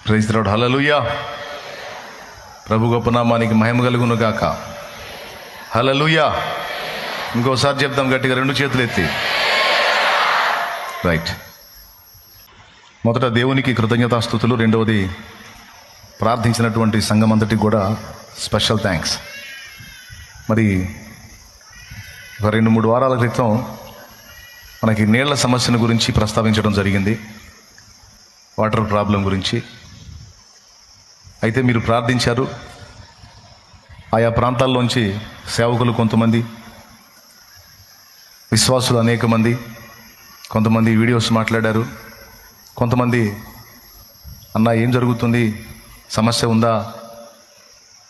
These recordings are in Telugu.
Praise the lord. హల్లెలూయా. ప్రభు గొప్ప నామానికి మహిమ కలుగును గాక. హల్లెలూయా. ఇంకోసారి చెప్దాం గట్టిగా, రెండు చేతులు ఎత్తి. రైట్. మొదట దేవునికి కృతజ్ఞతాస్తుతులు, రెండవది ప్రార్థించినటువంటి సంఘం అంతటికి కూడా స్పెషల్ థ్యాంక్స్. మరి ఒక 2-3 వారాల క్రితం మనకి నీళ్ల సమస్యను గురించి ప్రస్తావించడం జరిగింది, వాటర్ ప్రాబ్లం గురించి. అయితే మీరు ప్రార్థించారు. ఆయా ప్రాంతాల్లోంచి సేవకులు కొంతమంది, విశ్వాసులు అనేక మంది, కొంతమంది వీడియోస్ మాట్లాడారు. కొంతమంది అన్న ఏం జరుగుతుంది, సమస్య ఉందా,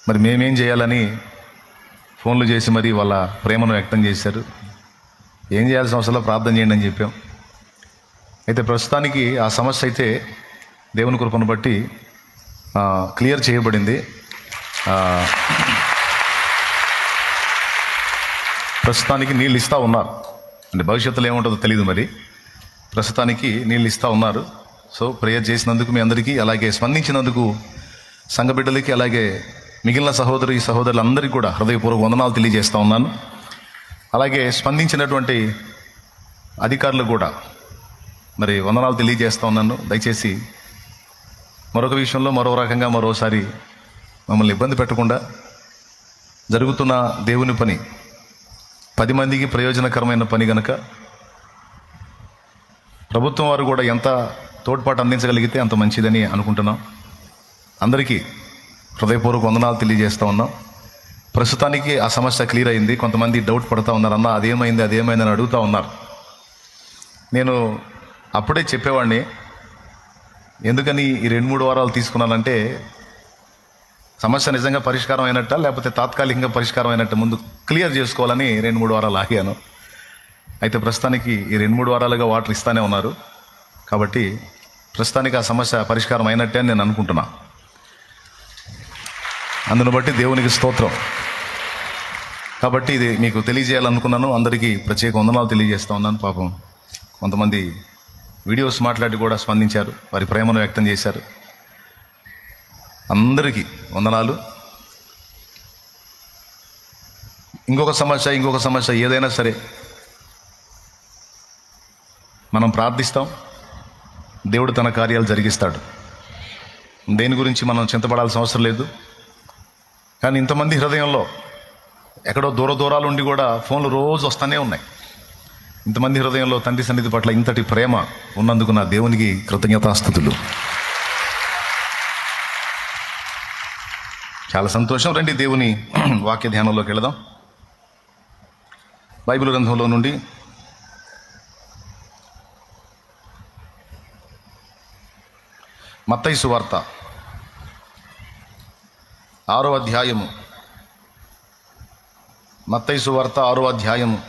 మరి మేమేం చేయాలని ఫోన్లు చేసి మరి వాళ్ళ ప్రేమను వ్యక్తం చేశారు. ఏం చేయాల్సిన అవసరం, ప్రార్థన చేయండి అని చెప్పాం. అయితే ప్రస్తుతానికి ఆ సమస్య అయితే దేవుని కృపను బట్టి క్లియర్ చేయబడింది. ప్రస్తుతానికి నీళ్ళు ఇస్తూ ఉన్నారు. అంటే భవిష్యత్తులో ఏముంటుందో తెలియదు, మరి ప్రస్తుతానికి నీళ్ళు ఇస్తూ ఉన్నారు. సో ప్రేయర్ చేసినందుకు మీ అందరికీ, అలాగే స్పందించినందుకు సంఘ బిడ్డలకి, అలాగే మిగిలిన సహోదరులందరికీ కూడా హృదయపూర్వక వందనాలు తెలియజేస్తూ ఉన్నాను. అలాగే స్పందించినటువంటి అధికారులు కూడా మరి వందనాలు తెలియజేస్తూ ఉన్నాను. దయచేసి మరొక విషయంలో మరో రకంగా మరోసారి మమ్మల్ని ఇబ్బంది పెట్టకుండా, జరుగుతున్న దేవుని పని 10 మందికి ప్రయోజనకరమైన పని కనుక ప్రభుత్వం వారు కూడా ఎంత తోడ్పాటు అందించగలిగితే అంత మంచిదని అనుకుంటున్నాం. అందరికీ హృదయపూర్వక వందనాలు తెలియజేస్తూ ఉన్నాం. ప్రస్తుతానికి ఆ సమస్య క్లియర్ అయింది. కొంతమంది డౌట్ పడుతూ ఉన్నారు, అన్న అదేమైంది అని అడుగుతూ ఉన్నారు. నేను అప్పుడే చెప్పేవాడిని, ఎందుకని ఈ 2-3 వారాలు తీసుకున్నానంటే సమస్య నిజంగా పరిష్కారం అయినట్ట లేకపోతే తాత్కాలికంగా పరిష్కారం అయినట్టు ముందు క్లియర్ చేసుకోవాలని 2-3 వారాలు ఆగాను. అయితే ప్రస్తుతానికి ఈ 2-3 వారాలుగా వాటర్ ఇస్తూనే ఉన్నారు. కాబట్టి ప్రస్తుతానికి ఆ సమస్య పరిష్కారం అయినట్టే అని నేను అనుకుంటున్నా. అందును బట్టి దేవునికి స్తోత్రం. కాబట్టి ఇది మీకు తెలియజేయాలనుకున్నాను. అందరికీ ప్రత్యేక వందనాలు తెలియజేస్తూ ఉన్నాను. పాపం కొంతమంది వీడియోస్ మాట్లాడి కూడా స్పందించారు, వారి ప్రేమను వ్యక్తం చేశారు. అందరికీ వందనాలు. ఇంకొక సమస్య ఏదైనా సరే మనం ప్రార్థిస్తాం, దేవుడు తన కార్యాలు జరిగిస్తాడు. దేని గురించి మనం చింతపడాల్సిన అవసరం లేదు. కానీ ఇంతమంది హృదయంలో ఎక్కడో దూరాలు ఉండి కూడా ఫోన్లు రోజు వస్తూనే ఉన్నాయి. ఇంతమంది హృదయంలో తండ్రి సన్నిధి పట్ల ఇంతటి ప్రేమ ఉన్నందుకు నా దేవునికి కృతజ్ఞతాస్తుతులు. చాలా సంతోషం. రండి దేవుని వాక్య ధ్యానంలోకి వెళదాం. బైబిల్ గ్రంథంలో నుండి మత్తయి సువార్త 6వ అధ్యాయము. మత్తయి సువార్త 6వ అధ్యాయము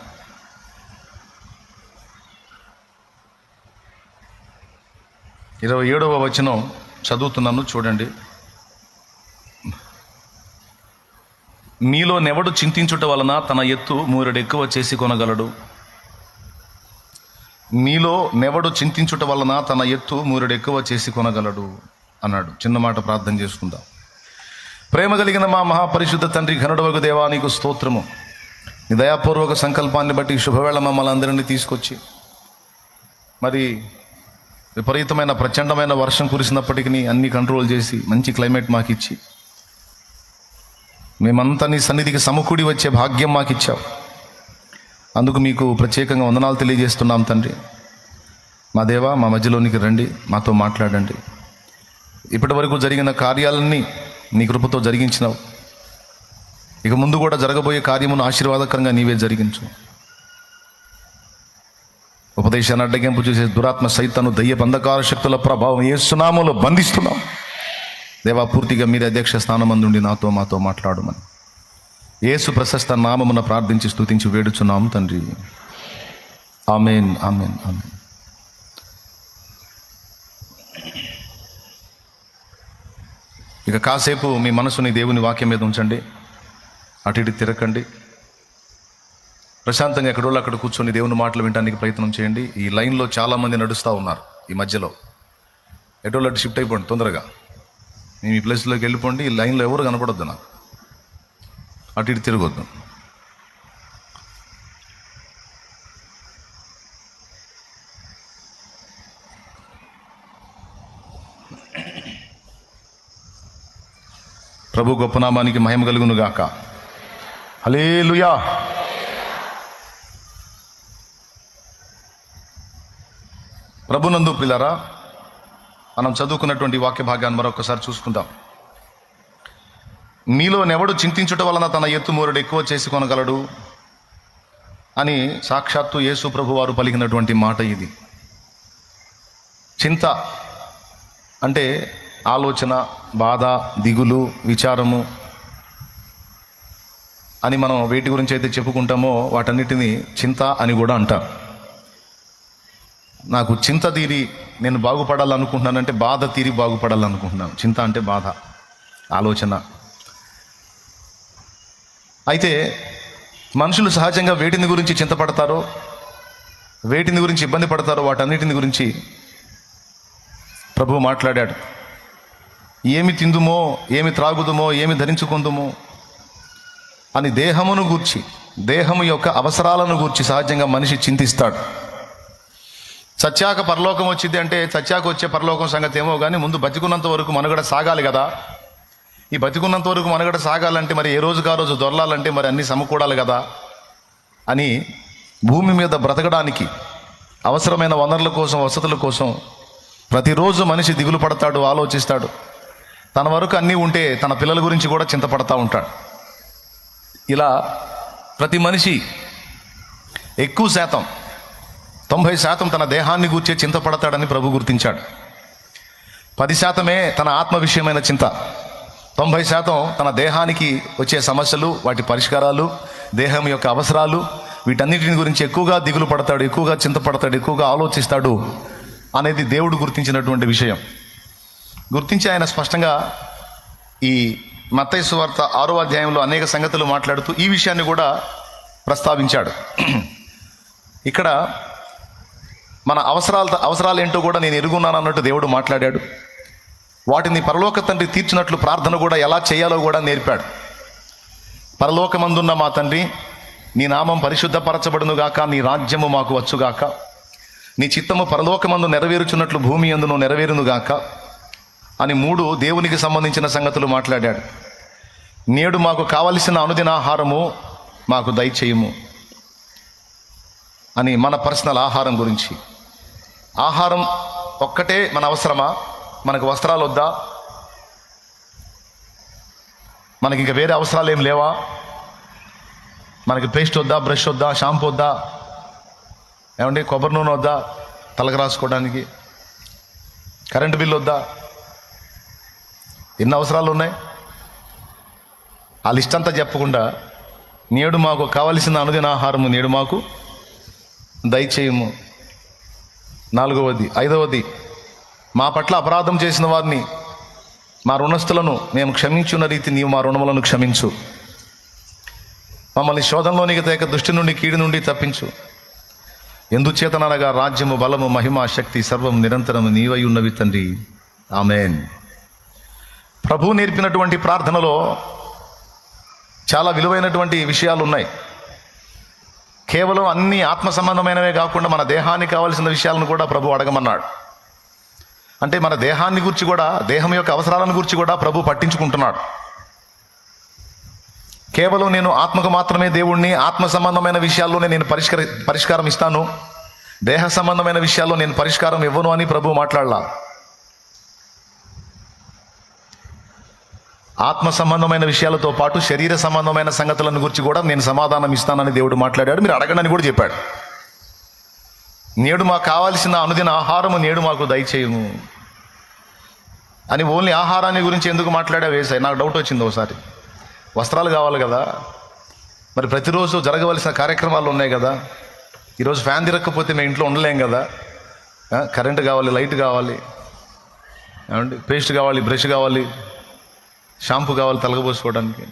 27వ వచనం చదువుతున్నాను, చూడండి. మీలో నెవడు చింతించుట వలన తన ఎత్తు మూరెడు ఎక్కువ చేసి కొనగలడు. మీలో నెవడు చింతించుట వలన తన ఎత్తు మూరెడు ఎక్కువ చేసి కొనగలడు అన్నాడు. చిన్న మాట ప్రార్థన చేసుకుందాం. ప్రేమ కలిగిన మా మహాపరిశుద్ధ తండ్రి, ఘనుడవగు దేవా, నీకు స్తోత్రము. నీ దయాపూర్వక సంకల్పాన్ని బట్టి శుభవేళ మమ్మల్ని అందరినీ తీసుకొచ్చి, మరి విపరీతమైన ప్రచండమైన వర్షం కురిసినప్పటికీ అన్ని కంట్రోల్ చేసి మంచి క్లైమేట్ మాకు ఇచ్చి, మేమంతా నీ సన్నిధికి సమకూడి వచ్చే భాగ్యం మాకు ఇచ్చావు. అందుకు మీకు ప్రత్యేకంగా వందనాలు తెలియజేస్తున్నాం తండ్రి. మా దేవా, మా మధ్యలోనికి రండి, మాతో మాట్లాడండి. ఇప్పటి వరకు జరిగిన కార్యాలన్నీ నీ కృపతో జరిగించినావు. ఇక ముందు కూడా జరగబోయే కార్యమును ఆశీర్వాదకరంగా నీవే జరిగించు. ఉపదేశాన్ని అడ్డగింపు చేసే దురాత్మ సైతాను, దయ్య బంధకార శక్తుల ప్రభావం యేసు నామములో బంధిస్తున్నాం. దేవా, పూర్తిగా మీరే అధ్యక్ష స్థానమందుండి మాతో మాట్లాడమని యేసు ప్రశస్త నామమున ప్రార్థించి స్తుతించి వేడుచున్నాం తండ్రి. ఆమేన్, ఆమేన్, ఆమేన్. ఇక కాసేపు మీ మనసుని దేవుని వాక్యం మీద ఉంచండి. అటు ఇటు తిరగండి. ప్రశాంతంగా ఎక్కడోళ్ళు అక్కడ కూర్చొని దేవుని మాటలు వినడానికి ప్రయత్నం చేయండి. ఈ లైన్లో చాలామంది నడుస్తూ ఉన్నారు. ఈ మధ్యలో ఎటోళ్ళు అటు షిఫ్ట్ అయిపోండి తొందరగా. మేము ఈ ప్లేస్లోకి వెళ్ళిపోండి, ఈ లైన్లో ఎవరు కనపడొద్దు, నాకు అటు ఇటు తిరగొద్దు. ప్రభు గొప్ప నామానికి మహిమ కలుగును గాక. హల్లెలూయా. ప్రభునందు ప్రియులారా, మనం చదువుకున్నటువంటి వాక్య భాగాన్ని మరొకసారి చూసుకుందాం. మీలోనెవడు చింతించుట వలన తన ఎత్తుమూరుడు ఎక్కువ చేసుకొనగలడు అని సాక్షాత్తు యేసు ప్రభు వారు పలికినటువంటి మాట ఇది. చింత అంటే ఆలోచన, బాధ, దిగులు, విచారము అని మనం వేటి గురించి అయితే చెప్పుకుంటామో వాటన్నిటినీ చింత అని కూడా అంటారు. నాకు చింత తీరి నేను బాగుపడాలనుకుంటున్నానంటే బాధ తీరి బాగుపడాలనుకుంటున్నాను. చింత అంటే బాధ, ఆలోచన. అయితే మనుషులు సహజంగా వేటిని గురించి చింతపడతారో, వేటిని గురించి ఇబ్బంది పడతారో వాటన్నిటిని గురించి ప్రభువు మాట్లాడాడు. ఏమి తిందుమో, ఏమి త్రాగుదుమో, ఏమి ధరించుకుందుమో అని దేహమును గూర్చి, దేహము యొక్క అవసరాలను గూర్చి సహజంగా మనిషి చింతిస్తాడు. చచ్చాక పరలోకం వచ్చింది అంటే చచ్చాక వచ్చే పరలోకం సంగతి ఏమో కానీ ముందు బతికున్నంత వరకు మనుగడ సాగాలి కదా. ఈ బతికున్నంత వరకు మనుగడ సాగాలంటే మరి ఏ రోజుకు ఆ రోజు దొరలాలంటే మరి అన్నీ సమకూడాలి కదా అని భూమి మీద బ్రతకడానికి అవసరమైన వనరుల కోసం, వసతుల కోసం ప్రతిరోజు మనిషి దిగులు పడతాడు, ఆలోచిస్తాడు. తన వరకు అన్నీ ఉంటే తన పిల్లల గురించి కూడా చింతపడతా ఉంటాడు. ఇలా ప్రతి మనిషి ఎక్కువ శాతం 90% తన దేహాన్ని గూర్చే చింతపడతాడని ప్రభు గుర్తించాడు. 10% తన ఆత్మ విషయమైన చింత, 90% తన దేహానికి వచ్చే సమస్యలు, వాటి పరిష్కారాలు, దేహం యొక్క అవసరాలు, వీటన్నిటిని గురించి ఎక్కువగా దిగులు పడతాడు, ఎక్కువగా చింతపడతాడు, ఎక్కువగా ఆలోచిస్తాడు అనేది దేవుడు గుర్తించినటువంటి విషయం. గుర్తించి ఆయన స్పష్టంగా ఈ మత్తయి సువార్త 6వ అధ్యాయంలో అనేక సంగతులు మాట్లాడుతూ ఈ విషయాన్ని కూడా ప్రస్తావించాడు. ఇక్కడ మన అవసరాలు ఏంటో కూడా నేను ఎరుగున్నాను అన్నట్టు దేవుడు మాట్లాడాడు. వాటిని పరలోక తండ్రి తీర్చినట్లు ప్రార్థన కూడా ఎలా చేయాలో కూడా నేర్పాడు. పరలోకమందున్న మా తండ్రి, నీ నామం పరిశుద్ధపరచబడునుగాక, నీ రాజ్యము మాకు వచ్చుగాక, నీ చిత్తము పరలోకమందు నెరవేరుచున్నట్లు భూమి యందును నెరవేరునుగాక అని 3 దేవునికి సంబంధించిన సంగతులు మాట్లాడాడు. నేడు మాకు కావలసిన అనుదిన ఆహారము మాకు దయచేయము అని మన పర్సనల్ ఆహారం గురించి. ఆహారం ఒక్కటే మన అవసరమా? మనకు వస్త్రాలు వద్దా? మనకి ఇంకా వేరే అవసరాలు ఏం లేవా? మనకి పేస్ట్ వద్దా, బ్రష్ వద్దా, షాంపూ వద్దా, ఏమండి కొబ్బరి నూనె వద్దా తలకు రాసుకోవడానికి, కరెంటు బిల్లు వద్దా? ఎన్ని అవసరాలు ఉన్నాయి? ఆ లిస్ట్ అంతా చెప్పకుండా నేడు మాకు కావలసిన అనుదిన ఆహారము నేడు మాకు దయచేయము. 4వది, 5వది, మా పట్ల అపరాధం చేసిన వారిని, మా రుణస్థులను మేము క్షమించున్న రీతి నీవు మా రుణములను క్షమించు. మమ్మల్ని శోధనలోనికి తేక దుష్టి నుండి, కీడు నుండి తప్పించు. ఎందుచేతనగా రాజ్యము, బలము, మహిమ, శక్తి సర్వం నిరంతరము నీవై ఉన్నవి తండ్రి. ఆమేన్. ప్రభు నేర్పినటువంటి ప్రార్థనలో చాలా విలువైనటువంటి విషయాలు ఉన్నాయి. కేవలం అన్ని ఆత్మ సంబంధమైనవే కాకుండా మన దేహానికి కావాల్సిన విషయాలను కూడా ప్రభు అడగమన్నాడు. అంటే మన దేహాన్ని గురించి కూడా, దేహం యొక్క అవసరాలను గురించి కూడా ప్రభు పట్టించుకుంటున్నాడు. కేవలం నేను ఆత్మకు మాత్రమే దేవుణ్ణి, ఆత్మ సంబంధమైన విషయాల్లోనే నేను పరిష్కారం ఇస్తాను, దేహ సంబంధమైన విషయాల్లో నేను పరిష్కారం ఇవ్వను అని ప్రభు మాట్లాడలా. ఆత్మ సంబంధమైన విషయాలతో పాటు శరీర సంబంధమైన సంగతులను గురించి కూడా నేను సమాధానం ఇస్తానని దేవుడు మాట్లాడాడు. మీరు అడగండి కూడా చెప్పాడు. నేడు మాకు కావాల్సిన అనుదిన ఆహారము నేడు మాకు దయచేయము అని ఓన్లీ ఆహారాన్ని గురించి ఎందుకు మాట్లాడావు యేసయ్య? నాకు డౌట్ వచ్చింది ఒకసారి. వస్త్రాలు కావాలి కదా, మరి ప్రతిరోజు జరగవలసిన కార్యక్రమాలు ఉన్నాయి కదా. ఈరోజు ఫ్యాన్ తిరగకపోతే మేము ఇంట్లో ఉండలేం కదా. కరెంటు కావాలి, లైట్ కావాలి, ఏమండి పేస్ట్ కావాలి, బ్రష్ కావాలి, షాంపూ కావాలి, తలకు పోసుకోవడానికి,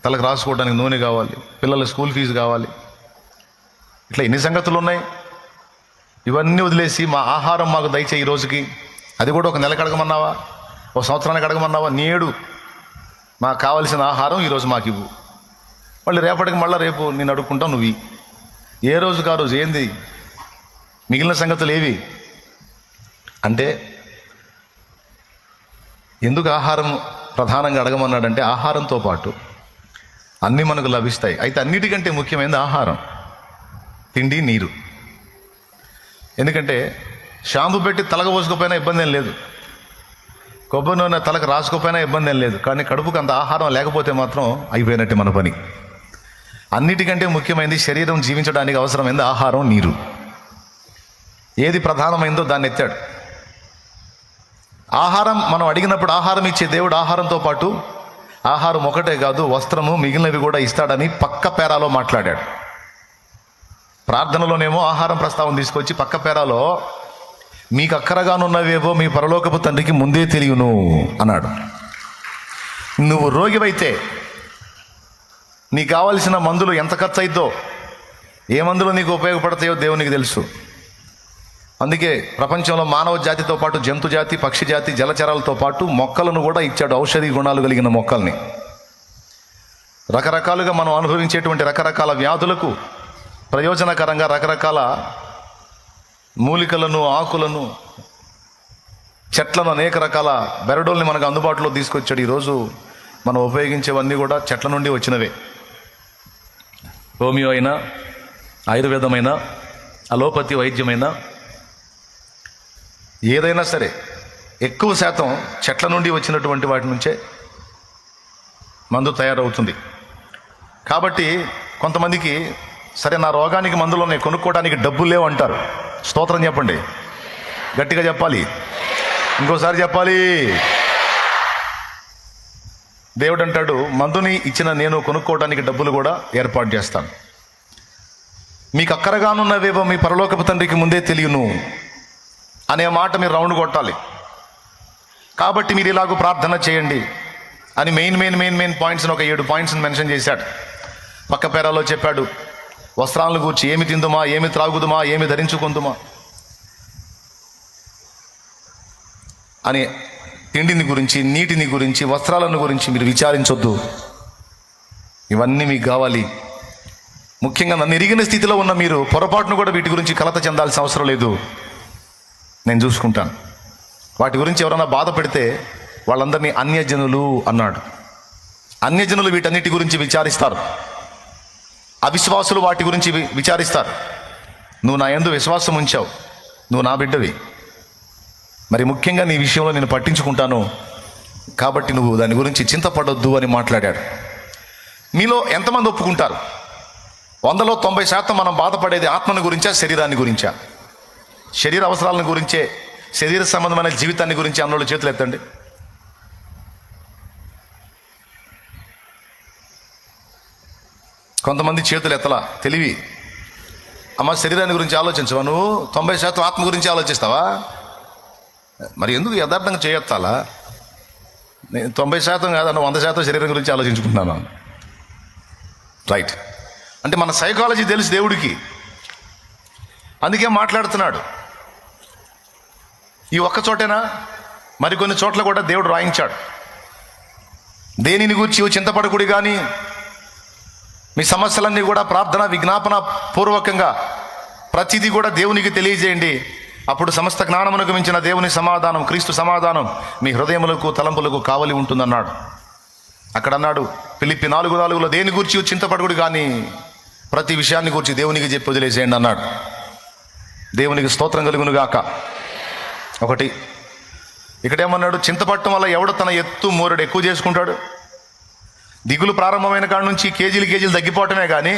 తలకు రాసుకోవడానికి నూనె కావాలి, పిల్లల స్కూల్ ఫీజు కావాలి. ఇట్లా ఎన్ని సంగతులు ఉన్నాయి. ఇవన్నీ వదిలేసి మా ఆహారం మాకు దయచేయి ఈ రోజుకి, అది కూడా ఒక నెలకు అడగమన్నావా? ఓ సంవత్సరానికి అడగమన్నావా, నేడు మాకు కావలసిన ఆహారం ఈరోజు మాకు ఇవ్వు. మళ్ళీ రేపటికి మళ్ళీ రేపు నేను అడుక్కుంటావు, నువ్వు ఏ రోజుకు ఆ రోజు ఏంది మిగిలిన సంగతులు ఏవి అంటే, ఎందుకు ఆహారం ప్రధానంగా అడగమన్నాడంటే ఆహారంతో పాటు అన్నీ మనకు లభిస్తాయి. అయితే అన్నిటికంటే ముఖ్యమైనది ఆహారం, తిండి, నీరు. ఎందుకంటే షాంపూ పెట్టి తలకు పోసుకోపోయినా ఇబ్బంది ఏం లేదు, కొబ్బరి నూనె తలకు రాసుకోపోయినా ఇబ్బంది ఏం లేదు. కానీ కడుపుకు అంత ఆహారం లేకపోతే మాత్రం అయిపోయినట్టే మన పని. అన్నిటికంటే ముఖ్యమైనది శరీరం జీవించడానికి అవసరమైనది ఆహారం, నీరు. ఏది ప్రధానమైందో దాన్ని ఎత్తాడు. ఆహారం మనం అడిగినప్పుడు ఆహారం ఇచ్చే దేవుడు ఆహారంతో పాటు ఆహారం ఒకటే కాదు, వస్త్రము మిగిలినవి కూడా ఇస్తాడని పక్క పేరాలో మాట్లాడాడు. ప్రార్థనలోనేమో ఆహారం ప్రస్తావన తీసుకొచ్చి పక్క పేరాలో మీకు అక్కరగానున్నవేవో మీ పరలోకపు తండ్రికి ముందే తెలియను అన్నాడు. నువ్వు రోగివైతే నీకు కావలసిన మందులు ఎంత ఖర్చు అయిద్దో, ఏ మందులు నీకు ఉపయోగపడతాయో దేవునికి తెలుసు. అందుకే ప్రపంచంలో మానవ జాతితో పాటు జంతు జాతి, పక్షి జాతి, జలచరాలతో పాటు మొక్కలను కూడా ఇచ్చాడు, ఔషధి గుణాలు కలిగిన మొక్కల్ని. రకరకాలుగా మనం అనుభవించేటువంటి రకరకాల వ్యాధులకు ప్రయోజనకరంగా రకరకాల మూలికలను, ఆకులను, చెట్లను, అనేక రకాల బెరడోల్ని మనకు అందుబాటులో తీసుకొచ్చాడు. ఈరోజు మనం ఉపయోగించేవన్నీ కూడా చెట్ల నుండి వచ్చినవే. హోమియో అయినా, ఆయుర్వేదమైన, అలోపతి వైద్యమైనా, ఏదైనా సరే ఎక్కువ శాతం చెట్ల నుండి వచ్చినటువంటి వాటి నుంచే మందు తయారవుతుంది. కాబట్టి కొంతమందికి సరే నా రోగానికి మందులు ఉన్నాయి, కొనుక్కోవడానికి డబ్బులు లేవు అంటారు. స్తోత్రం చెప్పండి, గట్టిగా చెప్పాలి, ఇంకోసారి చెప్పాలి. దేవుడు అంటాడు, మందుని ఇచ్చిన నేను కొనుక్కోవడానికి డబ్బులు కూడా ఏర్పాటు చేస్తాను. మీకు అక్కరగానున్నవేవో మీ పరలోకపు తండ్రికి ముందే తెలియను అనే మాట మీరు రౌండ్ కొట్టాలి. కాబట్టి మీరు ఇలాగూ ప్రార్థన చేయండి అని మెయిన్ పాయింట్స్ని ఒక 7 పాయింట్స్ని మెన్షన్ చేశాడు. పక్క పేరాలో చెప్పాడు, వస్త్రాలను గూర్చి ఏమి తిందుమా, ఏమి త్రాగుదుమా, ఏమి ధరించుకుందుమా అని తిండిని గురించి, నీటిని గురించి, వస్త్రాలను గురించి మీరు విచారించొద్దు. ఇవన్నీ మీకు కావాలి. ముఖ్యంగా నన్ను ఎరిగిన స్థితిలో ఉన్న మీరు పొరపాటును కూడా వీటి గురించి కలత చెందాల్సిన అవసరం లేదు, నేను చూసుకుంటాను. వాటి గురించి ఎవరైనా బాధ పెడితే వాళ్ళందరినీ అన్యజనులు అన్నాడు. అన్యజనులు వీటన్నిటి గురించి విచారిస్తారు, అవిశ్వాసులు వాటి గురించి విచారిస్తారు. నువ్వు నా యందు విశ్వాసం ఉంచావు, నువ్వు నా బిడ్డవి, మరి ముఖ్యంగా నీ విషయంలో నేను పట్టించుకుంటాను, కాబట్టి నువ్వు దాని గురించి చింతపడొద్దు అని మాట్లాడాడు. మీలో ఎంతమంది ఒప్పుకుంటారు? 100లో 90% మనం బాధపడేది ఆత్మని గురించా, శరీరాన్ని గురించా? శరీర అవసరాలను గురించే, శరీర సంబంధమైన జీవితాన్ని గురించి అన్నోళ్ళు చేతులు ఎత్తండి. కొంతమంది చేతులు ఎత్తలా, తెలివి. అమ్మ, శరీరాన్ని గురించి ఆలోచించవా నువ్వు? 90% ఆత్మ గురించి ఆలోచిస్తావా? మరి ఎందుకు యథార్థంగా చేయొత్తాలా? నేను 90% కాదన్న 100% శరీరం గురించి ఆలోచించుకుంటున్నాను. రైట్. అంటే మన సైకాలజీ తెలుసు దేవుడికి, అందుకే మాట్లాడుతున్నాడు. ఈ ఒక్క చోటేనా? మరికొన్ని చోట్ల కూడా దేవుడు రాయించాడు. దేనిని గూర్చి చింతపడకుడి కానీ మీ సమస్యలన్నీ కూడా ప్రార్థన, విజ్ఞాపన పూర్వకంగా ప్రతిదీ కూడా దేవునికి తెలియజేయండి. అప్పుడు సమస్త జ్ఞానమునకు మించిన దేవుని సమాధానం, క్రీస్తు సమాధానం మీ హృదయములకు, తలంపులకు కావలి ఉంటుందన్నాడు. అక్కడ అన్నాడు ఫిలిప్పి 4:4 దేని గూర్చి చింతపడకుడు కానీ ప్రతి విషయాన్ని గూర్చి దేవునికి చెప్పి వదిలేసేయండి అన్నాడు. దేవునికి స్తోత్రం కలుగును గాక. ఒకటి ఇక్కడేమన్నాడు? చింతపట్టం వల్ల ఎవడు తన ఎత్తు మోరెడు ఎక్కువ చేసుకుంటాడు. దిగులు ప్రారంభమైన కాడ నుంచి కేజీలు తగ్గిపోవటమే కానీ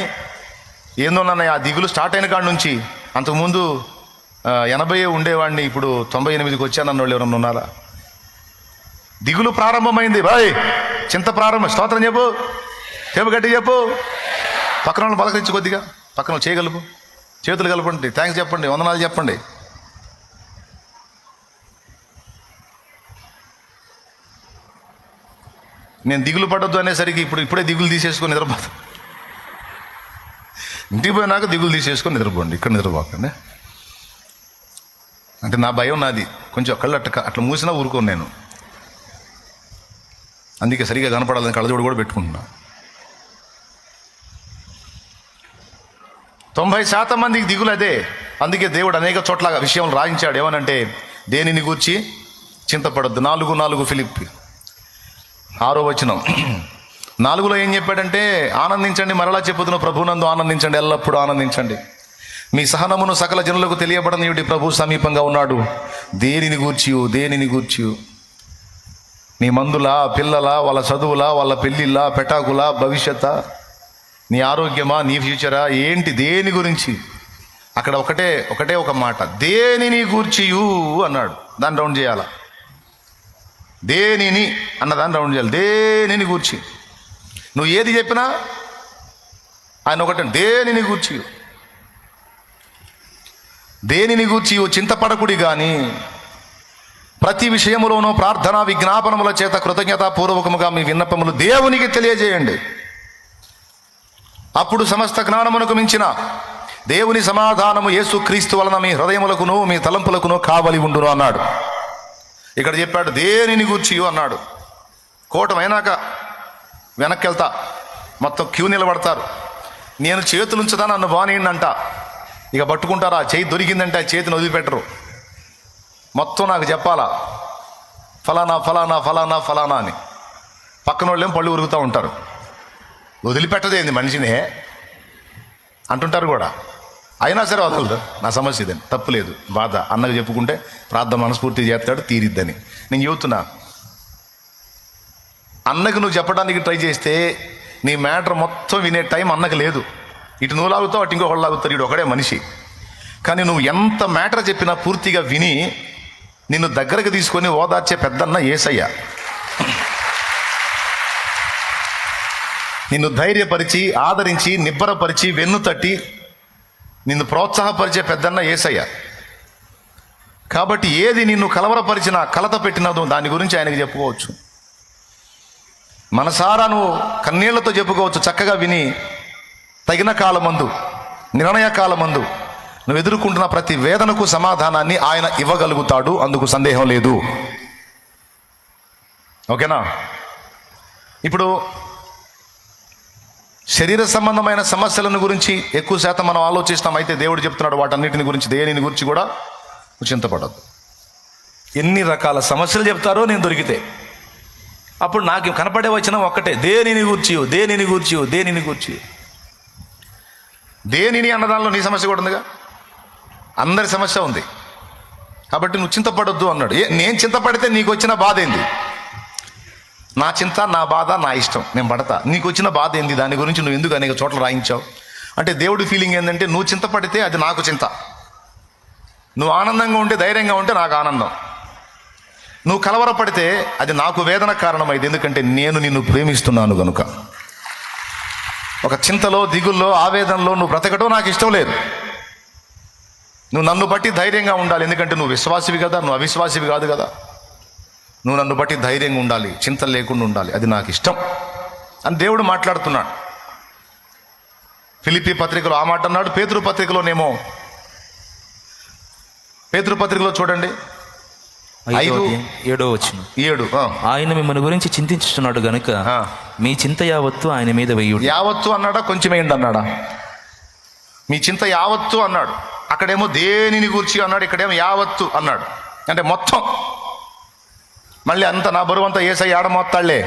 ఏందో నన్న ఆ దిగులు స్టార్ట్ అయిన కాడ నుంచి అంతకుముందు 80 ఉండేవాడిని, ఇప్పుడు 98కి వచ్చానన్న వాళ్ళు ఎవరన్నా ఉన్నారా? దిగులు ప్రారంభమైంది బాయ్, చింత ప్రారంభం. స్తోత్రం చెప్పు, చెప్పు, గట్టి చెప్పు. పక్కన వాళ్ళు పలకరించి కొద్దిగా, పక్కన చేయగలుపు, చేతులు కలపండి, థ్యాంక్స్ చెప్పండి, వందనాలు చెప్పండి. నేను దిగులు పడొద్దు అనేసరికి ఇప్పుడే దిగులు తీసేసుకొని నిద్రపోతా. ఇంటికి పోయినాక దిగులు తీసేసుకొని నిద్రపోండి, ఇక్కడ నిద్రపోకండి. అంటే నా భయం నాది, కొంచెం కళ్ళు అట్లా మూసినా ఊరుకోను నేను. అందుకే సరిగా కనపడాలని కళ్ళజోడు కూడా పెట్టుకుంటున్నా. 90% మందికి దిగులు అదే. అందుకే దేవుడు అనేక చోట్ల విషయం రాయించాడు. ఏమనంటే దేనిని గూర్చి చింతపడద్దు. 4:4 ఫిలిప్పీ 6వ వచనం. 4లో ఏం చెప్పాడంటే ఆనందించండి, మరలా చెప్పుతున్న ప్రభునందు ఆనందించండి, ఎల్లప్పుడూ ఆనందించండి. మీ సహనమును సకల జనులకు తెలియబడనీయుడి, ప్రభు సమీపంగా ఉన్నాడు. దేనిని గూర్చి నీ మందులా, పిల్లల, వాళ్ళ చదువులా, వాళ్ళ పెళ్ళిళ్ళ, పెటాకులా, భవిష్యత్తా, నీ ఆరోగ్యమా, నీ ఫ్యూచరా, ఏంటి, దేని గురించి? అక్కడ ఒకటే ఒక మాట, దేనిని గూర్చియు అన్నాడు. దాన్ని రౌండ్ చేయాల. దేనిని అన్నదాన్ని రౌండ్ చేయాలి. దేనిని గూర్చి నువ్వు ఏది చెప్పినా ఆయన ఒకటే, దేనిని గూర్చి చింతపడకుడి గాని ప్రతి విషయములోనూ ప్రార్థన విజ్ఞాపనముల చేత కృతజ్ఞతాపూర్వకముగా మీ విన్నపములు దేవునికి తెలియజేయండి. అప్పుడు సమస్త జ్ఞానమునకు మించిన దేవుని సమాధానము యేసుక్రీస్తు వలన మీ హృదయములకును మీ తలంపులకును కావలి ఉండును అన్నాడు. ఇక్కడ చెప్పాడు దేనిని గూర్చి అన్నాడు. కోటమైనాక వెనక్కి వెళ్తా, మొత్తం క్యూ నిలబడతారు. నేను చేతులుంచుదా నన్ను బానేయండి అంట. ఇక పట్టుకుంటారా, చేయి దొరికిందంటే ఆ చేతిని వదిలిపెట్టరు. మొత్తం నాకు చెప్పాలా, ఫలానా ఫలానా ఫలానా ఫలానా అని. పక్కన వాళ్ళేం పళ్ళు ఉరుగుతూ ఉంటారు. వదిలిపెట్టదేంది మనిషినే అంటుంటారు కూడా. అయినా సరే వదలదు. నా సమస్య ఇదని, తప్పులేదు, బాధ అన్నకు చెప్పుకుంటే ప్రార్థన మనస్ఫూర్తి చేస్తాడు, తీరిద్దని. నేను చెబుతున్నా, అన్నకు నువ్వు చెప్పడానికి ట్రై చేస్తే నీ మ్యాటర్ మొత్తం వినే టైం అన్నకు లేదు. ఇటు నువ్వు లాగుతావు, అటు ఇంకొకళ్ళు లాగుతారు. ఇటు ఒకడే మనిషి. కానీ నువ్వు ఎంత మ్యాటర్ చెప్పినా పూర్తిగా విని నిన్ను దగ్గరకు తీసుకొని ఓదార్చే పెద్దన్న యేసయ్య. నిన్ను ధైర్యపరిచి, ఆదరించి, నిబ్బరపరిచి, వెన్ను తట్టి నిన్ను ప్రోత్సాహపరిచే పెద్దన్న యేసయ్య. కాబట్టి ఏది నిన్ను కలవరపరిచినా, కలత పెట్టినదో దాని గురించి ఆయనకి చెప్పుకోవచ్చు. మనసారా నువ్వు కన్నీళ్లతో చెప్పుకోవచ్చు. చక్కగా విని తగిన కాలమందు, నిర్ణయ కాలమందు నువ్వు ఎదుర్కొంటున్న ప్రతి వేదనకు సమాధానాన్ని ఆయన ఇవ్వగలుగుతాడు. అందుకు సందేహం లేదు. ఓకేనా? ఇప్పుడు శరీర సంబంధమైన సమస్యలను గురించి ఎక్కువ శాతం మనం ఆలోచిస్తాం. అయితే దేవుడు చెప్తున్నాడు వాటన్నిటిని గురించి, దేనిని గురించి కూడా చింతపడద్దు. ఎన్ని రకాల సమస్యలు చెప్తారో నేను దొరికితే. అప్పుడు నాకు కనపడే వచనం ఒక్కటే, దేనిని గూర్చి. దేనిని అన్నదానిలో నీ సమస్య కూడా ఉందిగా. అందరి సమస్య ఉంది. కాబట్టి నువ్వు చింతపడొద్దు అన్నాడు. నేను చింతపడితే నీకు వచ్చిన బాధ ఏంది? నా చింత, నా బాధ, నా ఇష్టం, నేను పడతా. నీకు వచ్చిన బాధ ఏంది? దాని గురించి నువ్వు ఎందుకు అనేక చోట్ల రాయించావు? అంటే దేవుడి ఫీలింగ్ ఏంటంటే నువ్వు చింతపడితే అది నాకు చింత, నువ్వు ఆనందంగా ఉంటే, ధైర్యంగా ఉంటే నాకు ఆనందం, నువ్వు కలవరపడితే అది నాకు వేదన కారణమైంది. ఎందుకంటే నేను నిన్ను ప్రేమిస్తున్నాను కనుక. ఒక చింతలో, దిగుల్లో, ఆవేదనలో నువ్వు బ్రతకటం నాకు ఇష్టం లేదు. నువ్వు నన్ను బట్టి ధైర్యంగా ఉండాలి. ఎందుకంటే నువ్వు విశ్వాసివి కదా, నువ్వు అవిశ్వాసివి కాదు కదా. నువ్వు నన్ను బట్టి ధైర్యంగా ఉండాలి, చింత లేకుండా ఉండాలి, అది నాకు ఇష్టం అని దేవుడు మాట్లాడుతున్నాడు. ఫిలిప్పీ పత్రికలో ఆ మాట అన్నాడు. పేతురు పత్రికలో చూడండి 5:7 ఆయన మిమ్మల్ని గురించి చింతించుతున్నాడు గనుక మీ చింత యావత్తు ఆయన మీద వేయుడు. యావత్తు అన్నాడా, కొంచెం ఏంటి అన్నాడా? మీ చింత యావత్తు అన్నాడు. అక్కడేమో దేనిని గూర్చి అన్నాడు, ఇక్కడేమో యావత్తు అన్నాడు. అంటే మొత్తం. మళ్ళీ అంత నా బరువు అంతా యేసయ్య ఆడమోస్తాళ్లే.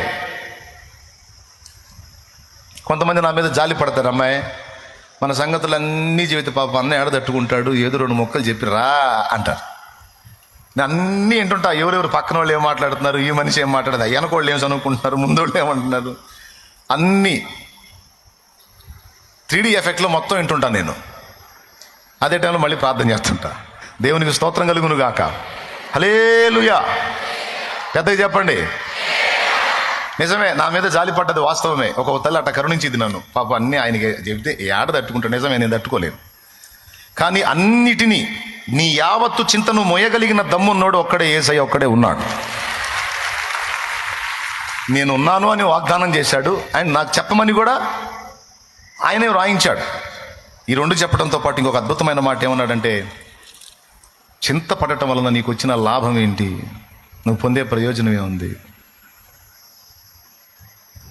కొంతమంది నా మీద జాలి పడతారు. అమ్మాయి మన సంగతులన్నీ జీవిత పాప అన్న తట్టుకుంటాడు, ఏదో 2 మొక్కలు చెప్పిరా అంటారు. నేను అన్నీ వింటుంటా. ఎవరెవరు పక్కన వాళ్ళు ఏం మాట్లాడుతున్నారు, ఈ మనిషి ఏం మాట్లాడదు, వెనకోళ్ళు ఏం చదువుకుంటున్నారు, ముందోళ్ళు ఏమంటున్నారు, అన్నీ 3D ఎఫెక్ట్లో మొత్తం వింటుంటాను నేను. అదే టైంలో మళ్ళీ ప్రార్థన చేస్తుంటా. దేవునికి స్తోత్రం కలుగును గాక. హల్లెలూయా. పెద్దగా చెప్పండి. నిజమే, నా మీద జాలి పడ్డది వాస్తవమే. ఒక తల్లి అట్ట కరుణించింది నన్ను. పాప అన్నీ ఆయనకి చెబితే ఏడ తట్టుకుంటాడు. నిజమే, నేను తట్టుకోలేను. కానీ అన్నిటినీ నీ యావత్తు చింతను మోయగలిగిన దమ్మున్నోడు ఒక్కడే, యేసయ్య ఒక్కడే ఉన్నాడు. నేను ఉన్నాను అని వాగ్దానం చేశాడు. అండ్ నాకు చెప్పమని కూడా ఆయనే రాయించాడు. ఈ 2 చెప్పడంతో పాటు ఇంకొక అద్భుతమైన మాట ఏమన్నాడంటే, చింతపడటం వలన నీకు వచ్చిన లాభం ఏంటి, నువ్వు పొందే ప్రయోజనం ఏముంది?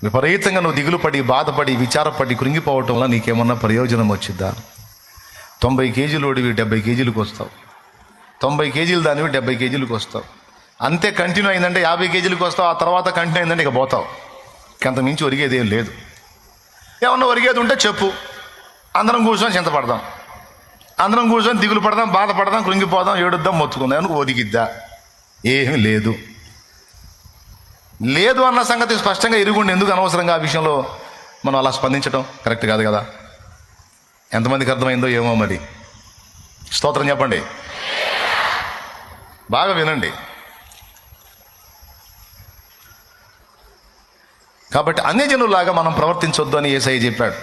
విపరీతంగా నువ్వు దిగులు పడి, బాధపడి, విచారపడి, కృంగిపోవటం వల్ల నీకేమన్నా ప్రయోజనం వచ్చిద్దా? 90 కేజీలోడివి 70 కేజీలకు వస్తావు, 90 కేజీలు దానివి 70 కేజీలకు వస్తావు. అంతే కంటిన్యూ అయిందంటే 50 కేజీలకు వస్తావు. ఆ తర్వాత కంటిన్యూ అయిందంటే ఇక పోతావు. ఇంకంత మించి ఒరిగేది ఏం లేదు. ఏమన్నా ఒరిగేది ఉంటే చెప్పు, అందరం కూర్చొని చింతపడదాం, అందరం కూర్చొని దిగులు పడదాం, బాధపడదాం, కృంగిపోదాం, ఏడుద్దాం, మొత్తుకుందాం. అనుకు ఒదిగిద్దా? ఏమీ లేదు. లేదు అన్న సంగతి స్పష్టంగా ఎరుగుండి ఎందుకు అనవసరంగా ఆ విషయంలో మనం అలా స్పందించడం కరెక్ట్ కాదు కదా. ఎంతమందికి అర్థమైందో ఏమో మరి. స్తోత్రం చెప్పండి, బాగా వినండి. కాబట్టి అన్యజనులాగా మనం ప్రవర్తించొద్దు అని యేసయ్య చెప్పాడు.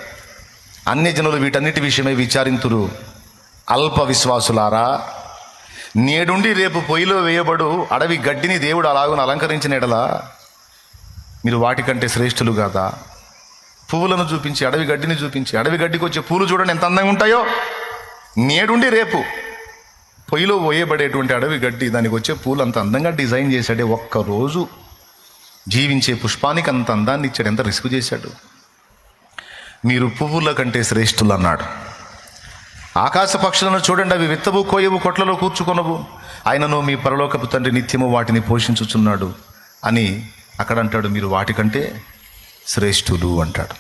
అన్యజనులు వీటన్నిటి విషయమై విచారింతురు. అల్ప విశ్వాసులారా, నేడుండి రేపు పొయ్యిలో వేయబడు అడవి గడ్డిని దేవుడు అలాగున అలంకరించిన ఎడలా మీరు వాటికంటే శ్రేష్ఠులు కాదా? పువ్వులను చూపించి, అడవి గడ్డిని చూపించి, అడవి గడ్డికి వచ్చే పూలు చూడండి ఎంత అందంగా ఉంటాయో. నేడుండి రేపు పొయ్యిలో వేయబడేటువంటి అడవి గడ్డి, దానికి వచ్చే పూలు అంత అందంగా డిజైన్ చేశాడే. ఒక్కరోజు జీవించే పుష్పానికి అంత అందాన్ని ఇచ్చాడు. ఎంత రిస్క్ చేశాడు. మీరు పువ్వుల కంటే శ్రేష్ఠులు అన్నాడు. ఆకాశ పక్షులను చూడండి, అవి విత్తవు, కోయవు, కొట్లలో కూర్చుకొనవు, ఆయనను మీ పరలోకపు తండ్రి నిత్యము వాటిని పోషించుచున్నాడు అని అక్కడ అంటాడు. మీరు వాటికంటే శ్రేష్ఠులు అంటాడు.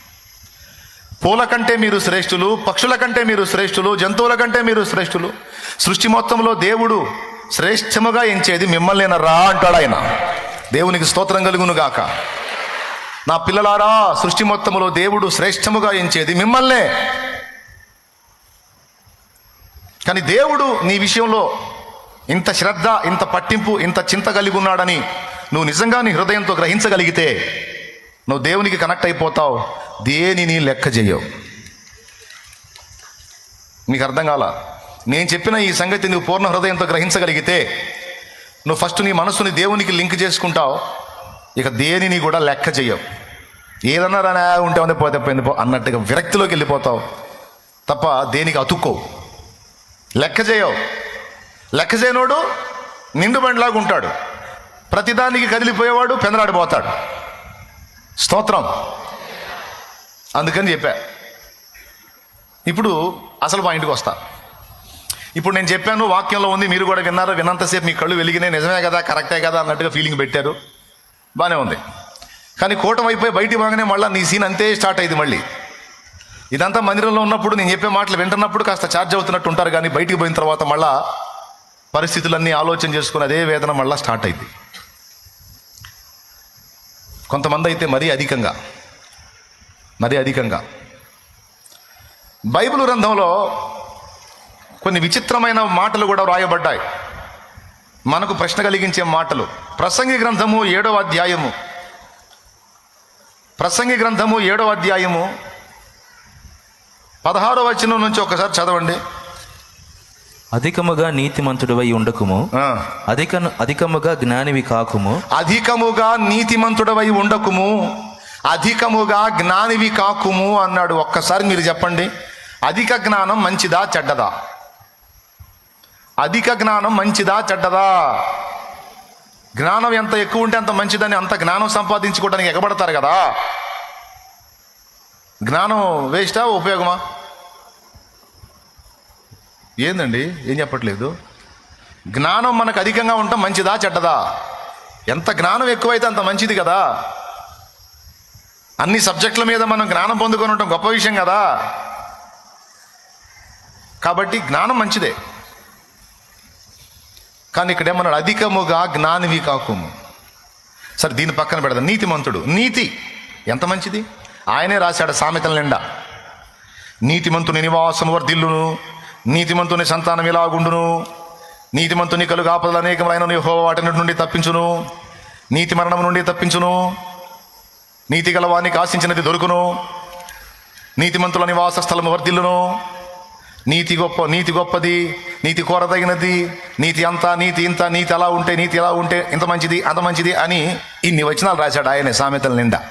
పూల కంటే మీరు శ్రేష్ఠులు, పక్షుల కంటే మీరు శ్రేష్ఠులు, జంతువుల కంటే మీరు శ్రేష్ఠులు. సృష్టి మొత్తంలో దేవుడు శ్రేష్టముగా ఎంచేది మిమ్మల్నేనరా అంటాడు ఆయన. దేవునికి స్తోత్రం కలుగును గాక. నా పిల్లలారా, సృష్టి మొత్తములో దేవుడు శ్రేష్టముగా ఎంచేది మిమ్మల్నే. కానీ దేవుడు నీ విషయంలో ఇంత శ్రద్ధ, ఇంత పట్టింపు, ఇంత చింత కలిగి ఉన్నాడని నువ్వు నిజంగా నీ హృదయంతో గ్రహించగలిగితే నువ్వు దేవునికి కనెక్ట్ అయిపోతావు. దేనిని లెక్క చేయవు. నీకు అర్థం కాల? నేను చెప్పిన ఈ సంగతి నువ్వు పూర్ణ హృదయంతో గ్రహించగలిగితే నువ్వు ఫస్ట్ నీ మనసుని దేవునికి లింక్ చేసుకుంటావు. ఇక దేనిని కూడా లెక్క చేయవు. ఏదన్నా రానా ఉంటే ఉంది, పోతే పోయింది పో అన్నట్టుగా విరక్తిలోకి వెళ్ళిపోతావు తప్ప దేనికి అతుక్కోవు. లెక్క చేయవు. లెక్క చేయనోడు నిండు బండిలాగా ఉంటాడు. ప్రతిదానికి కదిలిపోయేవాడు పెందలాడిపోతాడు. స్తోత్రం. అందుకని చెప్పా. ఇప్పుడు అసలు పాయింట్కి వస్తా. ఇప్పుడు నేను చెప్పాను, వాక్యంలో ఉంది, మీరు కూడా విన్నారు. విన్నంతసేపు మీ కళ్ళు వెలిగినాయి, నిజమే కదా, కరెక్టే కదా అన్నట్టుగా ఫీలింగ్ పెట్టారు. బాగానే ఉంది. కానీ కూటమి అయిపోయి బయటికి బాగానే మళ్ళీ నీ సీన్ అంతే స్టార్ట్ అయింది. మళ్ళీ ఇదంతా మందిరంలో ఉన్నప్పుడు నేను చెప్పే మాటలు వింటున్నప్పుడు కాస్త ఛార్జ్ అవుతున్నట్టు ఉంటారు. కానీ బయటికి పోయిన తర్వాత మళ్ళా పరిస్థితులన్నీ ఆలోచన చేసుకుని అదే వేదన మళ్ళీ స్టార్ట్ అయింది. కొంతమంది అయితే మరీ అధికంగా బైబిల్ గ్రంథంలో కొన్ని విచిత్రమైన మాటలు కూడా వ్రాయబడ్డాయి, మనకు ప్రశ్న కలిగించే మాటలు. ప్రసంగి గ్రంథము 7వ అధ్యాయము 16వ వచనం నుంచి ఒకసారి చదవండి. అధికముగా నీతిమంతుడివై ఉండకుము, అధికముగా జ్ఞానివి కాకుము. అధికముగా నీతిమంతుడవై ఉండకుము, అధికముగా జ్ఞానివి కాకుము అన్నాడు. ఒక్కసారి మీరు చెప్పండి, అధిక జ్ఞానం మంచిదా చెడ్డదా? అధిక జ్ఞానం మంచిదా చెడ్డదా? జ్ఞానం ఎంత ఎక్కువ ఉంటే అంత మంచిదని, అంత జ్ఞానం సంపాదించుకోవడానికి ఎగబడతారు కదా. జ్ఞానం వేస్టా ఉపయోగమా? ఏందండి, ఏం చెప్పట్లేదు? జ్ఞానం మనకు అధికంగా ఉండటం మంచిదా చెడ్డదా? ఎంత జ్ఞానం ఎక్కువైతే అంత మంచిది కదా. అన్ని సబ్జెక్టుల మీద మనం జ్ఞానం పొందుకొని ఉండటం గొప్ప విషయం కదా. కాబట్టి జ్ఞానం మంచిదే. కానీ ఇక్కడ ఏమన్నాడు? అధికముగా జ్ఞానివి కాకుము. సరే, దీని పక్కన పెడదాం. నీతిమంతుడు, నీతి ఎంత మంచిది. ఆయనే రాశాడు సామెతల నిండా, నీతిమంతుని నివాసం వర్ధిల్లును, నీతిమంతుని సంతానం ఇలాగుండును, నీతిమంతుని కలుగు ఆపదలు అనేకమైన యెహోవా వాటి నుండి తప్పించును, నీతి మరణం నుండి తప్పించును, నీతి గలవానికి ఆశించినది దొరుకును, నీతిమంతుల నివాస స్థలము వర్ధిల్లును, నీతి గొప్పది, నీతి కోరదగినది, నీతి అంతా, నీతి ఇంత, నీతి అలా ఉంటే, నీతి ఎలా ఉంటే ఇంత మంచిది, అంత మంచిది అని ఇన్ని వచనాలు రాశాడు ఆయనే సామెతల నిండా.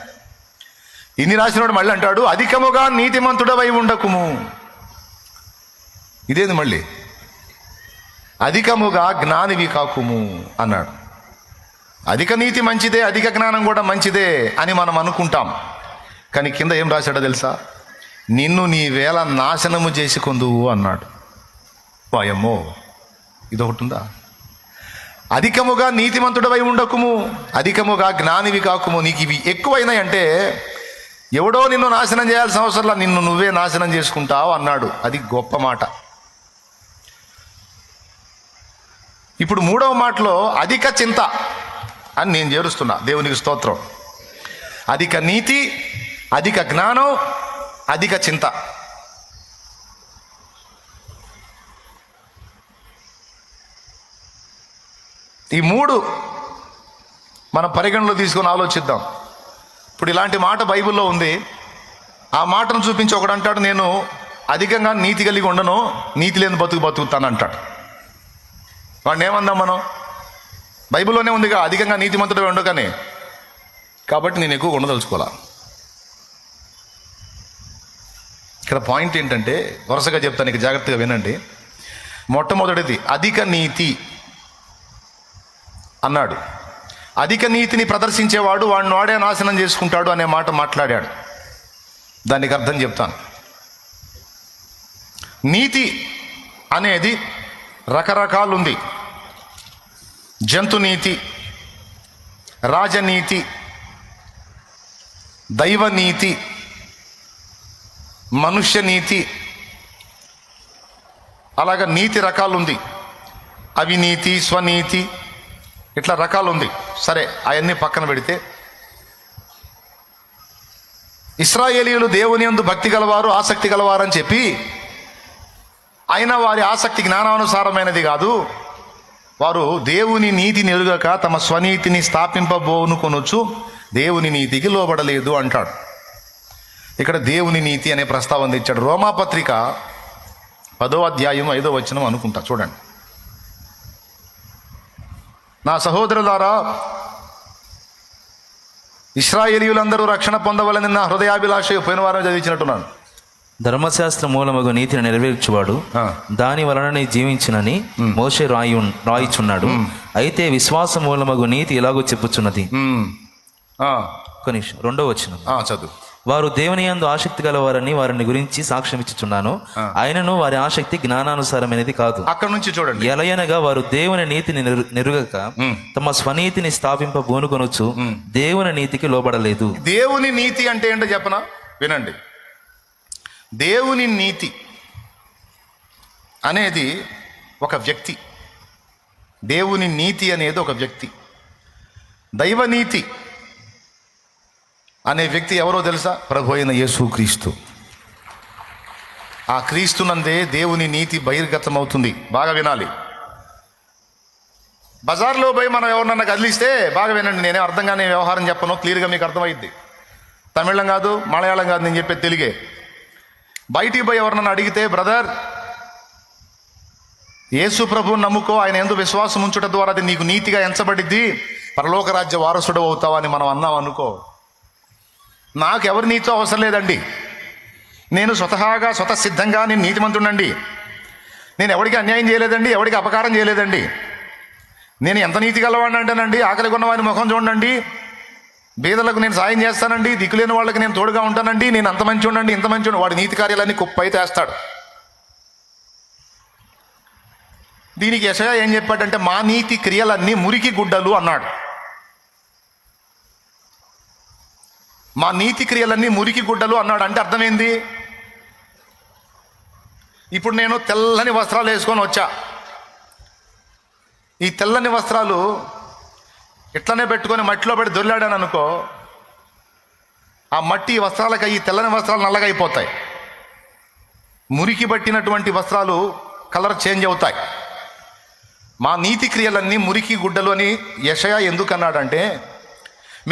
ఇన్ని రాసినోడు మళ్ళీ అంటాడు, అధికముగా నీతిమంతుడవై ఉండకుము. ఇదేంది మళ్ళీ? అధికముగా జ్ఞానివి కాకుము అన్నాడు. అధిక నీతి మంచిదే, అధిక జ్ఞానం కూడా మంచిదే అని మనం అనుకుంటాం. కానీ కింద ఏం రాశాడో తెలుసా? నిన్ను నీ వేళ నాశనము చేసుకొందువు అన్నాడు. భయమో, ఇదొకటి ఉందా? అధికముగా నీతిమంతుడవై ఉండకుము, అధికముగా జ్ఞానివి కాకుము. నీకు ఇవి ఎక్కువైనాయంటే ఎవడో నిన్ను నాశనం చేయాల్సిన అవసరంలా, నిన్ను నువ్వే నాశనం చేసుకుంటావు అన్నాడు. అది గొప్ప మాట. ఇప్పుడు మూడవ మాటలో అధిక చింత అని నేను చేరుస్తున్నా. దేవునికి స్తోత్రం. అధిక నీతి, అధిక జ్ఞానం, అధిక చింత. ఈ మూడు మనం పరిగణలో తీసుకొని ఆలోచిద్దాం. ఇప్పుడు ఇలాంటి మాట బైబిల్లో ఉంది. ఆ మాటను చూపించి ఒకడు అంటాడు, నేను అధికంగా నీతి కలిగి ఉండను, నీతి లేని బతుకుతాను అంటాడు. వాడిని ఏమందాం మనం? బైబిల్లోనే ఉందిగా అధికంగా నీతిమంతుడు ఉండకని. కాబట్టి నేను ఎక్కువ ఉండదలుచుకోవాలా. ఇక్కడ పాయింట్ ఏంటంటే, వరుసగా చెప్తాను, ఇక జాగ్రత్తగా వినండి. మొట్టమొదటిది అధిక నీతి అన్నాడు. అధిక నీతిని ప్రదర్శించేవాడు వాడిని వాడే నాశనం చేసుకుంటాడు అనే మాట మాట్లాడాడు. దానికి అర్థం చెప్తాను. నీతి అనేది రకరకాలుంది. జంతునీతి, రాజనీతి, దైవనీతి, మనుష్య నీతి, అలాగ నీతి రకాలుంది. అవినీతి, స్వనీతి, ఇట్లా రకాలు ఉంది. సరే, అవన్నీ పక్కన పెడితే, ఇశ్రాయేలీయులు దేవుని యందు భక్తి గలవారు, ఆసక్తి గలవారు అని చెప్పి, అయినా వారి ఆసక్తి జ్ఞానానుసారమైనది కాదు. వారు దేవుని నీతిని ఎరుగక తమ స్వనీతిని స్థాపింపబోనుకొనొచ్చు, దేవుని నీతికి లోబడలేదు అంటాడు. ఇక్కడ దేవుని నీతి అనే ప్రస్తావన తెచ్చాడు. రోమాపత్రిక 10వ అధ్యాయం 5వ వచనం అనుకుంటా, చూడండి. నా సహోదరులారా, ఇశ్రాయేలీయులందరూ రక్షణ పొందవలని నా హృదయాభిలాష పోయిన వారం చదివించినట్టున్నాను. ధర్మశాస్త్ర మూలముగు నీతిని నెరవేర్చువాడు దాని వలననే జీవించునని మోషే రాయిచున్నాడు. అయితే విశ్వాస మూలమగు నీతి ఇలాగూ చెప్పుచున్నది. కనీసం 2వ వచనం చదువు. వారు దేవుని యందు ఆసక్తి గలవారని వారిని గురించి సాక్ష్యం ఇచ్చుచున్నాను, ఆయనను వారి ఆసక్తి జ్ఞానానుసారమైనది కాదు. అక్కడ నుంచి చూడండి. ఎలయనగా వారు దేవుని నీతిని నెరుగక తమ స్వనీతిని స్థాపింప బోనుకొనొచ్చు, దేవుని నీతికి లోబడలేదు. దేవుని నీతి అంటే ఏంటో చెప్పనా? వినండి. దేవుని నీతి అనేది ఒక వ్యక్తి. దేవుని నీతి అనేది ఒక వ్యక్తి. దైవనీతి అనే వ్యక్తి ఎవరో తెలుసా? ప్రభు అయిన యేసుక్రీస్తు. ఆ క్రీస్తునందే దేవుని నీతి బహిర్గతమవుతుంది. బాగా వినాలి. బజార్లో పోయి మనం ఎవరినన్నా కదిలిస్తే బాగా వినండి, నేనే అర్థంగానే వ్యవహారం చెప్పను, క్లియర్గా మీకు అర్థమైద్ది. తమిళం కాదు, మలయాళం కాదు, నేను చెప్పేది తెలుగే. బయటికి పోయి ఎవరినన్నా అడిగితే, బ్రదర్ యేసు ప్రభువుని నమ్ముకో, ఆయన యందు విశ్వాసం ఉంచుట ద్వారా అది నీకు నీతిగా ఎంచబడిద్ది, పరలోక రాజ్య వారసుడు అవుతావు అని మనం అన్నాం అనుకో, నాకు ఎవరి నీతో అవసరం లేదండి, నేను స్వతసిద్ధంగా నేను నీతిమంతుడండి, నేను ఎవరికి అన్యాయం చేయలేదండి, ఎవరికి అపకారం చేయలేదండి, నేను ఎంత నీతి గలవాడిని అంటానండి, ఆకలి కొన్న వారి ముఖం చూడండి, బీదలకు నేను సాయం చేస్తానండి, దిక్కులేని వాళ్ళకి నేను తోడుగా ఉంటానండి, నేను అంత మంచి ఉండండి, ఇంత మంచి ఉండి, వాడి నీతి కార్యాలన్నీ కుప్పై తెస్తాడు. దీనికి యెషయా ఏం చెప్పాడంటే, మా నీతి క్రియలన్నీ మురికి గుడ్డలు అన్నాడు. మా నీతి క్రియలన్నీ మురికి గుడ్డలు అన్నాడు. అంటే అర్థమైంది, ఇప్పుడు నేను తెల్లని వస్త్రాలు వేసుకొని వచ్చా, ఈ తెల్లని వస్త్రాలు ఇట్లనే పెట్టుకొని మట్టిలో పెట్టి దొర్లాడాను అనుకో, ఆ మట్టి వస్త్రాలకు ఈ తెల్లని వస్త్రాలు నల్లగా అయిపోతాయి. మురికి పట్టినటువంటి వస్త్రాలు కలర్ చేంజ్ అవుతాయి. మా నీతి క్రియలన్నీ మురికి గుడ్డలు అని యెషయా ఎందుకన్నాడంటే,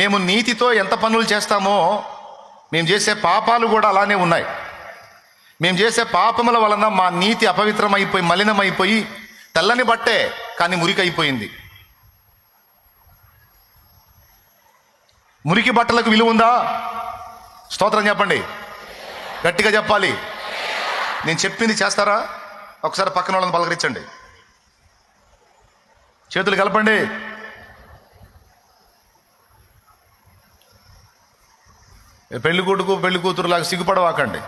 మేము నీతితో ఎంత పనులు చేస్తామో మేము చేసే పాపాలు కూడా అలానే ఉన్నాయి. మేము చేసే పాపముల వలన మా నీతి అపవిత్రమైపోయి మలినమైపోయి తెల్లని బట్టే కానీ మురికైపోయింది. మురికి బట్టలకు విలువ ఉందా? స్తోత్రం చెప్పండి, గట్టిగా చెప్పాలి. నేను చెప్పింది చేస్తారా? ఒకసారి పక్కన వాళ్ళని పలకరించండి, చేతులు కలపండి. పెళ్లి కొడుకు పెళ్లి కూతురులాగా సిగ్గుపడవాకండి.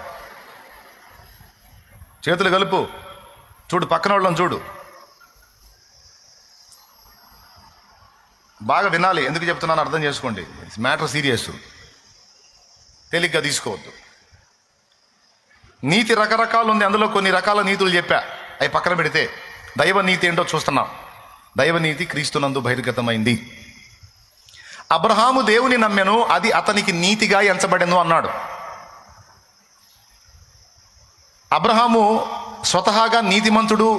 చేతులు కలుపు, చూడు పక్కన వాళ్ళని చూడు. బాగా వినాలి, ఎందుకు చెప్తున్నాను అర్థం చేసుకోండి. మ్యాటర్ సీరియస్, తేలిగ్గా తీసుకోవద్దు. నీతి రకరకాలు ఉంది, అందులో కొన్ని రకాల నీతులు చెప్పా, అవి పక్కన పెడితే దైవ నీతి ఏంటో చూస్తున్నాం. దైవ నీతి క్రీస్తునందు బహిర్గతమైంది. అబ్రహాము దేవుని నమ్మెను, అది అతనికి నీతిగా ఎంచబడెను అన్నాడు. అబ్రహాము స్వతహాగా నీతిమంతుడు,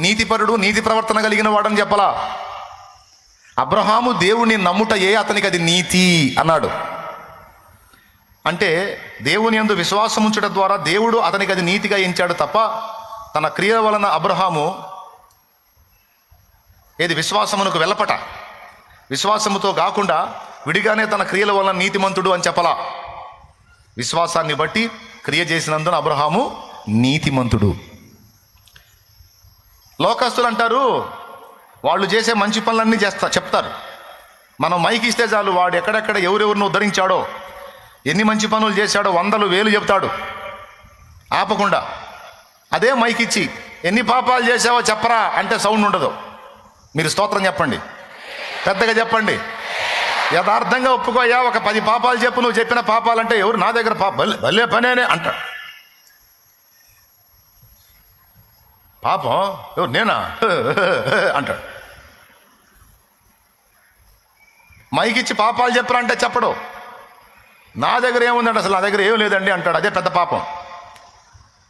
నీతిపరుడు, నీతి ప్రవర్తన కలిగిన వాడని చెప్పలా. అబ్రహాము దేవుని నమ్ముటయే అతనికి అది నీతి అన్నాడు. అంటే దేవుని యందు విశ్వాసం ఉంచడం ద్వారా దేవుడు అతనికి అది నీతిగా ఎంచాడు తప్ప తన క్రియల వలన అబ్రహాము ఏది విశ్వాసమునకు వెళ్ళపట, విశ్వాసముతో కాకుండా విడిగానే తన క్రియల వలన నీతిమంతుడు అని చెప్పలా. విశ్వాసాన్ని బట్టి క్రియ చేసినందున అబ్రహాము నీతిమంతుడు. లోకస్తులు అంటారు, వాళ్ళు చేసే మంచి పనులన్నీ చెప్తారు. మనం మైకి ఇస్తే చాలు, వాడు ఎక్కడెక్కడ ఎవరెవరిని ఉద్ధరించాడో, ఎన్ని మంచి పనులు చేశాడో 100 1000 చెప్తాడు ఆపకుండా. అదే మైక్ ఇచ్చి ఎన్ని పాపాలు చేసావో చెప్పరా అంటే సౌండ్ ఉండదు. మీరు స్తోత్రం చెప్పండి, పెద్దగా చెప్పండి, యథార్థంగా ఒప్పుకోయా. ఒక 10 పాపాలు చెప్పు, నువ్వు చెప్పిన పాపాలంటే ఎవరు నా దగ్గర భలే పనేనే అంటాడు. పాపం ఎవరు నేనా అంటాడు. మైకిచ్చి పాపాలు చెప్పరా అంటే చెప్పడు. నా దగ్గర ఏముందంటే అసలు నా దగ్గర ఏం లేదండి అంటాడు. అదే పెద్ద పాపం.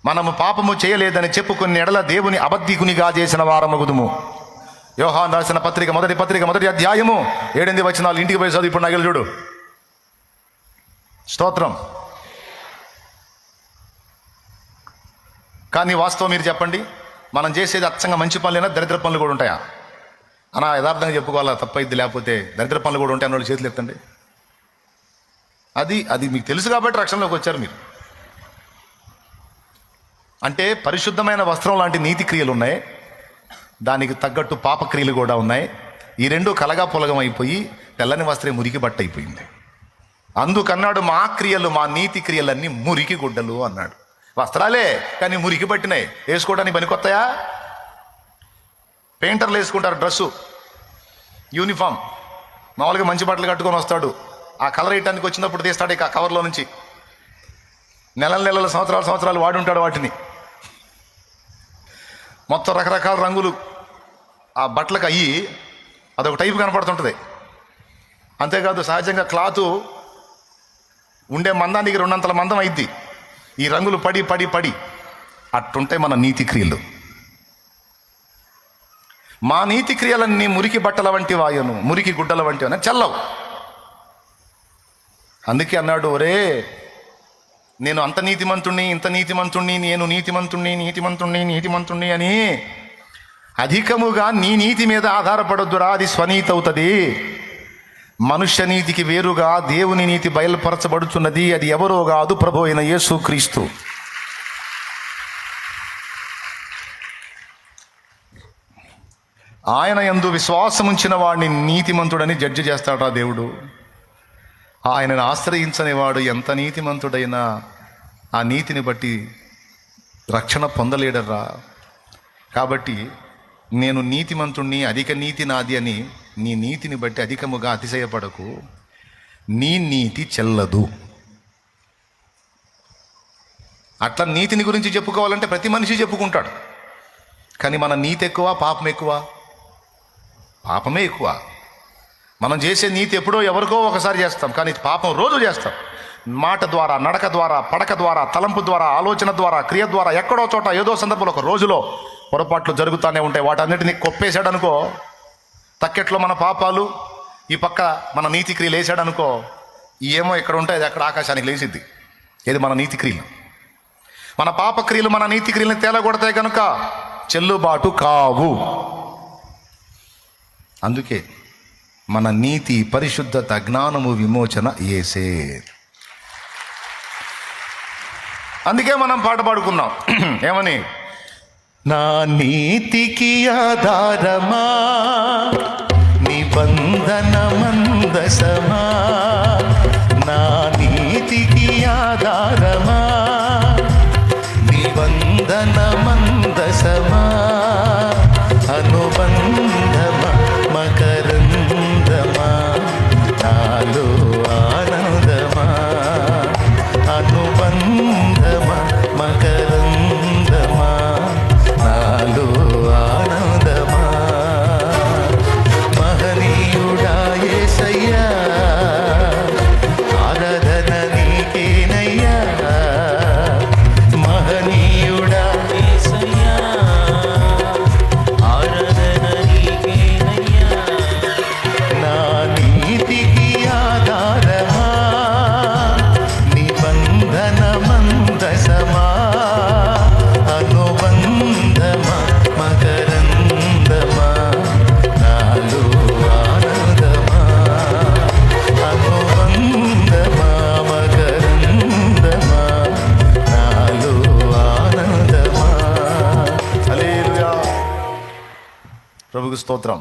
మనము పాపము చేయలేదని చెప్పుకుని ఎడల దేవుని అబద్ధికునిగా చేసిన వారమగుదుము. యోహాను రాసిన పత్రిక మొదటి అధ్యాయము 7 వచనాలు ఇంటికి పోయి చదువు. ఇప్పుడు నగలు చూడు. స్తోత్రం. కానీ వాస్తవం మీరు చెప్పండి, మనం చేసేది అచ్చంగా మంచి పనులైనా దరిద్ర పనులు కూడా ఉంటాయా? అనా యథార్థంగా చెప్పుకోవాలా, తప్పైద్ది. లేకపోతే దరిద్ర పనులు కూడా ఉంటాయి అన్నోళ్ళు చేతులు ఎత్తండి. అది మీకు తెలుసు కాబట్టి రక్షణలోకి వచ్చారు మీరు. అంటే పరిశుద్ధమైన వస్త్రం లాంటి నీతి క్రియలు ఉన్నాయి, దానికి తగ్గట్టు పాపక్రియలు కూడా ఉన్నాయి. ఈ రెండు కలగా పొలగం అయిపోయి తెల్లని వస్త్రం మురికి బట్ట అయిపోయింది. అందుకన్నాడు, మా క్రియలు, మా నీతి క్రియలన్నీ మురికి గుడ్డలు అన్నాడు. వస్త్రాలే కానీ మురికి పట్టినాయి, వేసుకోవడానికి పనికొస్తాయా? పెయింటర్లు వేసుకుంటారు డ్రెస్సు, యూనిఫామ్, మామూలుగా మంచి బట్టలు కట్టుకొని వస్తాడు. ఆ కలర్ వేయటానికి వచ్చినప్పుడు తీస్తాడు ఇక కవర్లో నుంచి. నెలలు సంవత్సరాలు వాడి ఉంటాడు వాటిని. మొత్తం రకరకాల రంగులు ఆ బట్టలకు అయ్యి అదొక టైపు కనపడుతుంటుంది. అంతేకాదు సహజంగా క్లాతు ఉండే మందానికి 200 మందం అయింది. ఈ రంగులు పడి అట్టుంటే మన నీతి క్రియలు. మా నీతి క్రియలన్నీ మురికి బట్టల వంటి వాయును, మురికి గుడ్డల వంటి అని చెల్లవు. అందుకే అన్నాడు, ఒరే నేను అంత నీతిమంతుణ్ణి, ఇంత నీతిమంతుణ్ణి, నేను నీతిమంతుణ్ణి అని అధికముగా నీ నీతి మీద ఆధారపడొద్దురా, అది స్వనీతి అవుతుంది. మనుష్య నీతికి వేరుగా దేవుని నీతి బయలుపరచబడుతున్నది. అది ఎవరో కాదు, ప్రభు అయిన యేసుక్రీస్తు. ఆయన యందు విశ్వాసముంచిన వాడిని నీతిమంతుడని జడ్జి చేస్తాడా దేవుడు. ఆయనను ఆశ్రయించని వాడు ఎంత నీతిమంతుడైనా ఆ నీతిని బట్టి రక్షణ పొందలేడరా. కాబట్టి నేను నీతిమంతుణ్ణి, అధిక నీతి నాది అని నీ నీతిని బట్టి అధికముగా అతిశయపడకు. నీ నీతి చెల్లదు. అట్లా నీతిని గురించి చెప్పుకోవాలంటే ప్రతి మనిషి చెప్పుకుంటాడు. కానీ మన నీతి ఎక్కువ, పాపం ఎక్కువ? పాపమే ఎక్కువ. మనం చేసే నీతి ఎప్పుడో ఎవరికో ఒకసారి చేస్తాం, కానీ పాపం రోజు చేస్తాం. మాట ద్వారా, నడక ద్వారా, పడక ద్వారా, తలంపు ద్వారా, ఆలోచన ద్వారా, క్రియ ద్వారా, ఎక్కడో చోట ఏదో సందర్భంలో ఒక రోజులో పొరపాట్లు జరుగుతూనే ఉంటాయి. వాటన్నిటిని కొప్పేశాడనుకో, తక్కెట్లో మన పాపాలు, ఈ పక్క మన నీతి క్రియలు వేసాడనుకో, ఏమో ఇక్కడ ఉంటాయి, అది అక్కడ ఆకాశానికి లేచిద్ది. ఇది మన నీతి క్రియలు. మన పాప క్రియలు మన నీతి క్రియలను తేలగొడతాయి కనుక చెల్లుబాటు కావు. అందుకే మన నీతి, పరిశుద్ధత, జ్ఞానము, విమోచన యేసే. అందుకే మనం పాట పాడుకున్నాం ఏమని? నా నీతికి ఆధారమా నిబంధన మందసమా, నా నీతికి స్తోత్రం.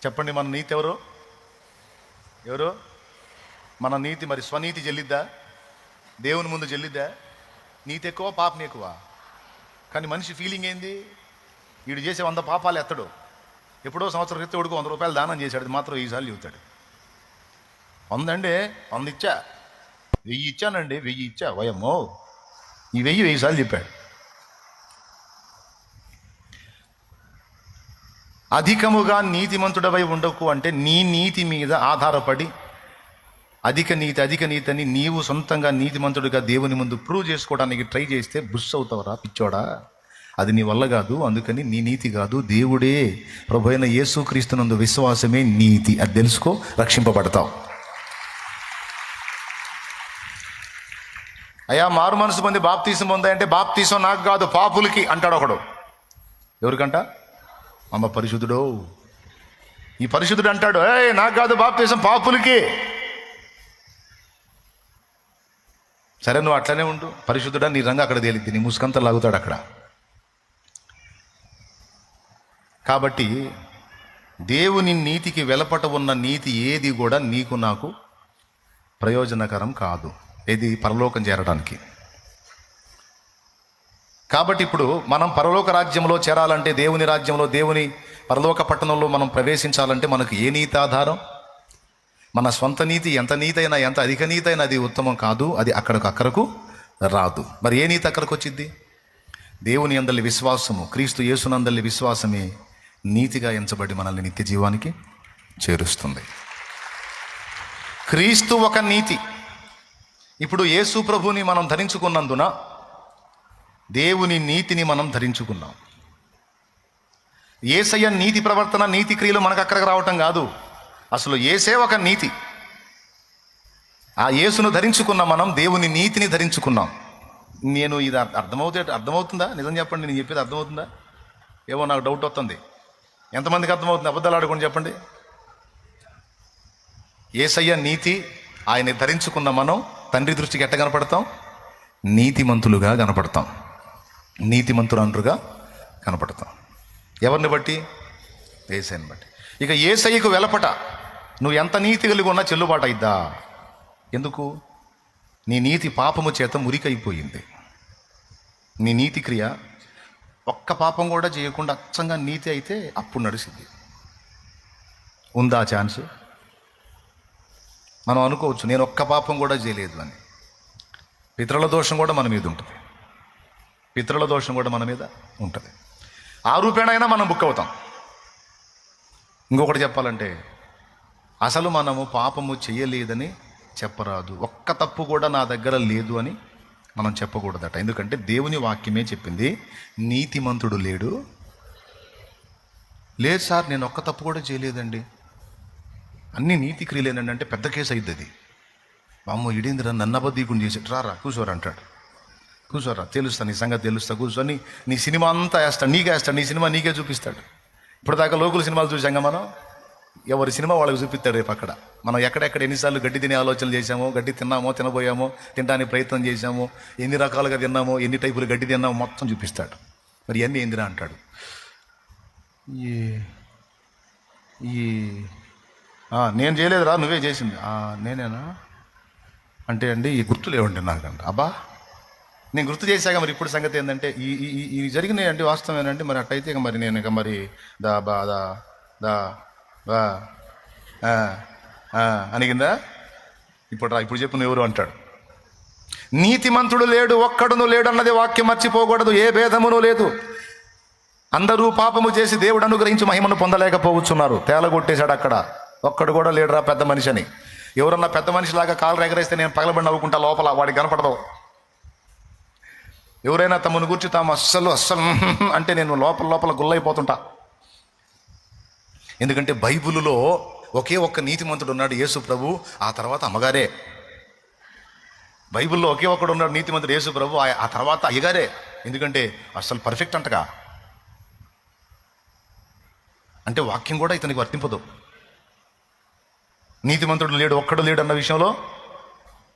చెప్పండి, మన నీతి ఎవరు? మన నీతి మరి స్వనీతి చెల్లిద్దా? దేవుని ముందు చెల్లిద్దా? నీతి ఎక్కువ, పాపం ఎక్కువ. కానీ మనిషి ఫీలింగ్ ఏంది? వీడు చేసే 100 పాపాలు ఎత్తడు. ఎప్పుడో సంవత్సరం క్రితం ఉడుకు 100 రూపాయలు దానం చేశాడు, అది మాత్రం 1000 సార్లు చెబుతాడు. 100 అండి, 100 ఇచ్చా, 1000 ఇచ్చానండి, 1000 ఇచ్చా, వయమ్మో ఈ 1000 సార్లు చెప్పాడు. అధికముగా నీతిమంతుడవై ఉండకు అంటే నీ నీతి మీద ఆధారపడి అధిక నీతి అని నీవు సొంతంగా నీతిమంతుడిగా దేవుని ముందు ప్రూవ్ చేసుకోవడానికి ట్రై చేస్తే బుస్ అవుతావురా పిచ్చోడా. అది నీ వల్ల కాదు. అందుకని నీ నీతి కాదు, దేవుడే ప్రభు అయిన యేసుక్రీస్తునందు విశ్వాసమే నీతి. అది తెలుసుకో, రక్షింపబడతావు. అయ్యా మారు మనసు పొంది బాప్తీసం పొందాయంటే బాప్తీసం నాకు కాదు పాపులకి అంటాడు ఒకడు. ఎవరికంట? అమ్మ పరిశుద్ధుడు, ఈ పరిశుద్ధుడు అంటాడు, నాకు కాదు బాప్తీసం పాపులకి. సరే నువ్వు అట్లనే ఉండు, పరిశుద్ధుడా నీ రంగు అక్కడ తేలిద్ది, నీ ముసుకంతా లాగుతాడు అక్కడ. కాబట్టి దేవుని నీతికి వెలపట ఉన్న నీతి ఏది కూడా నీకు నాకు ప్రయోజనకరం కాదు. ఇది పరలోకం చేరడానికి. కాబట్టి ఇప్పుడు మనం పరలోక రాజ్యంలో చేరాలంటే, దేవుని రాజ్యంలో, దేవుని పరలోక పట్టణంలో మనం ప్రవేశించాలంటే మనకు ఏ నీతి ఆధారం? మన స్వంత నీతి ఎంత నీతి అయినా, ఎంత అధిక నీతి అయినా అది ఉత్తమం కాదు. అది అక్కడకు రాదు. మరి ఏ నీతి అక్కడికి వచ్చింది? దేవుని యందలి విశ్వాసము, క్రీస్తు యేసునందలి విశ్వాసమే నీతిగా ఎంచబడి మనల్ని నిత్య జీవానికి చేరుస్తుంది. క్రీస్తు ఒక నీతి. ఇప్పుడు యేసు ప్రభుని మనం ధరించుకున్నందున దేవుని నీతిని మనం ధరించుకున్నాం. యేసయ్య నీతి ప్రవర్తన, నీతి క్రియలు మనకు అక్కడికి రావటం కాదు. అసలు యేసే ఒక నీతి. ఆ యేసును ధరించుకున్న మనం దేవుని నీతిని ధరించుకున్నాం. నేను ఇది అర్థమవుతుందా? నిజం చెప్పండి, నేను చెప్పేది అర్థమవుతుందా? ఏమో నాకు డౌట్ వస్తుంది. ఎంతమందికి అర్థమవుతుంది? అబద్ధాలు ఆడుకోండి చెప్పండి. యేసయ్య నీతి, ఆయన ధరించుకున్న మనం తండ్రి దృష్టికి ఎట్ట కనపడతాం? నీతిమంతులుగా కనపడతాం, నీతిమంతురాండ్రుగా కనపడతాం. ఎవరిని బట్టి? యేసయ్యని బట్టి. ఇక యేసయ్యకు వెలపట నువ్వు ఎంత నీతి కలిగి ఉన్నా చెల్లుబాటు అయిద్దా? ఎందుకు? నీ నీతి పాపము చేత మురికైపోయింది. నీ నీతి క్రియ ఒక్క పాపం కూడా చేయకుండా అచ్చంగా నీతి అయితే అప్పుడు నడిచింది. ఉందా ఛాన్స్? మనం అనుకోవచ్చు నేను ఒక్క పాపం కూడా చేయలేదు అని. పితరుల దోషం కూడా మన మీద ఉంటుంది. పితరుల దోషం కూడా మన మీద ఉంటుంది. ఆ రూపేణైనా మనం బుక్ అవుతాం. ఇంకొకటి చెప్పాలంటే, అసలు మనము పాపము చేయలేదని చెప్పరాదు. ఒక్క తప్పు కూడా నా దగ్గర లేదు అని మనం చెప్పకూడదట. ఎందుకంటే దేవుని వాక్యమే చెప్పింది, నీతిమంతుడు లేడు. లేదు సార్ నేను ఒక్క తప్పు కూడా చేయలేదండి, అన్నీ నీతి క్రియలేనండి అంటే పెద్ద కేసు అయింది అది. అమ్మో ఇడేందిరా నన్ను అబద్ధీకుని చేసి రారా కూర్చోరా అంటాడు. కూర్చోరా తెలుస్తా, నీ సంగతి తెలుస్తా, కూర్చొని నీ సినిమా అంతా వేస్తాడు, నీకే వేస్తాడు, నీ సినిమా నీకే చూపిస్తాడు. ఇప్పుడు దాకా లోకల్ సినిమాలు చూసాంగా మనం, ఎవరి సినిమా వాళ్ళకి చూపిస్తాడు. రేపు అక్కడ మనం ఎక్కడెక్కడ ఎన్నిసార్లు గడ్డి తినే ఆలోచనలు చేశామో, గడ్డి తిన్నామో, తినబోయామో, తినడానికి ప్రయత్నం చేశామో, ఎన్ని రకాలుగా తిన్నామో, ఎన్ని టైపులు గడ్డి తిన్నామో మొత్తం చూపిస్తాడు. మరి ఇవన్నీ ఏందిరా అంటాడు. నేను చేయలేదురా, నువ్వే చేసింది. నేనేనా అంటే అండి ఈ గుర్తులు ఏమండి నాకంట. అబ్బా నేను గుర్తు చేశాక మరి ఇప్పుడు సంగతి ఏంటంటే ఈ జరిగినాయి అంటే వాస్తవం ఏంటంటే మరి అట్టయితే ఇక మరి నేను ఇక మరి దా బా దా దా బా అనిగిందా? ఇప్పుడు చెప్పు నువ్వు ఎవరు అంటాడు. నీతిమంతుడు లేడు, ఒక్కడును లేడు అన్నది వాక్యం మర్చిపోకూడదు. ఏ భేదమును లేదు. అందరూ పాపము చేసి దేవుడు అనుగ్రహించి మహిమను పొందలేకపోవచ్చున్నారు. తేలగొట్టేశాడు అక్కడ. ఒక్కడు కూడా లేడురా పెద్ద మనిషి అని. ఎవరన్నా పెద్ద మనిషిలాగా కాలు ఎగరేస్తే నేను పగలబడి నవ్వుకుంటా, లోపల వాడికి కనపడదు. ఎవరైనా తమను గురించి తాము అస్సలు అంటే నేను లోపల గుల్లైపోతుంటా. ఎందుకంటే బైబిలులో ఒకే ఒక్క నీతిమంతుడు ఉన్నాడు, యేసు ప్రభు. ఆ తర్వాత అమ్మగారే. బైబిల్లో ఒకే ఒక్కడు ఉన్నాడు నీతిమంతుడు, యేసు ప్రభు. ఆ తర్వాత అయ్యగారే. ఎందుకంటే అస్సలు పర్ఫెక్ట్ అంటగా. అంటే వాక్యం కూడా ఇతనికి వర్తింపదు. నీతిమంతుడు లేడు, ఒక్కడు లేడు అన్న విషయంలో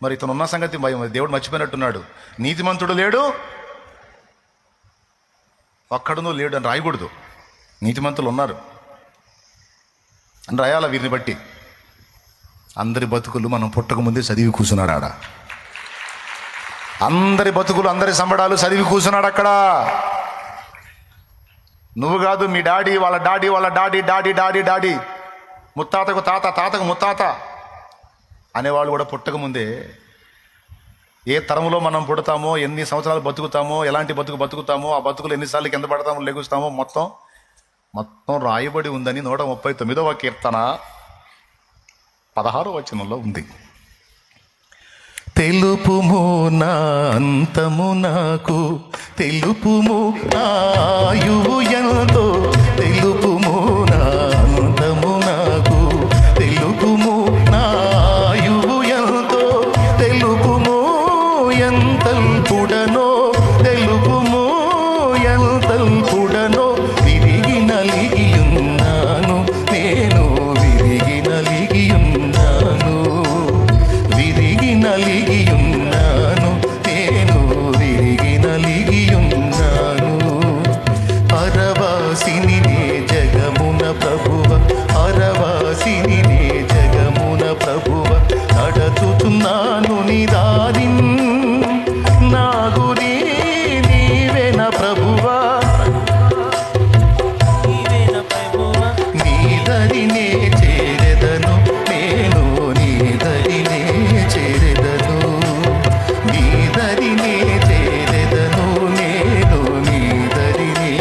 మరి ఇతను ఉన్న సంగతి భయం, దేవుడు మర్చిపోయినట్టున్నాడు. నీతిమంతుడు లేడు, ఒక్కడునూ లేడు అని రాయకూడదు. నీతిమంతులు ఉన్నారు అని రాయాల. వీరిని బట్టి అందరి బతుకులు మనం పుట్టక ముందే చదివి కూర్చున్నాడు ఆడ. అందరి బతుకులు, అందరి సంబడాలు చదివి కూర్చున్నాడు అక్కడ. నువ్వు కాదు, మీ డాడీ వాళ్ళ డాడీ వాళ్ళ డాడీ డాడీ డాడీ డాడీ, ముత్తాతకు తాత, తాతకు ముత్తాత అనేవాళ్ళు కూడా పుట్టక ముందే ఏ తరములో మనం పుడతామో, ఎన్ని సంవత్సరాలు బతుకుతామో, ఎలాంటి బతుకు బతుకుతామో, ఆ బతుకులు ఎన్నిసార్లు కింద పడతామో, లెగుస్తామో మొత్తం రాయబడి ఉందని 139వ కీర్తన 16వ వచనంలో ఉంది. తెలుపుము నా అంతము నాకు, తెలుపుము నా ఆయువు ఎంతో, తెలుపుము నా అంతము నాకు, తెలుపుము నా ఆయువు ఎంతో, తెలుపుము ఎంతల్పుడనో, తెలుపుము ఎంతల్పుడనో, విరిగి నలిగియున్నాను నేను, విరిగి నలిగియున్నాను, విరిగి నలిగియున్నాను నేను, విరిగి నలిగియున్నాను. అరవాసిని నే జగమున ప్రభువ, అరవాసిని నే జగమున ప్రభువ, నడచుచున్నాను నీ దారిన్, నా గురి నీవేన ప్రభువా, నీ దరినే చేరెదను నేను, నీ దరినే చేరెదను, నీ దరినే చేరెదను నేను, నీ దరినే.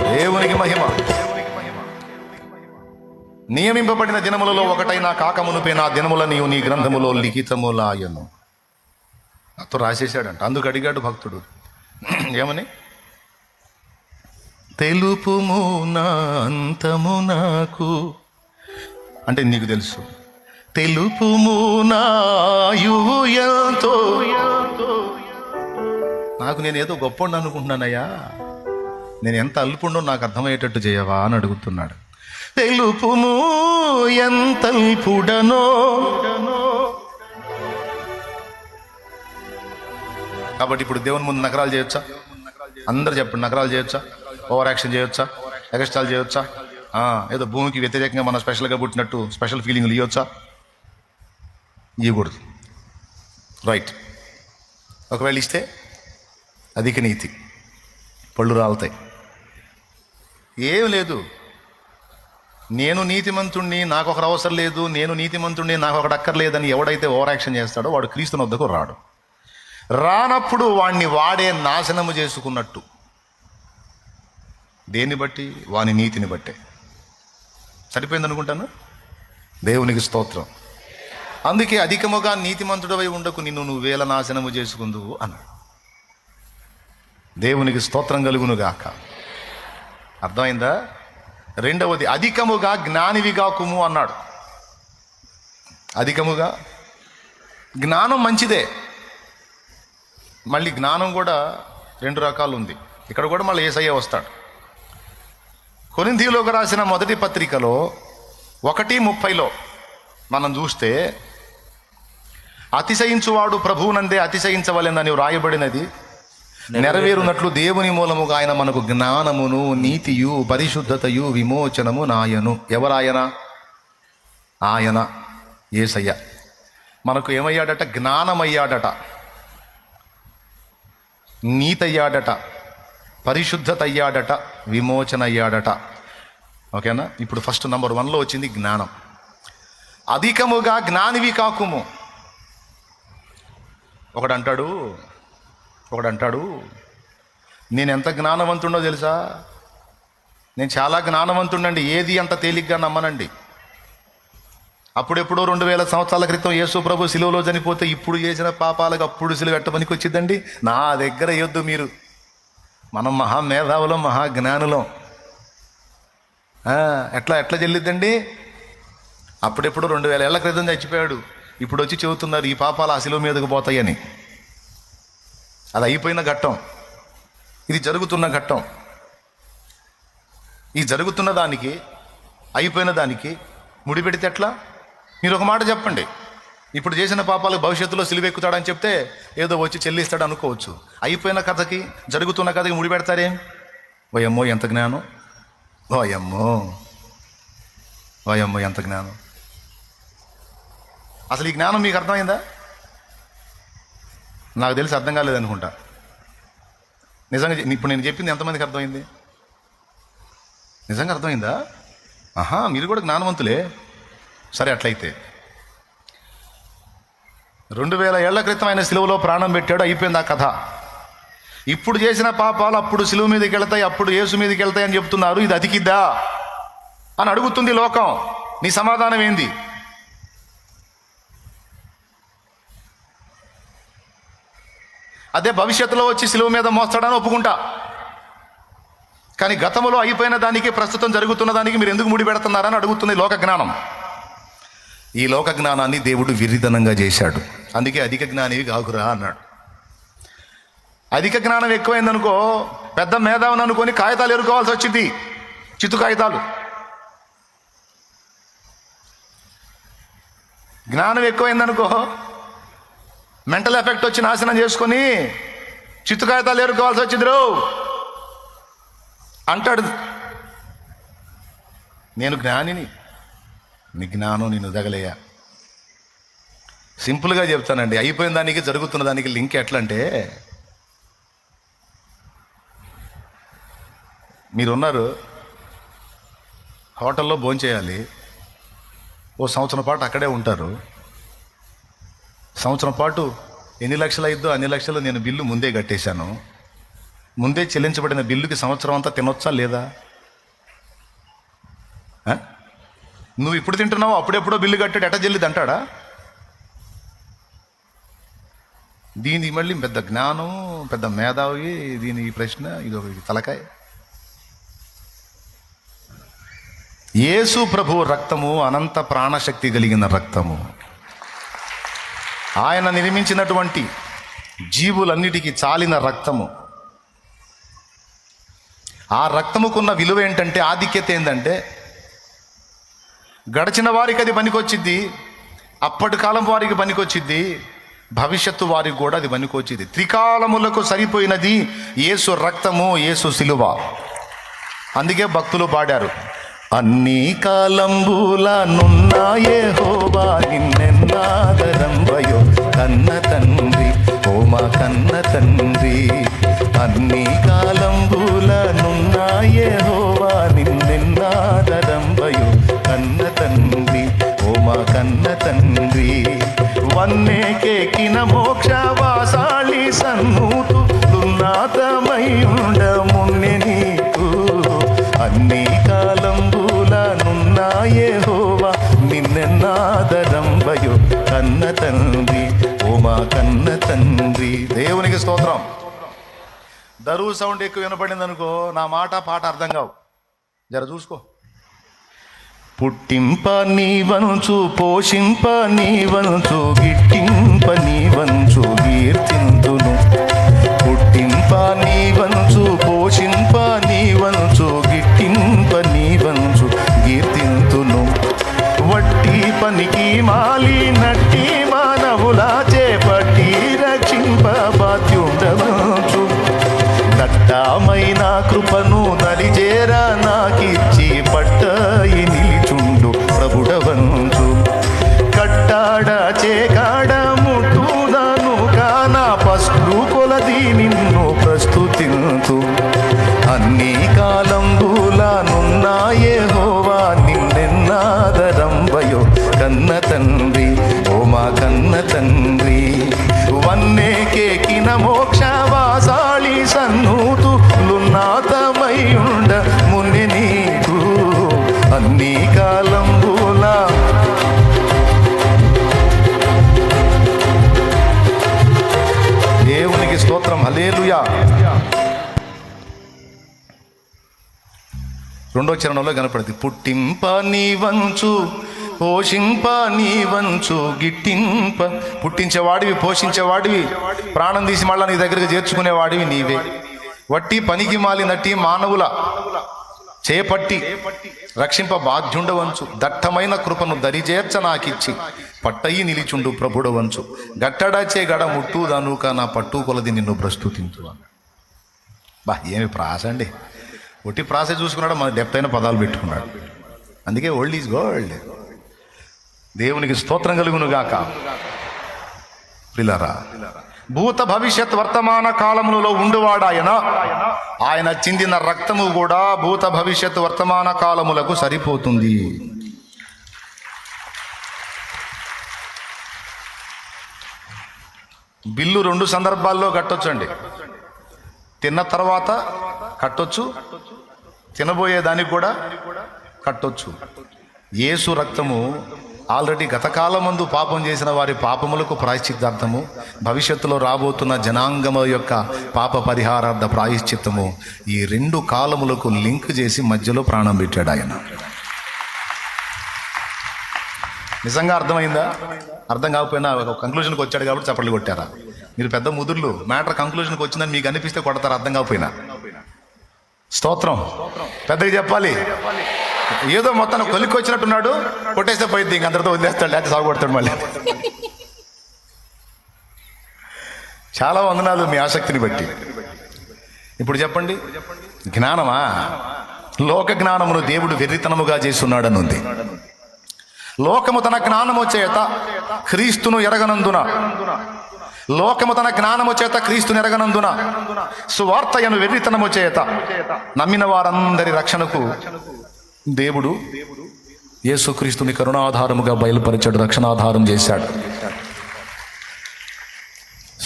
దేవునికి మహిమ. నియమింపబడిన దినములలో ఒకటైన కాకమునుపే నా దినముల నీవు నీ గ్రంథములో లిఖితములాయను. అతను రాసేశాడంట. అందుకు అడిగాడు భక్తుడు ఏమని, తెలుపుము నా అంతము నాకు, అంటే నీకు తెలుసు, తెలుపుము నా ఆయువు ఎంతో, నాకు నేను ఏదో గొప్పండి అనుకుంటున్నానయ్యా, నేను ఎంత అల్పుండో నాకు అర్థమయ్యేటట్టు చేయవా అని అడుగుతున్నాడు. తెలుపుము ఎంతల్పుడనో. కాబట్టి ఇప్పుడు దేవుని ముందు నకరాలు చేయొచ్చా? అందరు చెప్పండి, నకరాలు చేయొచ్చా? ఓవర్ యాక్షన్ చేయొచ్చా? ఎగస్ట్రాలు చేయొచ్చా? ఏదో భూమికి వ్యతిరేకంగా మనం స్పెషల్గా పుట్టినట్టు స్పెషల్ ఫీలింగ్లు ఇవ్వచ్చా? ఇవ్వకూడదు. రైట్. ఒకవేళ ఇస్తే అధిక నీతి, పళ్ళు రాలుతాయి. ఏం లేదు, నేను నీతిమంతుణ్ణి, నాకు ఒకరు అవసరం లేదు, నేను నీతిమంతుణ్ణి, నాకు ఒకటి అక్కర్లేదని ఎవడైతే ఓవర్ యాక్షన్ చేస్తాడో వాడు క్రీస్తుని వద్దకు రాడు. రానప్పుడు వాణ్ణి వాడే నాశనము చేసుకున్నట్టు. దేన్ని బట్టి? వాని నీతిని బట్టే. సరిపోయింది అనుకుంటాను. దేవునికి స్తోత్రం. అందుకే అధికముగా నీతిమంతుడవై ఉండకు, నిన్ను నువ్వేల నాశనము చేసుకుందువు అన్నాడు. దేవునికి స్తోత్రం కలుగునుగాక. అర్థమైందా? రెండవది, అధికముగా జ్ఞానివిగా కుము అన్నాడు. అధికముగా జ్ఞానం మంచిదే. మళ్ళీ జ్ఞానం కూడా 2 రకాలు ఉంది. ఇక్కడ కూడా మళ్ళీ యేసయ్య వస్తాడు. కొరింథీయులకు రాసిన మొదటి పత్రికలో 1:30 మనం చూస్తే, అతిశయించువాడు ప్రభువునందే అతిశయించవలెనని వ్రాయబడినది నెరవేరునట్లు దేవుని మూలముగా ఆయన మనకు జ్ఞానమును నీతియు పరిశుద్ధతయు విమోచనము నాయను. ఎవరాయన? ఆయన యేసయ్య మనకు ఏమయ్యాడట? జ్ఞానమయ్యాడట, నీతి అయ్యాడట, పరిశుద్ధత అయ్యాడట, విమోచన అయ్యాడట. ఓకేనా? ఇప్పుడు ఫస్ట్ నంబర్ 1లో వచ్చింది జ్ఞానం. అధికముగా జ్ఞానివి కాకుము. ఒకడంటాడు నేను ఎంత జ్ఞానవంతుడో తెలుసా, నేను చాలా జ్ఞానవంతుడండి, ఏది అంత తేలిగ్గా నమ్మనండి. అప్పుడెప్పుడో 2000 సంవత్సరాల క్రితం యేసు ప్రభు శిలువలో చనిపోతే ఇప్పుడు చేసిన పాపాలకు అప్పుడు శిలువ ఎట్ట పనికి వచ్చిందండి? నా దగ్గర యొద్దు మీరు. మనం మహామేధావులం, మహాజ్ఞానులం. ఎట్లా చెల్లిద్దండి? అప్పుడెప్పుడు 2000 ఏళ్ల క్రితం చచ్చిపోయాడు, ఇప్పుడు వచ్చి చెబుతున్నారు ఈ పాపాలు ఆ శిలువ మీదకు పోతాయని. అది అయిపోయిన ఘట్టం, ఇది జరుగుతున్న ఘట్టం. ఈ జరుగుతున్న దానికి, అయిపోయిన దానికి ముడిపెడితే ఎట్లా? మీరు ఒక మాట చెప్పండి. ఇప్పుడు చేసిన పాపాలకు భవిష్యత్తులో సిలువెక్కుతాడని చెప్తే ఏదో వచ్చి చెల్లిస్తాడు అనుకోవచ్చు. అయిపోయిన కథకి, జరుగుతున్న కథకి ముడిపెడతారేం? ఓయమ్మో ఎంత జ్ఞానం, ఓయమ్మో ఓయమ్మో ఎంత జ్ఞానం. అసలు ఈ జ్ఞానం మీకు అర్థమైందా? నాకు తెలిసి అర్థం కాలేదనుకుంటా. నిజంగా ఇప్పుడు నేను చెప్పింది ఎంతమందికి అర్థమైంది? నిజంగా అర్థమైందా? ఆహా, మీరు కూడా జ్ఞానవంతులే. సరే, అట్లయితే 2000 ఏళ్ల క్రితం ఆయన సిలువలో ప్రాణం పెట్టాడు, అయిపోయింది ఆ కథ. ఇప్పుడు చేసిన పాపాలు అప్పుడు సిలువ మీదకి వెళ్తాయి, అప్పుడు యేసు మీదకి వెళ్తాయి అని చెప్తున్నారు. ఇది అతికిద్దా అని అడుగుతుంది లోకం. నీ సమాధానం ఏంది? అదే భవిష్యత్తులో వచ్చి సిలువ మీద మోస్తాడని ఒప్పుకుంటా. కానీ గతంలో అయిపోయిన దానికి, ప్రస్తుతం జరుగుతున్న దానికి మీరు ఎందుకు ముడి పెడుతున్నారని అడుగుతుంది లోక జ్ఞానం. ఈ లోక జ్ఞానాన్ని దేవుడు విరిధనంగా చేశాడు. అందుకే అధిక జ్ఞానివి కాకురా అన్నాడు. అధిక జ్ఞానం ఎక్కువైందనుకో, పెద్ద మేధావిని అనుకొని కాగితాలు ఎరుకోవాల్సి వచ్చింది, చిత్తు కాగితాలు. జ్ఞానం ఎక్కువైందనుకో, మెంటల్ ఎఫెక్ట్ వచ్చి నాశనం చేసుకొని చిత్తు కాగితాలు ఎరుకోవాల్సి వచ్చింది రో అంటాడు. నేను జ్ఞానిని, నీ జ్ఞానం నేను తగలేయా. సింపుల్గా చెప్తానండి, అయిపోయిన దానికి జరుగుతున్న దానికి లింక్ ఎట్లా అంటే, మీరున్నారు హోటల్లో భోంచేయాలి, ఓ సంవత్సరం పాటు అక్కడే ఉంటారు. సంవత్సరం పాటు ఎన్ని లక్షలు అయిద్దో అన్ని లక్షలు నేను బిల్లు ముందే కట్టేశాను. ముందే చెల్లించబడిన బిల్లుకి సంవత్సరం అంతా తినొచ్చా లేదా? నువ్వు ఇప్పుడు తింటున్నావు, అప్పుడెప్పుడో బిల్లు కట్టాడు, ఎట చెల్లిది అంటాడా? దీనికి మళ్ళీ పెద్ద జ్ఞానం, పెద్ద మేధావి, దీని ఈ ప్రశ్న, ఇది ఒక తలకాయ. యేసు ప్రభువు రక్తము అనంత ప్రాణశక్తి కలిగిన రక్తము. ఆయన నిర్మించినటువంటి జీవులన్నిటికీ చాలిన రక్తము. ఆ రక్తముకున్న విలువ ఏంటంటే, ఆధిక్యత ఏంటంటే, గడిచిన వారికి అది పనికొచ్చిద్ది, అప్పటి కాలం వారికి పనికొచ్చిద్ది, భవిష్యత్తు వారికి కూడా అది పనికొచ్చిద్ది. త్రికాలములకు సరిపోయినది యేసు రక్తము, యేసు సిలువ. అందుకే భక్తులు పాడారు, అన్ని కాలంబుల యెహోవా నిన్నెన్నాదరంబయో కన్న తండ్రి, ఓ మా కన్న తండ్రి. అన్ని కాలంబుల యెహోవా నిన్నెన్నాదరంబయో కన్న తండ్రి, ఓ మా కన్న తండ్రి. వన్నేకెక్కిన మోక్షవాసాళి సన్నూతు దున్నాతమయుండ మున్నె నీకు. అన్ని కాలంబుల యెహోవా నిన్నెన్నాదరంబయో కన్న తండ్రి, ఓ మా కన్న తండ్రి. దేవునికి స్తోత్రం. దరువు సౌండ్ ఎక్కువ వినపడింది అనుకో, నా మాట పాట అర్థం కావు. జర చూసుకో. పుట్టింప నీ వంచు, పోషింప నీ వంచు, గిట్టింప నీ వంచు, కీర్తింతును. పుట్టింప నీ వంచు, పోషింప నీ వంచు, గిట్టింప నీ వంచు, కీర్తింతును. వట్టి పనికి మాలి నట్టి మానవులా చేపట్టి రక్షింప బాధ్యుండవచ్చు. దట్టమైన కృపను నలిజేరా నాకిచ్చి పట్టయి నిలిచుండు ప్రభుడవంచు. కట్టాడ చేకాడ ముట్టుదను కానా పస్టు కొలది నిన్ను ప్రస్తుతించు. అన్ని కాలంబులనున్న యెహోవా నిన్నెన్నాదరంబయో కన్న తండ్రి, ఓ మా కన్న తండ్రి. వన్నేకెక్కిన మోక్షవాసాళి సన్నూతు లున్నాతమయుండ మున్నె నీకు. అన్ని కాలంబుల దేవునికి స్తోత్రం. హల్లెలూయా. 2వ చరణంలో కనపడింది, పుట్టింప నీ వంచు, పోషింప నీ వంచు, గిట్టింప. పుట్టించేవాడివి, పోషించేవాడివి, ప్రాణం తీసి మళ్ళా నీ దగ్గరికి చేర్చుకునేవాడివి నీవే. వట్టి పనికి మాలినట్టి మానవుల చేపట్టి రక్షింప బాధ్యుండవంచు. దట్టమైన కృపను దరిచేర్చ నాకిచ్చి పట్టయి నిలిచుండు ప్రభుడు వంచు గట్టడాచే గడ ముట్టు దానుక నా పట్టు కొలది నిన్ను ప్రస్తుతించు అన్నాడు. బా ఏమి ప్రాస అండి, ఒట్టి ప్రాసే చూసుకున్నాడు, మన డెప్త్ అయిన పదాలు పెట్టుకున్నాడు. అందుకే ఓల్డ్ ఈజ్ గోల్డ్. దేవునికి స్తోత్రం కలుగును గాక. పిల్లరా, భూత భవిష్యత్ వర్తమాన కాలములలో ఉండువాడు ఆయన చిందిన రక్తము కూడా భూత భవిష్యత్ వర్తమాన కాలములకు సరిపోతుంది. బిల్లు 2 సందర్భాల్లో కట్టొచ్చండి. తిన్న తర్వాత కట్టొచ్చు, తినబోయే దానికి కూడా కట్టొచ్చు. యేసు రక్తము ఆల్రెడీ గతకాలమందు పాపం చేసిన వారి పాపములకు ప్రాయశ్చిత్తార్థము, భవిష్యత్తులో రాబోతున్న జనాంగము యొక్క పాప పరిహారార్థ ప్రాయశ్చిత్తము, ఈ 2 కాలములకు లింక్ చేసి మధ్యలో ప్రాణం పెట్టాడు ఆయన. నిజంగా అర్థమైందా? అర్థం కాకపోయినా ఒక కంక్లూజన్కి వచ్చాడు కాబట్టి చప్పట్లు కొట్టారా? మీరు పెద్ద ముదుర్లు, మ్యాటర్ కంక్లూజన్కి వచ్చిందని మీకు అనిపిస్తే కొడతారు, అర్థం కాకపోయినా. స్తోత్రం పెద్దగా చెప్పాలి. ఏదో మొత్తం కొలిక్కి వచ్చినట్టున్నాడు, కొట్టేస్తే పోయింది, ఇంక అందరితో వదిలేస్తాడు, లేకపోతే సాగుపడతాడు మళ్ళీ. చాలా వందనాలు మీ ఆసక్తిని బట్టి. ఇప్పుడు చెప్పండి, జ్ఞానమా? లోక జ్ఞానమును దేవుడు వెర్రితనముగా చేస్తున్నాడని ఉంది. లోకము తన జ్ఞానము చేత క్రీస్తును ఎరగనందున, లోకము తన జ్ఞానము చేత క్రీస్తును ఎరగనందున సువార్తయను వెర్రితనము చేత నమ్మిన వారందరి రక్షణకు దేవుడు యేసుక్రీస్తుని కరుణాధారముగా బయలుపరిచాడు, రక్షణాధారం చేశాడు.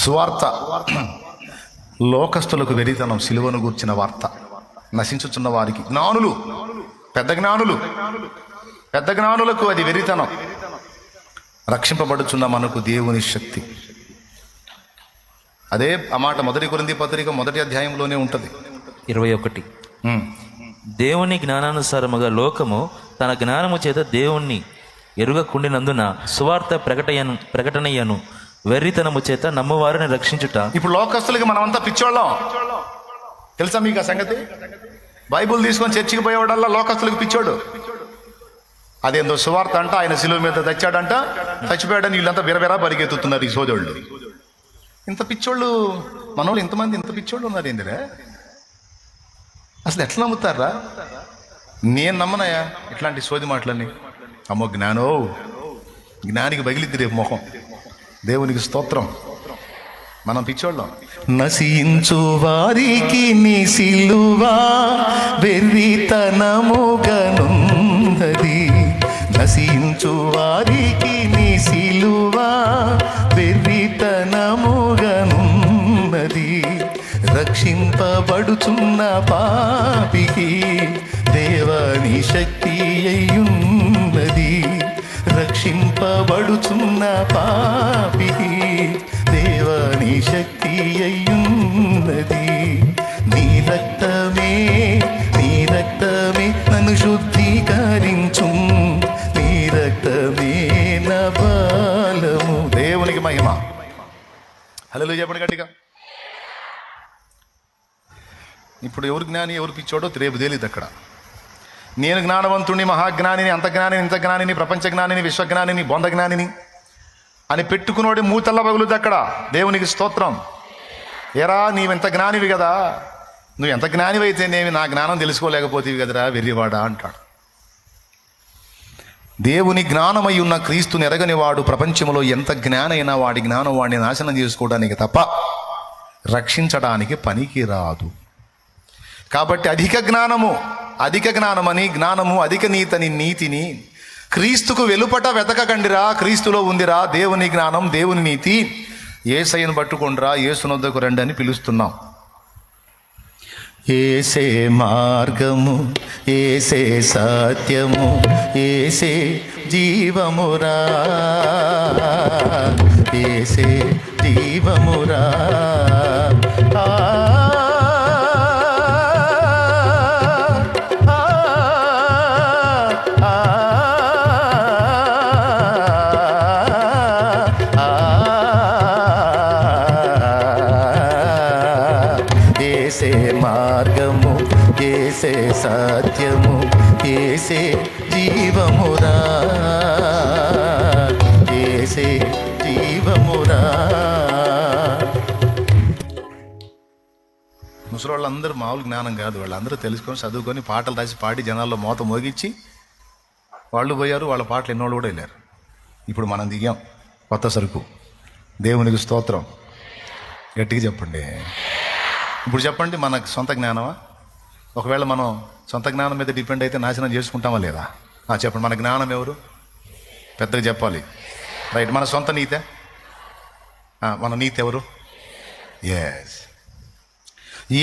సువార్త లోకస్తులకు వెర్రితనం, సిలువను గూర్చిన వార్త. నశించుచున్న వారికి, జ్ఞానులు, పెద్ద జ్ఞానులకు అది వెర్రితనం. రక్షింపబడుచున్న మనకు దేవుని శక్తి. అదే ఆ మాట 1 కొరింథీ పత్రిక 1వ అధ్యాయంలోనే ఉంటుంది. 21. దేవుని జ్ఞానానుసారముగా లోకము తన జ్ఞానము చేత దేవుణ్ణి ఎరుగకుండినందున సువార్త ప్రకటనయ్యను వెర్రితనము చేత నమ్మువారిని రక్షించుట. ఇప్పుడు లోకస్తులకి మనమంతా పిచ్చోళ్ళం, తెలుసా మీకు ఆ సంగతి? బైబుల్ తీసుకొని చర్చికి పోయేవాడల్లా లోకస్తులకు పిచ్చోడు. అదేందో సువార్త అంట, ఆయన శిలువ మీద తెచ్చాడంట, చచ్చిపోయాడని వీళ్ళంతా బిరబిరా పరిగెత్తుతున్నారు ఈ సోదరుళ్ళు. ఇంత పిచ్చోళ్ళు మనోళ్ళు, ఇంతమంది ఇంత పిచ్చోళ్ళు ఉన్నారు ఏందిరా? అసలు ఎట్లా నమ్ముతారా? నేను నమ్మనయా ఇట్లాంటి సోది మాటలన్నీ. అమ్మో జ్ఞానో, జ్ఞానికి బగిలిద్ది రేపు ముఖం. దేవునికి స్తోత్రం. మనం పిచ్చోళ్ళం. నశించు వారికి నీ సిలువా వెర్రితనముగనున్నది, నశించు వారికి నీ సిలువా వెర్రితనముగనున్నది, రక్షింపబడుచున్న పాపికి దేవని శక్తి అయ్యున్నది, రక్షింపబడుచున్న పాపికి దేవని శక్తి అయ్యున్నది. నీ రక్తమే నన్ను శుద్ధీకరించు, నీ రక్తమే నా బలము. దేవునికి మహిమ. హల్లెలూయా చెప్పండి గట్టిగా. ఇప్పుడు ఎవరు జ్ఞాని ఎవరు పిచ్చోడో రేపు తేలిదు అక్కడ. నేను జ్ఞానవంతుడిని, మహాజ్ఞానిని, అంత జ్ఞానిని, ఇంత జ్ఞానిని, ప్రపంచ జ్ఞానిని, విశ్వజ్ఞానిని, బొంద జ్ఞానిని అని పెట్టుకున్నోడి మూతల్లా పగులుద్ది అక్కడ. దేవునికి స్తోత్రం. ఏరా నీవెంత జ్ఞానివి కదా, నువ్వు ఎంత జ్ఞానివైతే నేమి నా జ్ఞానం తెలుసుకోలేకపోతేవి కదరా వెర్రివాడా అంటాడు. దేవుని జ్ఞానమై ఉన్న క్రీస్తుని ఎరగని వాడు ప్రపంచంలో ఎంత జ్ఞానైనా వాడి జ్ఞానం వాడిని నాశనం చేసుకోవడానికి తప్ప రక్షించడానికి పనికి రాదు. కాబట్టి అధిక జ్ఞానమని జ్ఞానము, అధిక నీతిని క్రీస్తుకు వెలుపట వెతకకండిరా, క్రీస్తులో ఉందిరా దేవుని జ్ఞానం, దేవుని నీతి. యేసయ్యను పట్టుకొండిరా, యేసునొద్దకు రండి అని పిలుస్తున్నాం. ఏసే మార్గము, ఏసే సత్యము, ఏసే జీవమురా, ఏసే జీవమురా. ఏసే మార్గము, ఏసే సత్యము, ఏసే జీవమురా, ఏసే జీవమురా. ముసలి వాళ్ళందరూ మామూలు జ్ఞానం కాదు, వాళ్ళందరూ తెలుసుకొని చదువుకొని పాటలు రాసి పాడి జనాల్లో మోత మోగించి వాళ్ళు పోయారు. వాళ్ళ పాటలు ఎన్నోళ్ళు కూడా వెళ్ళారు. ఇప్పుడు మనం దిగాం కొత్త సరుకు. దేవునికి స్తోత్రం. గట్టిగా చెప్పండి. ఇప్పుడు చెప్పండి, మనకు సొంత జ్ఞానమా? ఒకవేళ మనం సొంత జ్ఞానం మీద డిపెండ్ అయితే నాశనం చేసుకుంటామా లేదా? చెప్పండి, మన జ్ఞానం ఎవరు? పెద్దగా చెప్పాలి. రైట్, మన సొంత నీతే? మన నీతి ఎవరు? ఎస్,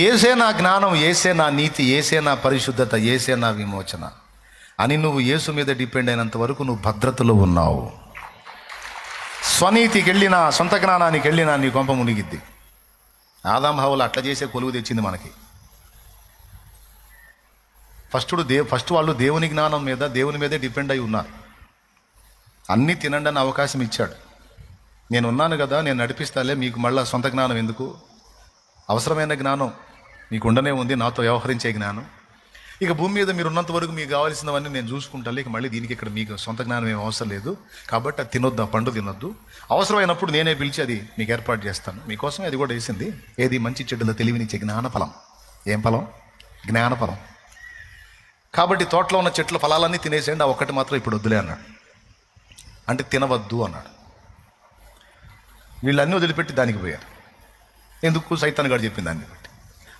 ఏసే నా జ్ఞానం, ఏసే నా నీతి, ఏసే నా పరిశుద్ధత, ఏసే నా విమోచన అని నువ్వు యేసు మీద డిపెండ్ అయినంత వరకు నువ్వు భద్రతలో ఉన్నావు. స్వనీతికి వెళ్ళినా, సొంత జ్ఞానానికి వెళ్ళినా నీ కొంప మునిగిద్ది. ఆదాం హవ్వలు అట్లా చేసే కొలువు తెచ్చింది మనకి. ఫస్ట్ వాళ్ళు దేవుని జ్ఞానం మీద, దేవుని మీదే డిపెండ్ అయి ఉన్నారు. అన్నీ తినండి అని అవకాశం ఇచ్చాడు. నేను ఉన్నాను కదా, నేను నడిపిస్తాలే, మీకు మళ్ళీ సొంత జ్ఞానం ఎందుకు? అవసరమైన జ్ఞానం మీకు ఉండనే ఉంది, నాతో వ్యవహరించే జ్ఞానం. ఇక భూమి మీద మీరు ఉన్నంత వరకు మీకు కావాల్సినవన్నీ నేను చూసుకుంటాను. ఇక మళ్ళీ దీనికి ఇక్కడ మీకు సొంత జ్ఞానం ఏం అవసరం లేదు. కాబట్టి అది తినొద్దు, ఆ పండు తినొద్దు. అవసరమైనప్పుడు నేనే పిలిచి అది మీకు ఏర్పాటు చేస్తాను. మీకోసం అది కూడా వేసింది. ఏది? మంచి చెడ్డల తెలివినిచ్చే జ్ఞానఫలం. ఏం ఫలం? జ్ఞానఫలం. కాబట్టి తోటలో ఉన్న చెట్ల ఫలాలన్నీ తినేసేయండి, ఆ ఒక్కటి మాత్రం ఇప్పుడు వద్దులే అన్నాడు. అంటే తినవద్దు అన్నాడు. వీళ్ళన్నీ వదిలిపెట్టి దానికి పోయారు. ఎందుకు? సైతాన్ గారు చెప్పిన దాన్ని బట్టి.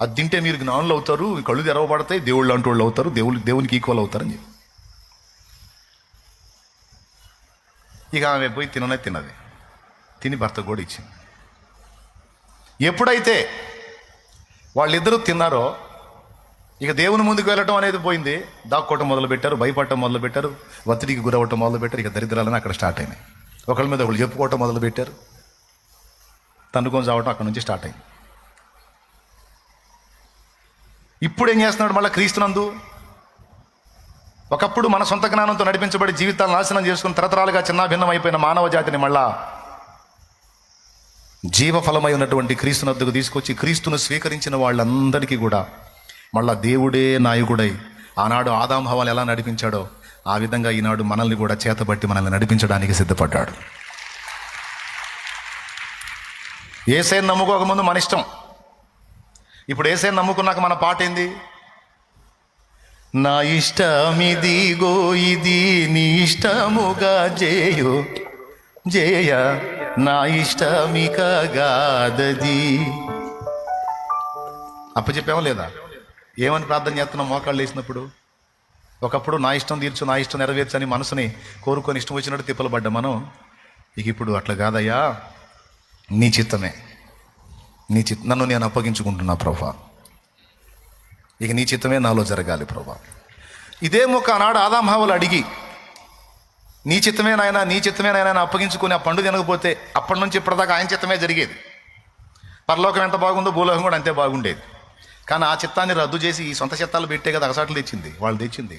అది తింటే మీరు జ్ఞానులు అవుతారు, కళ్ళు తెరవబడతాయి, దేవుళ్ళు అంటూ వాళ్ళు అవుతారు, దేవునికి ఈక్వల్ అవుతారని చెప్పి ఇక ఆమె పోయి తిన్నది. తిని భర్త కూడా ఇచ్చింది. ఎప్పుడైతే వాళ్ళిద్దరూ తిన్నారో ఇక దేవుని ముందుకు వెళ్ళటం అనేది పోయింది. దాక్కోవటం మొదలుపెట్టారు, భయపడటం మొదలుపెట్టారు, ఒత్తిడికి గురవటం మొదలుపెట్టారు. ఇక దరిద్రాలని అక్కడ స్టార్ట్ అయినాయి. ఒకళ్ళ మీద ఒకళ్ళు చెప్పుకోవటం మొదలుపెట్టారు. తన్నుకొని చావటం అక్కడ నుంచి స్టార్ట్ అయింది. ఇప్పుడు ఏం చేస్తున్నాడు? మళ్ళీ క్రీస్తునందు ఒకప్పుడు మన సొంత జ్ఞానంతో నడిపించబడి జీవితాలను నాశనం చేసుకుని తరతరాలుగా చిన్నాభిన్నం అయిపోయిన మానవ జాతిని మళ్ళా జీవఫలమై ఉన్నటువంటి క్రీస్తునద్దుకు తీసుకొచ్చి క్రీస్తును స్వీకరించిన వాళ్ళందరికీ కూడా మళ్ళా దేవుడే నాయకుడై ఆనాడు ఆదాం హవ్వలు ఎలా నడిపించాడో ఆ విధంగా ఈనాడు మనల్ని కూడా చేతబట్టి మనల్ని నడిపించడానికి సిద్ధపడ్డాడు. యేసయ్యను నమ్ముకోకముందు మన ఇష్టం. ఇప్పుడు యేసయ్యను నమ్ముకున్నాక మన పాట ఏంది? నా ఇష్టమిదిగో ఇది నీ ఇష్టముగా చేయో జయ, నా ఇష్టమిక గాదది. అప్పచెప్పామా లేదా? ఏమని ప్రార్థన చేస్తున్నాం మోకాళ్ళు వేసినప్పుడు? ఒకప్పుడు నా ఇష్టం తీర్చు, నా ఇష్టం నెరవేర్చు అని మనసుని కోరుకొని ఇష్టం వచ్చినట్టు తిప్పలు పడ్డా మనం. ఇక ఇప్పుడు అట్లా కాదయ్యా, నీ చిత్తమే, నన్ను నేను అప్పగించుకుంటున్నా ప్రభా. ఇక నీ చిత్తమే నాలో జరగాలి ప్రభా. ఇదే మొక్క ఆనాడు ఆదాం హవ్వలు అడిగి నీ చిత్తమే నాయన, నీ చిత్తమే నాయన అప్పగించుకొని ఆ పండు తినకపోతే అప్పటి నుంచి ఇప్పటిదాకా ఆయన చిత్తమే జరిగేది. పరలోకం ఎంత బాగుందో భూలోకం కూడా అంతే బాగుండేది. కానీ ఆ చిత్తాన్ని రద్దు చేసి ఈ సొంత చిత్తాలు పెట్టే కదా అగసాట్లు తెచ్చింది, వాళ్ళు తెచ్చింది.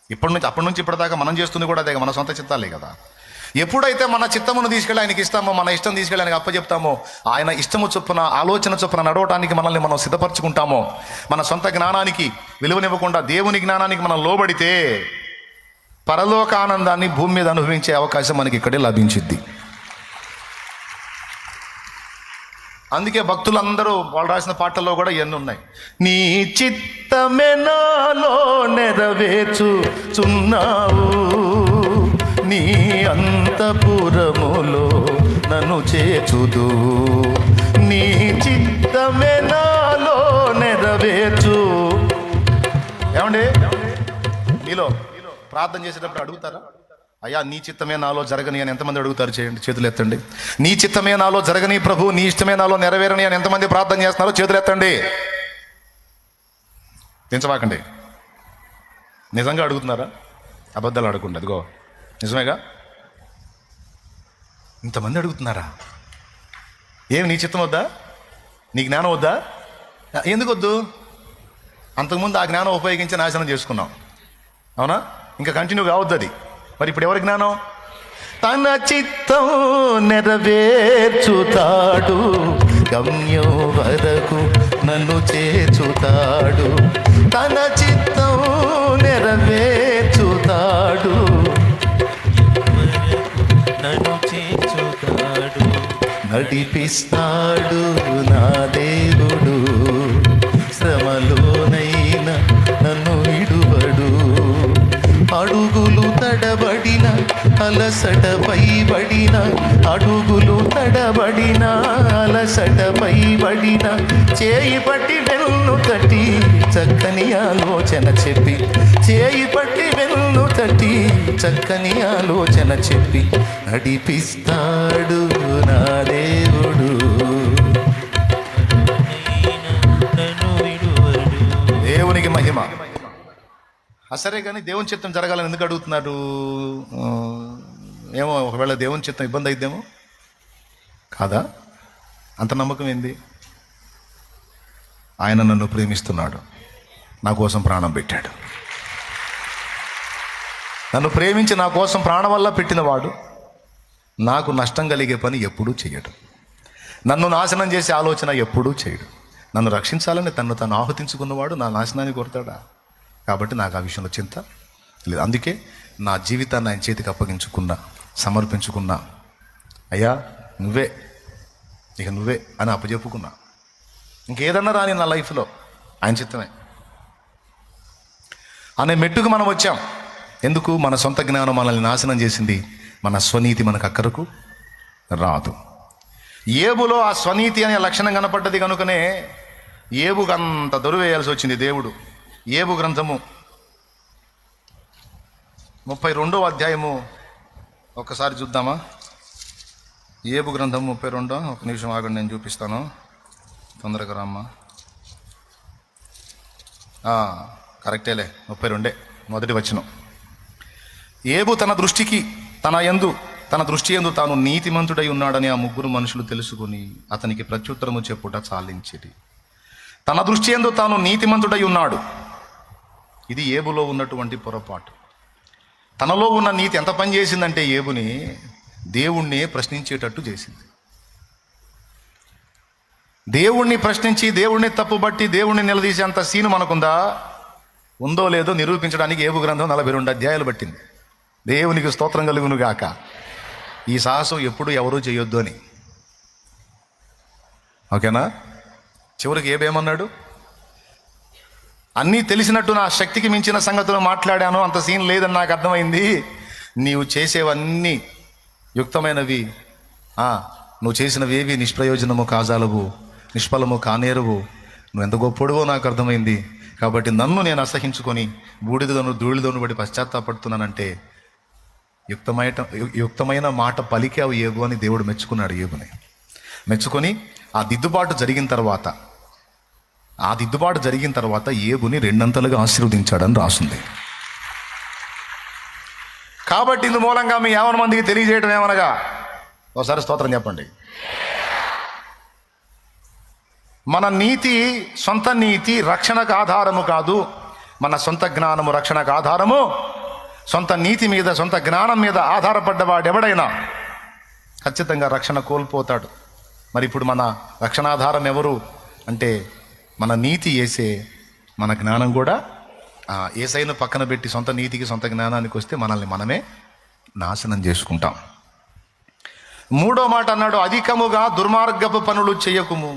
అప్పటి నుంచి ఇప్పటిదాకా మనం చేస్తుంది కూడా అదే, మన సొంత చిత్తాలే కదా. ఎప్పుడైతే మన చిత్తమును తీసుకెళ్ళి ఆయనకి ఇస్తామో, మన ఇష్టం తీసుకెళ్ళి ఆయనకి అప్పచెప్తామో, ఆయన ఇష్టము చొప్పున ఆలోచన చొప్పున నడవటానికి మనల్ని మనం సిద్ధపరచుకుంటామో, మన సొంత జ్ఞానానికి విలువనివ్వకుండా దేవుని జ్ఞానానికి మనం లోబడితే పరలోక ఆనందాన్ని భూమి మీద అనుభవించే అవకాశం మనకి ఇక్కడే లభించిద్ది. అందుకే భక్తులందరూ వాళ్ళు రాసిన పాటల్లో కూడా ఇవన్నీ ఉన్నాయి. నీ చిత్తమే నాలో నెరవేర్చుచున్నావు, నీ అంతఃపురములో నన్ను చేర్చుదు, నీ చిత్తమే నాలో నెరవేర్చు. ఏమండి, మీలో ప్రార్థన చేసేటప్పుడు అడుగుతారా? అయ్యా నీ చిత్తమే నాలో జరగని అని ఎంతమంది అడుగుతారు? చేయండి, చేతులు ఎత్తండి. నీ చిత్తమే నాలో జరగని ప్రభు, నీ ఇష్టమే నాలో నెరవేరని అని ఎంతమంది ప్రార్థన చేస్తున్నారో చేతులు ఎత్తండి. దించవాకండి. నిజంగా అడుగుతున్నారా? అబద్ధాలు అడగకుండా. అదిగో నిజమేగా, ఇంతమంది అడుగుతున్నారా? ఏమి నీ చిత్తం వద్దా? నీ జ్ఞానం వద్దా? ఎందుకు వద్దు? అంతకుముందు ఆ జ్ఞానం ఉపయోగించి నాశనం చేసుకున్నాం, అవునా? ఇంకా కంటిన్యూ కావద్దు అది. మరి ఇప్పుడు ఎవరి జ్ఞానం? తన చిత్తం నెరవేర్చుతాడు, గమ్యం వరకు నన్ను చేర్చుతాడు, తన చిత్తం నెరవేర్చుతాడు, నన్ను నడిపిస్తాడు నా దేవుడు, శ్రమలోనైనా నన్ను విడువడు. అడుగులు తడబడిన అలసట పైబడిన, అడుగులు తడబడిన అలసట పైబడిన, చేయి పట్టి వెన్ను తట్టి చక్కని ఆలోచన చెప్పి, చేయి పట్టి వెన్ను తట్టి చక్కని ఆలోచన చెప్పి నడిపిస్తాడు నా దేవుడు. దేవునికి మహిమ. సరే కానీ దేవుని చిత్తం జరగాలని ఎందుకు అడుగుతున్నాడు? ఏమో ఒకవేళ దేవుని చిత్తం ఇబ్బంది అయిద్దేమో కాదా? అంత నమ్మకం ఏంది? ఆయన నన్ను ప్రేమిస్తున్నాడు, నా కోసం ప్రాణం పెట్టాడు. నన్ను ప్రేమించి నా కోసం ప్రాణం వల్ల పెట్టినవాడు నాకు నష్టం కలిగే పని ఎప్పుడూ చేయడు. నన్ను నాశనం చేసే ఆలోచన ఎప్పుడూ చేయడు. నన్ను రక్షించాలని తను తాను ఆహుతించుకున్నవాడు నా నాశనాన్ని కోరుతాడా? కాబట్టి నాకు ఆ విషయంలో చింత లేదు. అందుకే నా జీవితాన్ని ఆయన చేతికి అప్పగించుకున్నా, సమర్పించుకున్నా. అయ్యా నువ్వే, ఇక నువ్వే అని అప్పచెప్పుకున్నా. ఇంకేదన్నా రాని నా లైఫ్లో ఆయన చిత్తమే అనే మెట్టుకు మనం వచ్చాం. ఎందుకు? మన సొంత జ్ఞానం మనల్ని నాశనం చేసింది, మన స్వనీతి మనకు అక్కరకు రాదు. ఏబులో ఆ స్వనీతి అనే లక్షణం కనపడ్డది కనుకనే ఏబుకు అంత దొరువేయాల్సి వచ్చింది దేవుడు. ఏబు గ్రంథము 32వ అధ్యాయము ఒక్కసారి చూద్దామా? ఏబు గ్రంథం 32. ఒక నిమిషం ఆగండి, నేను చూపిస్తాను. తొందరగా రామ్మా. కరెక్టేలే, 32 మొదటి వచనం. ఏబు తన దృష్టి యందు తాను నీతిమంతుడై ఉన్నాడని ఆ ముగ్గురు మనుషులు తెలుసుకుని అతనికి ప్రత్యుత్తరము చెప్పుట చాలించేది. తన దృష్టి యందు తాను నీతిమంతుడై ఉన్నాడు. ఇది ఏబులో ఉన్నటువంటి పొరపాటు. తనలో ఉన్న నీతి ఎంత పని చేసిందంటే ఏబుని దేవుణ్ణి ప్రశ్నించేటట్టు చేసింది. దేవుణ్ణి ప్రశ్నించి దేవుణ్ణి తప్పుబట్టి దేవుణ్ణి నిలదీసేంత సీను మనకుందా? ఉందో లేదో నిరూపించడానికి ఏబు గ్రంథం 42 అధ్యాయాలు పట్టింది. దేవునికి స్తోత్రం కలుగును గాక. ఈ సాహసం ఎప్పుడు ఎవరూ చేయొద్దు అని. ఓకేనా? చివరికి ఏబేమన్నాడు? అన్నీ తెలిసినట్టు నా శక్తికి మించిన సంగతులు మాట్లాడాను, అంత సీన్ లేదని నాకు అర్థమైంది. నీవు చేసేవన్నీ యుక్తమైనవి, నువ్వు చేసినవేవి నిష్ప్రయోజనము కాజాలవు, నిష్ఫలము కానేరువు. నువ్వు ఎంత గొప్పడువో నాకు అర్థమైంది. కాబట్టి నన్ను నేను అసహించుకొని బూడిదను ధూళిదోను బట్టి పశ్చాత్తాపడుతున్నానంటే యుక్తమైన మాట పలికావు ఏబు అని దేవుడు మెచ్చుకున్నాడు. ఏబుని మెచ్చుకొని ఆ దిద్దుబాటు జరిగిన తర్వాత ఏబుని 2 అంతలుగా ఆశీర్వదించాడని రాసింది. కాబట్టి ఇందు మూలంగా మీ 50 మందికి తెలియజేయడం ఏమనగా, ఒకసారి స్తోత్రం చెప్పండి. మన నీతి, సొంత నీతి రక్షణకు ఆధారము కాదు. మన సొంత జ్ఞానము రక్షణకు ఆధారము. సొంత నీతి మీద, సొంత జ్ఞానం మీద ఆధారపడ్డవాడెవడైనా ఖచ్చితంగా రక్షణ కోల్పోతాడు. మరి ఇప్పుడు మన రక్షణాధారం ఎవరు అంటే మన నీతి యేసే, మన జ్ఞానం కూడా యేసయ్యను పక్కన పెట్టి సొంత నీతికి, సొంత జ్ఞానానికి వస్తే మనల్ని మనమే నాశనం చేసుకుంటాం. 3వ మాట అన్నాడు, అధికముగా దుర్మార్గపు పనులు చేయకుము,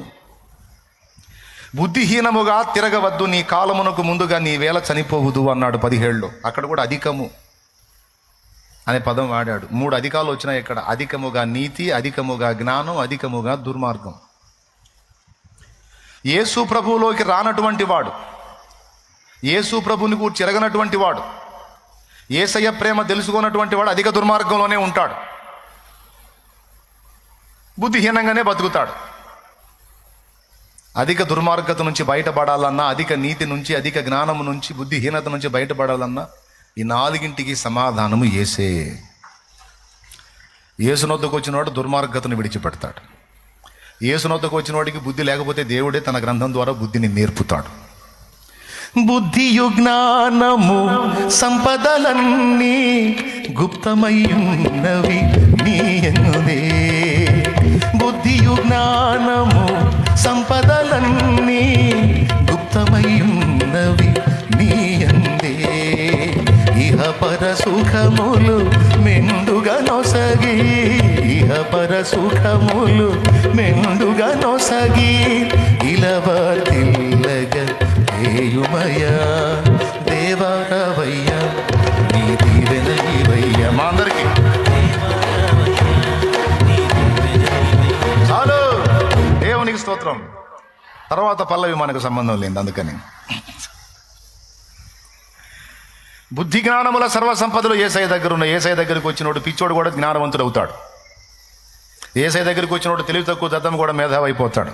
బుద్ధిహీనముగా తిరగవద్దు, నీ కాలమునకు ముందుగా నీ వేళ చనిపోవద్దు అన్నాడు 17లో. అక్కడ కూడా అధికము అనే పదం వాడాడు. 3 అధికాలు వచ్చినాయి ఇక్కడ. అధికముగా నీతి, అధికముగా జ్ఞానం, అధికముగా దుర్మార్గం. యేసు ప్రభువులోకి రానటువంటి వాడు, యేసు ప్రభుని కూర్చి ఎరగనటువంటి వాడు, యేసయ్య ప్రేమ తెలుసుకున్నటువంటి వాడు అధిక దుర్మార్గంలోనే ఉంటాడు, బుద్ధిహీనంగానే బతుకుతాడు. అధిక దుర్మార్గత నుంచి బయటపడాలన్నా, అధిక నీతి నుంచి, అధిక జ్ఞానం నుంచి, బుద్ధిహీనత నుంచి బయటపడాలన్నా ఈ 4ంటికి సమాధానము యేసే. యేసునొద్దకు వచ్చినవాడు దుర్మార్గతను విడిచిపెడతాడు. యేసునొద్దకు వచ్చిన వాడికి బుద్ధి లేకపోతే దేవుడే తన గ్రంథం ద్వారా బుద్ధిని నేర్పుతాడు. బుద్ధియు జ్ఞానము సంపదలన్నీ గుప్తమయ్యున్నవి నీ యందే. బుద్ధియు జ్ఞానము సంపదలన్నీ గుప్తమయ్యున్నవి నీ యందే. ఇహ పర సుఖములు మెండుగా నొసగి, ఇహ పర సుఖములు మెండుగా నొసగి ఇలవతిల్లగ ఏయుమయ్యా దేవరవయ్యా నీ దీవెన ఇవయ్యా. మా అందరికీ చాలు. దేవునికి స్తోత్రం. తర్వాత పల్లవి మనకు సంబంధం లేదు. అందుకని బుద్ధి జ్ఞానముల సర్వసంపదలు ఏసయ్య దగ్గర ఉన్న. ఏసయ్య దగ్గరికి వచ్చినోడు పిచ్చోడు కూడా జ్ఞానవంతుడు అవుతాడు. ఏసయ్య దగ్గరికి వచ్చినోడు తెలివి తక్కువ దద్దమ్మ కూడా మేధావి అయిపోతాడు.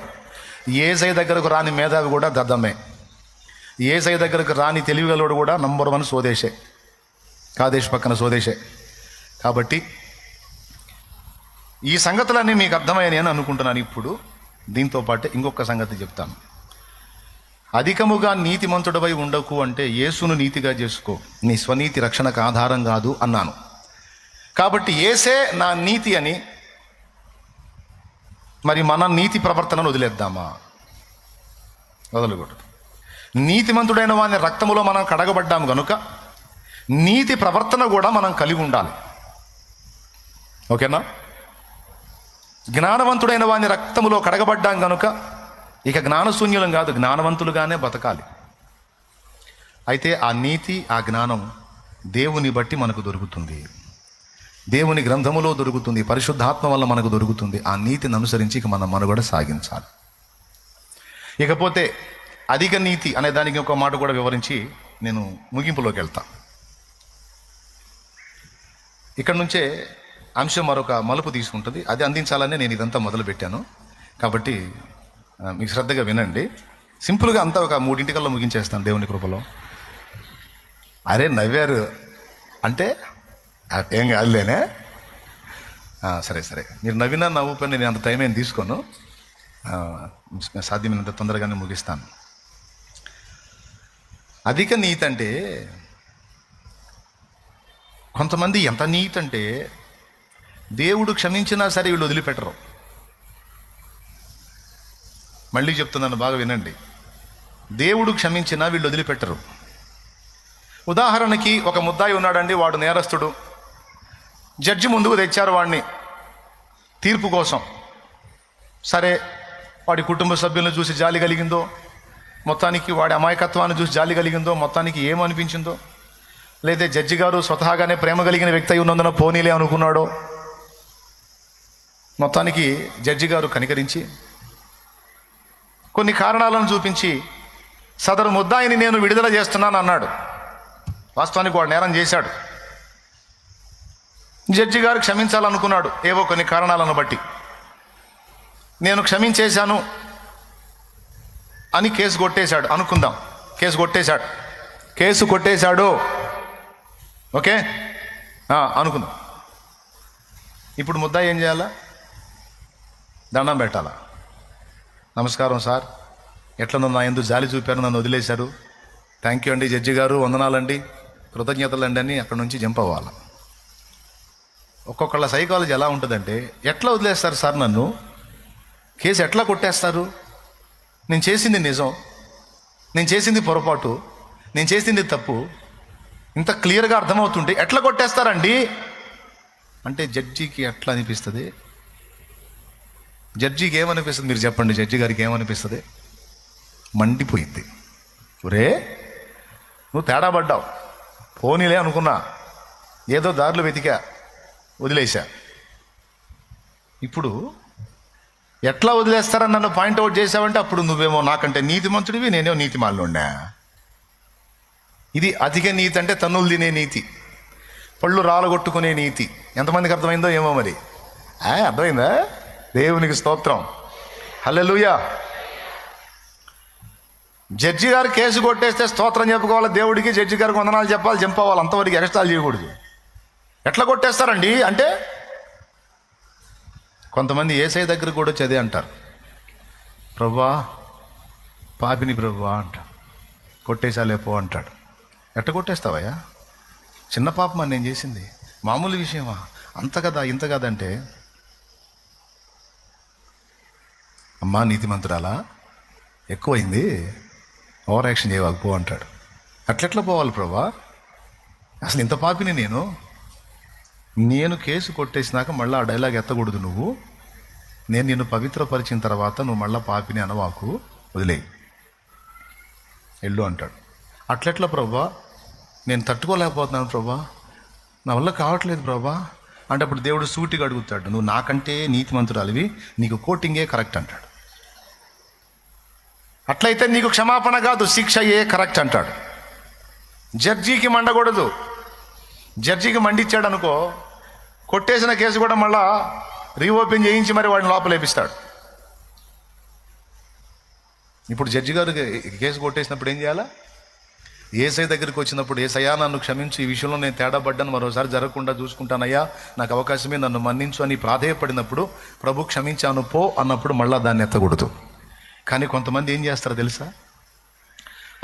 ఏసయ్య దగ్గరకు రాని మేధావి కూడా దద్దమ్మే. ఏసయ్య దగ్గరకు రాని తెలివిగలోడు కూడా నంబర్ 1 స్వదేశే. కాదేశ్ పక్కన స్వదేశే. కాబట్టి ఈ సంగతులన్నీ మీకు అర్థమయ్యాని అని అనుకుంటున్నాను. ఇప్పుడు దీంతో పాటే ఇంకొక సంగతి చెప్తాను. అధికముగా నీతిమంతుడవై ఉండకు అంటే యేసును నీతిగా చేసుకో, నీ స్వనీతి రక్షణకు ఆధారం కాదు అన్నాను. కాబట్టి యేసే నా నీతి అని మరి మన నీతి ప్రవర్తనను వదిలేద్దామా? వదలకూడదు. నీతిమంతుడైన వాని రక్తములో మనం కడగబడ్డాము కనుక నీతి ప్రవర్తన కూడా మనం కలిగి ఉండాలి. ఓకేనా? జ్ఞానవంతుడైన వాని రక్తములో కడగబడ్డాం కనుక ఇక జ్ఞానశూన్యులం కాదు, జ్ఞానవంతులుగానే బతకాలి. అయితే ఆ నీతి, ఆ జ్ఞానం దేవుని బట్టి మనకు దొరుకుతుంది. దేవుని గ్రంథములో దొరుకుతుంది, పరిశుద్ధాత్మ వల్ల మనకు దొరుకుతుంది. ఆ నీతిని అనుసరించి ఇక మనం మనుగడ సాగించాలి. ఇకపోతే అధిక నీతి అనే దానికి ఒక మాట కూడా వివరించి నేను ముగింపులోకి వెళ్తా. ఇక్కడ నుంచే అంశం మరొక మలుపు తీసుకుంటుంది. అది అందించాలనే నేను ఇదంతా మొదలుపెట్టాను. కాబట్టి మీకు శ్రద్ధగా వినండి. సింపుల్గా అంతా ఒక 3 ముగించేస్తాను దేవుని కృపలో. అరే నవ్వారు అంటే ఏం కాదులేనే. సరే సరే, మీరు నవ్వినా నవ్వుపని నేను అంత టైం ఏం తీసుకోను. సాధ్యమైనంత తొందరగానే ముగిస్తాను. అధిక నీతి అంటే కొంతమంది ఎంత నీతి అంటే దేవుడు క్షమించినా సరే వీళ్ళు వదిలిపెట్టరు. మళ్ళీ చెప్తున్నాను, బాగా వినండి. దేవుడు క్షమించినా వీళ్ళు వదిలిపెట్టరు. ఉదాహరణకి ఒక ముద్దాయి ఉన్నాడండి, వాడు నేరస్తుడు. జడ్జి ముందుకు తెచ్చారు వాడిని తీర్పు కోసం. సరే, వాడి కుటుంబ సభ్యులను చూసి జాలి కలిగిందో, మొత్తానికి వాడి అమాయకత్వాన్ని చూసి జాలి కలిగిందో, మొత్తానికి ఏమనిపించిందో, లేదా జడ్జి గారు స్వతహాగానే ప్రేమ కలిగిన వ్యక్తి అయి ఉన్నందున పోనీలే అనుకున్నాడో, మొత్తానికి జడ్జి గారు కనికరించి కొన్ని కారణాలను చూపించి సదరు ముద్దాయిని నేను విడుదల చేస్తున్నాను అన్నాడు. వాస్తవానికి వాడు నేరం చేశాడు. జడ్జి గారు క్షమించాలనుకున్నాడు ఏవో కొన్ని కారణాలను బట్టి. నేను క్షమించేశాను అని కేసు కొట్టేశాడు అనుకుందాం. కేసు కొట్టేశాడు. ఓకే, అనుకుందాం. ఇప్పుడు ముద్దాయి ఏం చేయాలా? దండం పెట్టాలా? నమస్కారం సార్, ఎట్లనో నా ఎందుకు జాలి చూపారు, నన్ను వదిలేశారు, థ్యాంక్ యూ అండి జడ్జి గారు, వందనాలండి, కృతజ్ఞతలండి అని అక్కడ నుంచి జంప్ అవ్వాలి. ఒక్కొక్కళ్ళ సైకాలజీ ఎలా ఉంటుందంటే, ఎట్లా వదిలేస్తారు సార్ నన్ను, కేసు ఎట్లా కొట్టేస్తారు, నేను చేసింది నిజం, నేను చేసింది పొరపాటు, నేను చేసింది తప్పు, ఇంత క్లియర్గా అర్థమవుతుంటే ఎట్లా కొట్టేస్తారండి అంటే జడ్జికి ఎట్లా అనిపిస్తుంది? జడ్జికి ఏమనిపిస్తుంది మీరు చెప్పండి? జడ్జి గారికి ఏమనిపిస్తుంది? మండిపోయింది. ఒరే నువ్వు తేడా పడ్డావు, పోనీలే అనుకున్నా, ఏదో దారులు వెతికా, వదిలేశా. ఇప్పుడు ఎట్లా వదిలేస్తారని నన్ను పాయింట్అవుట్ చేసావంటే అప్పుడు నువ్వేమో నాకంటే నీతిమంతుడివి, నేనేమో నీతిమాలినున్నా. ఇది అధిక నీతి అంటే తన్నులు తినే నీతి, పళ్ళు రాలగొట్టుకునే నీతి. ఎంతమందికి అర్థమైందో ఏమో మరి. అర్థమైందా? దేవునికి స్తోత్రం, హల్లెలూయా. జడ్జి గారు కేసు కొట్టేస్తే స్తోత్రం చెప్పుకోవాలి దేవుడికి, జడ్జి గారికి వందనాలు చెప్పాలి, చంపవాలి, అంతవరకు ఎక్స్ట్రాలు చేయకూడదు. ఎట్లా కొట్టేస్తారండి అంటే కొంతమంది యేసయ్య దగ్గర కూడా చదే అంటారు, ప్రభువా పాపిని ప్రభువా అంటాడు, కొట్టేసాలేపో అంటాడు. ఎట్ట కొట్టేస్తావయ్యా? చిన్న పాపం అని నేను చేసింది, మామూలు విషయమా, అంత కదా ఇంత కదంటే, అమ్మా నీతిమంతురాలా ఎక్కువైంది, ఓవర్ యాక్షన్ చేయవాకపో అంటాడు. అట్లెట్లా పోవాలి ప్రభా? అసలు ఇంత పాపిని నేను కేసు కొట్టేసినాక మళ్ళీ ఆ డైలాగ్ ఎత్తకూడదు నువ్వు, నేను నిన్ను పవిత్రపరిచిన తర్వాత నువ్వు మళ్ళీ పాపిని అనవాకు, వదిలేయి, వెళ్ళు అంటాడు. అట్లెట్లా ప్రభా, నేను తట్టుకోలేకపోతున్నాను ప్రభా, నా వల్ల కావట్లేదు ప్రభా అంటే అప్పుడు దేవుడు సూటిగా అడుగుతాడు, నువ్వు నాకంటే నీతిమంతురాలివి, నీకు కోటింగే కరెక్ట్ అంటాడు. అట్లయితే నీకు క్షమాపణ కాదు, శిక్షయే కరెక్ట్ అంటాడు. జడ్జికి మండకూడదు. జడ్జికి మండిచ్చాడు అనుకో, కొట్టేసిన కేసు కూడా మళ్ళా రీఓపెన్ చేయించి మరి వాడిని లోపలేపిస్తాడు. ఇప్పుడు జడ్జి గారు కేసు కొట్టేసినప్పుడు ఏం చేయాలా? ఏసై దగ్గరికి వచ్చినప్పుడు, ఏసయ్యా నన్ను క్షమించి, ఈ విషయంలో నేను తేడా పడ్డాను, మరోసారి జరగకుండా చూసుకుంటానయ్యా, నాకు అవకాశమే, నన్ను మన్నించు అని ప్రాధేయపడినప్పుడు, ప్రభు క్షమించాను పో అన్నప్పుడు మళ్ళా దాన్ని ఎత్తకూడదు. కానీ కొంతమంది ఏం చేస్తారో తెలుసా?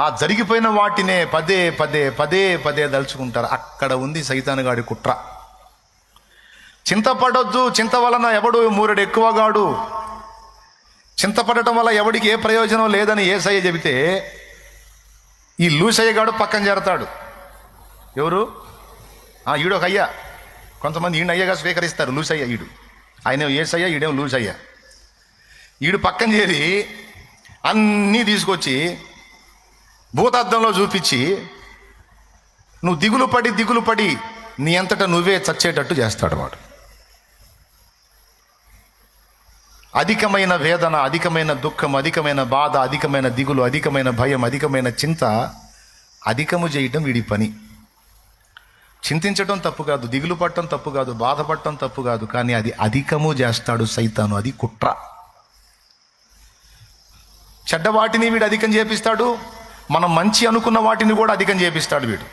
ఆ జరిగిపోయిన వాటినే పదే పదే పదే పదే దలుచుకుంటారు. అక్కడ ఉంది సైతానుగాడి కుట్ర. చింతపడొద్దు, చింత వలన ఎవడు మూరెడు ఎక్కువగాడు, చింతపడటం వల్ల ఎవడికి ఏ ప్రయోజనం లేదని యేసయ్య చెబితే, ఈ లూసయ్య గాడు పక్కన చేరతాడు. ఎవరు? ఈడు ఒక అయ్యా. కొంతమంది ఈయన అయ్యగా స్వీకరిస్తారు. లూసయ్య ఈడు, ఆయన యేసయ్య, ఈడేమో లూసయ్య. ఈడు పక్కన చేరి అన్నీ తీసుకొచ్చి భూతార్థంలో చూపించి, నువ్వు దిగులు పడి నీ అంతటా నువ్వే చచ్చేటట్టు చేస్తాడు వాడు. అధికమైన వేదన, అధికమైన దుఃఖం, అధికమైన బాధ, అధికమైన దిగులు, అధికమైన భయం, అధికమైన చింత అధికము చేయటం వీడి పని. చింతించడం తప్పు కాదు, దిగులు పడటం తప్పు కాదు, బాధపడటం తప్పు కాదు, కానీ అది అధికము చేస్తాడు సైతాను. అది కుట్ర. చెడ్డ వాటిని వీడు అధికం చేపిస్తాడు, మనం మంచి అనుకున్న వాటిని కూడా అధికం చేపిస్తాడు వీడు.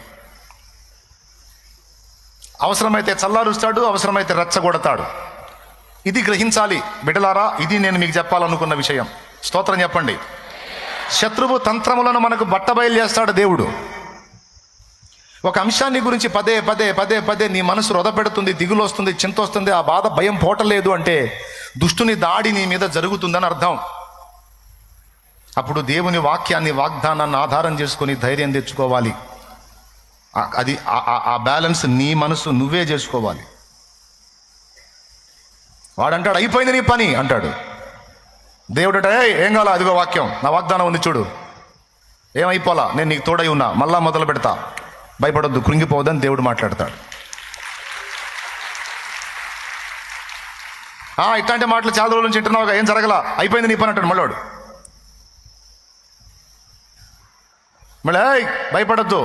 అవసరమైతే చల్లారుస్తాడు, అవసరమైతే రెచ్చగొడతాడు. ఇది గ్రహించాలి బిడ్డలారా. ఇది నేను మీకు చెప్పాలనుకున్న విషయం. స్తోత్రం చెప్పండి. శత్రువు తంత్రములను మనకు బట్టబయలు చేస్తాడు దేవుడు. ఒక అంశాన్ని గురించి పదే పదే పదే పదే నీ మనసు రొదపెడుతుంది, దిగులు వస్తుంది, చింత వస్తుంది, ఆ బాధ భయం పోటలేదు అంటే దుష్టుని దాడి నీ మీద జరుగుతుందని అర్థం. అప్పుడు దేవుని వాక్యాన్ని, వాగ్దానాన్ని ఆధారం చేసుకొని ధైర్యం తెచ్చుకోవాలి. అది ఆ బ్యాలెన్స్ నీ మనసు నువ్వే చేసుకోవాలి. వాడంటాడు అయిపోయింది నీ పని అంటాడు. దేవుడు ఏం కావాలా, అదిగో వాక్యం, నా వాగ్దానం ఉంది చూడు, ఏమైపోలా, నేను నీకు తోడై ఉన్నా, మళ్ళా మొదలు పెడతా, భయపడొద్దు, కృంగిపోవద్దని దేవుడు మాట్లాడతాడు. ఇట్లాంటి మాటలు చాలా రోజుల నుంచి వింటున్నావుగా, ఏం జరగలా, అయిపోయింది నీ పని అంటాడు మళ్ళాడు. మళ్ళీ భయపడొద్దు,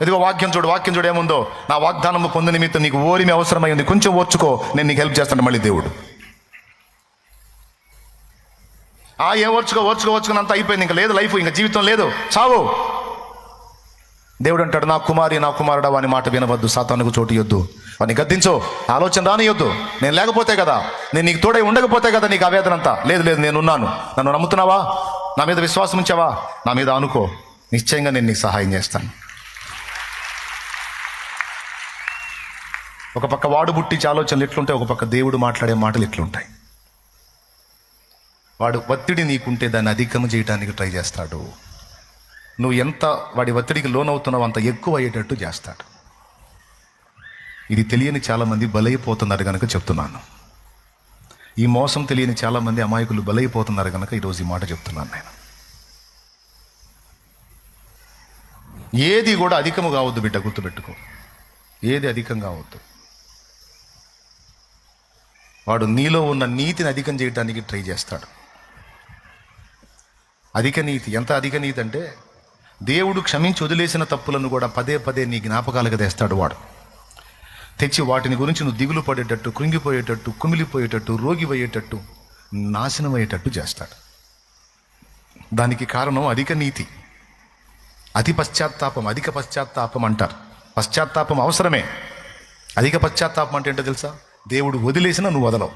ఇదిగో వాక్యం చూడు ఏముందో, నా వాగ్దానము పొందు నిమిత్తం నీకు ఓరిమి అవసరమైంది, కొంచెం ఓర్చుకో, నేను నీకు హెల్ప్ చేస్తాను మళ్ళీ దేవుడు. ఏం ఓర్చుకుని అంతా అయిపోయింది, ఇంకా లేదు లైఫ్, ఇంకా జీవితం లేదు, చావు. దేవుడు అంటాడు, నా కుమారి, నా కుమారుడా, వాని మాట వినవద్దు, సాతానుకు చోటు ఇవ్వద్దు, వాడిని గద్దించో, ఆలోచన రానియొద్దు. నేను లేకపోతే కదా, నేను నీకు తోడై ఉండకపోతే కదా నీకు ఆవేదన అంతా. లేదు నేనున్నాను, నన్ను నమ్ముతున్నావా, నా మీద విశ్వాసం ఉంచావా, నా మీద అనుకో, నిశ్చయంగా నేను నీకు సహాయం చేస్తాను. ఒక పక్క వాడు పుట్టించే ఆలోచనలు ఎట్లుంటాయి, ఒక పక్క దేవుడు మాట్లాడే మాటలు ఎట్లుంటాయి. వాడు ఒత్తిడి నీకుంటే దాన్ని అధికం చేయడానికి ట్రై చేస్తాడు. నువ్వు ఎంత వాడి ఒత్తిడికి లోనవుతున్నావు అంత ఎక్కువ అయ్యేటట్టు చేస్తాడు. ఇది తెలియని చాలామంది బలైపోతున్నారు కనుక చెప్తున్నాను. ఈ మోసం తెలియని చాలామంది అమాయకులు బలైపోతున్నారు కనుక ఈరోజు ఈ మాట చెప్తున్నాను నేను. ఏది కూడా అధికము కావద్దు బిడ్డ, గుర్తుపెట్టుకో, ఏది అధికం కావద్దు. వాడు నీలో ఉన్న నీతిని అధికం చేయడానికి ట్రై చేస్తాడు. అధిక నీతి, ఎంత అధిక నీతి అంటే దేవుడు క్షమించి వదిలేసిన తప్పులను కూడా పదే పదే నీ జ్ఞాపకాలుగా తెస్తాడు వాడు. తెచ్చి వాటిని గురించి నువ్వు దిగులు పడేటట్టు, కృంగిపోయేటట్టు, కుమిలిపోయేటట్టు, రోగిపోయేటట్టు, నాశనం అయ్యేటట్టు చేస్తాడు. దానికి కారణం అధిక నీతి, అధిక పశ్చాత్తాపం అంటారు. పశ్చాత్తాపం అవసరమే. అధిక పశ్చాత్తాపం అంటే ఏంటో తెలుసా? దేవుడు వదిలేసినా నువ్వు వదలవు.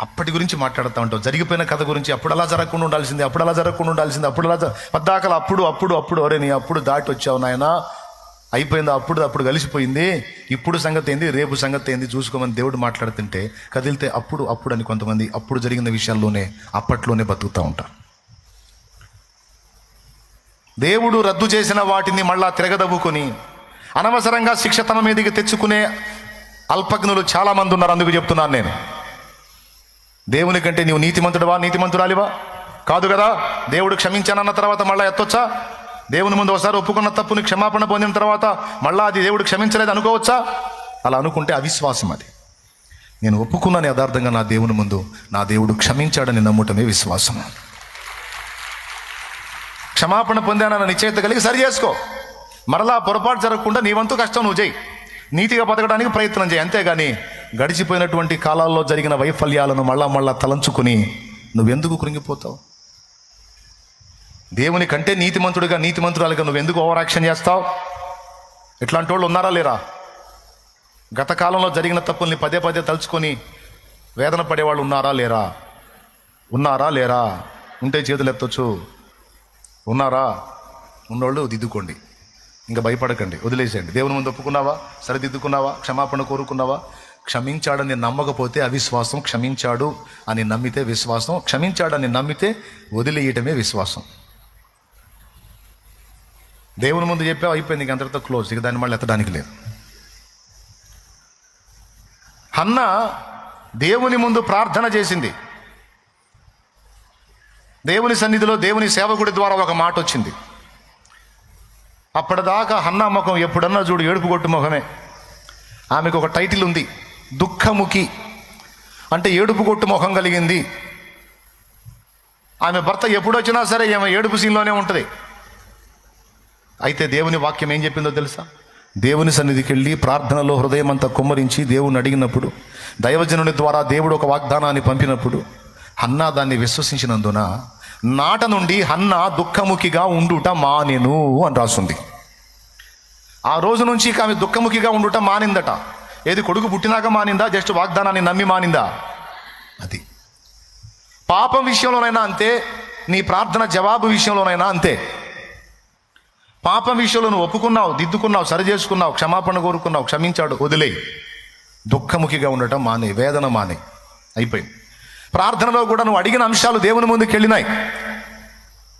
అప్పటి గురించి మాట్లాడుతూ ఉంటావు, జరిగిపోయిన కథ గురించి, అప్పుడు అలా జరగకుండా ఉండాల్సింది, పద్దాకల అప్పుడు ఒరే నీ అప్పుడు దాటి వచ్చావు నాయనా, అయిపోయింది, అప్పుడు కలిసిపోయింది, ఇప్పుడు సంగతి ఏంది, రేపు సంగతి ఏంది చూసుకోమని దేవుడు మాట్లాడుతుంటే కదిలితే అప్పుడు అని కొంతమంది అప్పుడు జరిగిన విషయాల్లోనే అప్పట్లోనే బతుకుతూ ఉంటారు. దేవుడు రద్దు చేసిన వాటిని మళ్ళా తిరగదవ్వుకొని అనవసరంగా శిక్ష తమ మీదకి తెచ్చుకునే అల్పజ్ఞులు చాలామంది ఉన్నారు. అందుకు చెప్తున్నాను నేను, దేవుని కంటే నీవు నీతిమంతుడివా, నీతిమంతురాలివా? కాదు కదా. దేవుడు క్షమించానన్న తర్వాత మళ్ళీ ఎత్తొచ్చా? దేవుని ముందు ఒకసారి ఒప్పుకున్న తప్పుని క్షమాపణ పొందిన తర్వాత మళ్ళీ అది దేవుడు క్షమించలేదు అనుకోవచ్చా? అలా అనుకుంటే అవిశ్వాసం అది. నేను ఒప్పుకున్నాను యథార్థంగా నా దేవుని ముందు, నా దేవుడు క్షమించాడని నమ్ముటమే విశ్వాసం. క్షమాపణ పొందానన్న నిశ్చయిత కలిగి సరి చేసుకో. మరలా పొరపాటు జరగకుండా నీ వంతు కష్టం నువ్వు చేయి, నీతిగా బతకడానికి ప్రయత్నం చేయి. అంతేగాని గడిచిపోయినటువంటి కాలాల్లో జరిగిన వైఫల్యాలను మళ్ళా తలంచుకుని నువ్వెందుకు కృంగిపోతావు? దేవుని కంటే నీతిమంతుడిగా, నీతిమంతురాలుగా నువ్వెందుకు ఓవర్ యాక్షన్ చేస్తావు? ఇట్లాంటి వాళ్ళు ఉన్నారా లేరా? గత కాలంలో జరిగిన తప్పుల్ని పదే పదే తలుచుకొని వేదన పడేవాళ్ళు ఉన్నారా లేరా? ఉన్నారా లేరా? ఉంటే చేతులు ఎత్తొచ్చు. ఉన్నారా? ఉన్నోళ్ళు దిద్దుకోండి, ఇంకా భయపడకండి, వదిలేసేయండి. దేవుని ముందు ఒప్పుకున్నావా, సరిదిద్దుకున్నావా, క్షమాపణ కోరుకున్నావా? క్షమించాడని నమ్మకపోతే అవిశ్వాసం, క్షమించాడు అని నమ్మితే విశ్వాసం. క్షమించాడని నమ్మితే వదిలేయటమే విశ్వాసం. దేవుని ముందు చెప్పావు, అయిపోయింది, ఇంక అంతటితో క్లోజ్, ఇక దాన్ని మళ్ళీ ఎత్తడానికి లేదు. హన్న దేవుని ముందు ప్రార్థన చేసింది. దేవుని సన్నిధిలో దేవుని సేవకుడి ద్వారా ఒక మాట వచ్చింది. అప్పటిదాకా హన్నా ముఖం ఎప్పుడన్నా చూడు ఏడుపు కొట్టు ముఖమే. ఆమెకు ఒక టైటిల్ ఉంది, దుఃఖముఖి, అంటే ఏడుపు కొట్టు ముఖం కలిగింది. ఆమె భర్త ఎప్పుడు వచ్చినా సరే ఆమె ఏడుపు సీన్లోనే ఉంటుంది. అయితే దేవుని వాక్యం ఏం చెప్పిందో తెలుసా? దేవుని సన్నిధికి వెళ్ళి ప్రార్థనలో హృదయం అంతా కుమ్మరించి దేవుని అడిగినప్పుడు, దైవజనుని ద్వారా దేవుడు ఒక వాగ్దానాన్ని పంపినప్పుడు హన్నా దాన్ని విశ్వసించినందున నాట నుండి హన్నా దుఃఖముఖిగా ఉండుట మానెను అని రాసుంది. ఆ రోజు నుంచి ఆమె దుఃఖముఖిగా ఉండుట మానిందట. ఏది, కొడుకు పుట్టినాక మానిందా? జస్ట్ వాగ్దానాన్ని నమ్మి మానిందా? అది. పాపం విషయంలోనైనా అంతే, నీ ప్రార్థన జవాబు విషయంలోనైనా అంతే. పాపం విషయంలో నువ్వు ఒప్పుకున్నావు, దిద్దుకున్నావు, సరి చేసుకున్నావు, క్షమాపణ కోరుకున్నావు, క్షమించాడు, వదిలేయి. దుఃఖముఖిగా ఉండటం మానే, వేదన మానే, అయిపోయింది. ప్రార్థనలో కూడా నువ్వు అడిగిన అంశాలు దేవుని ముందుకు వెళ్ళినాయి.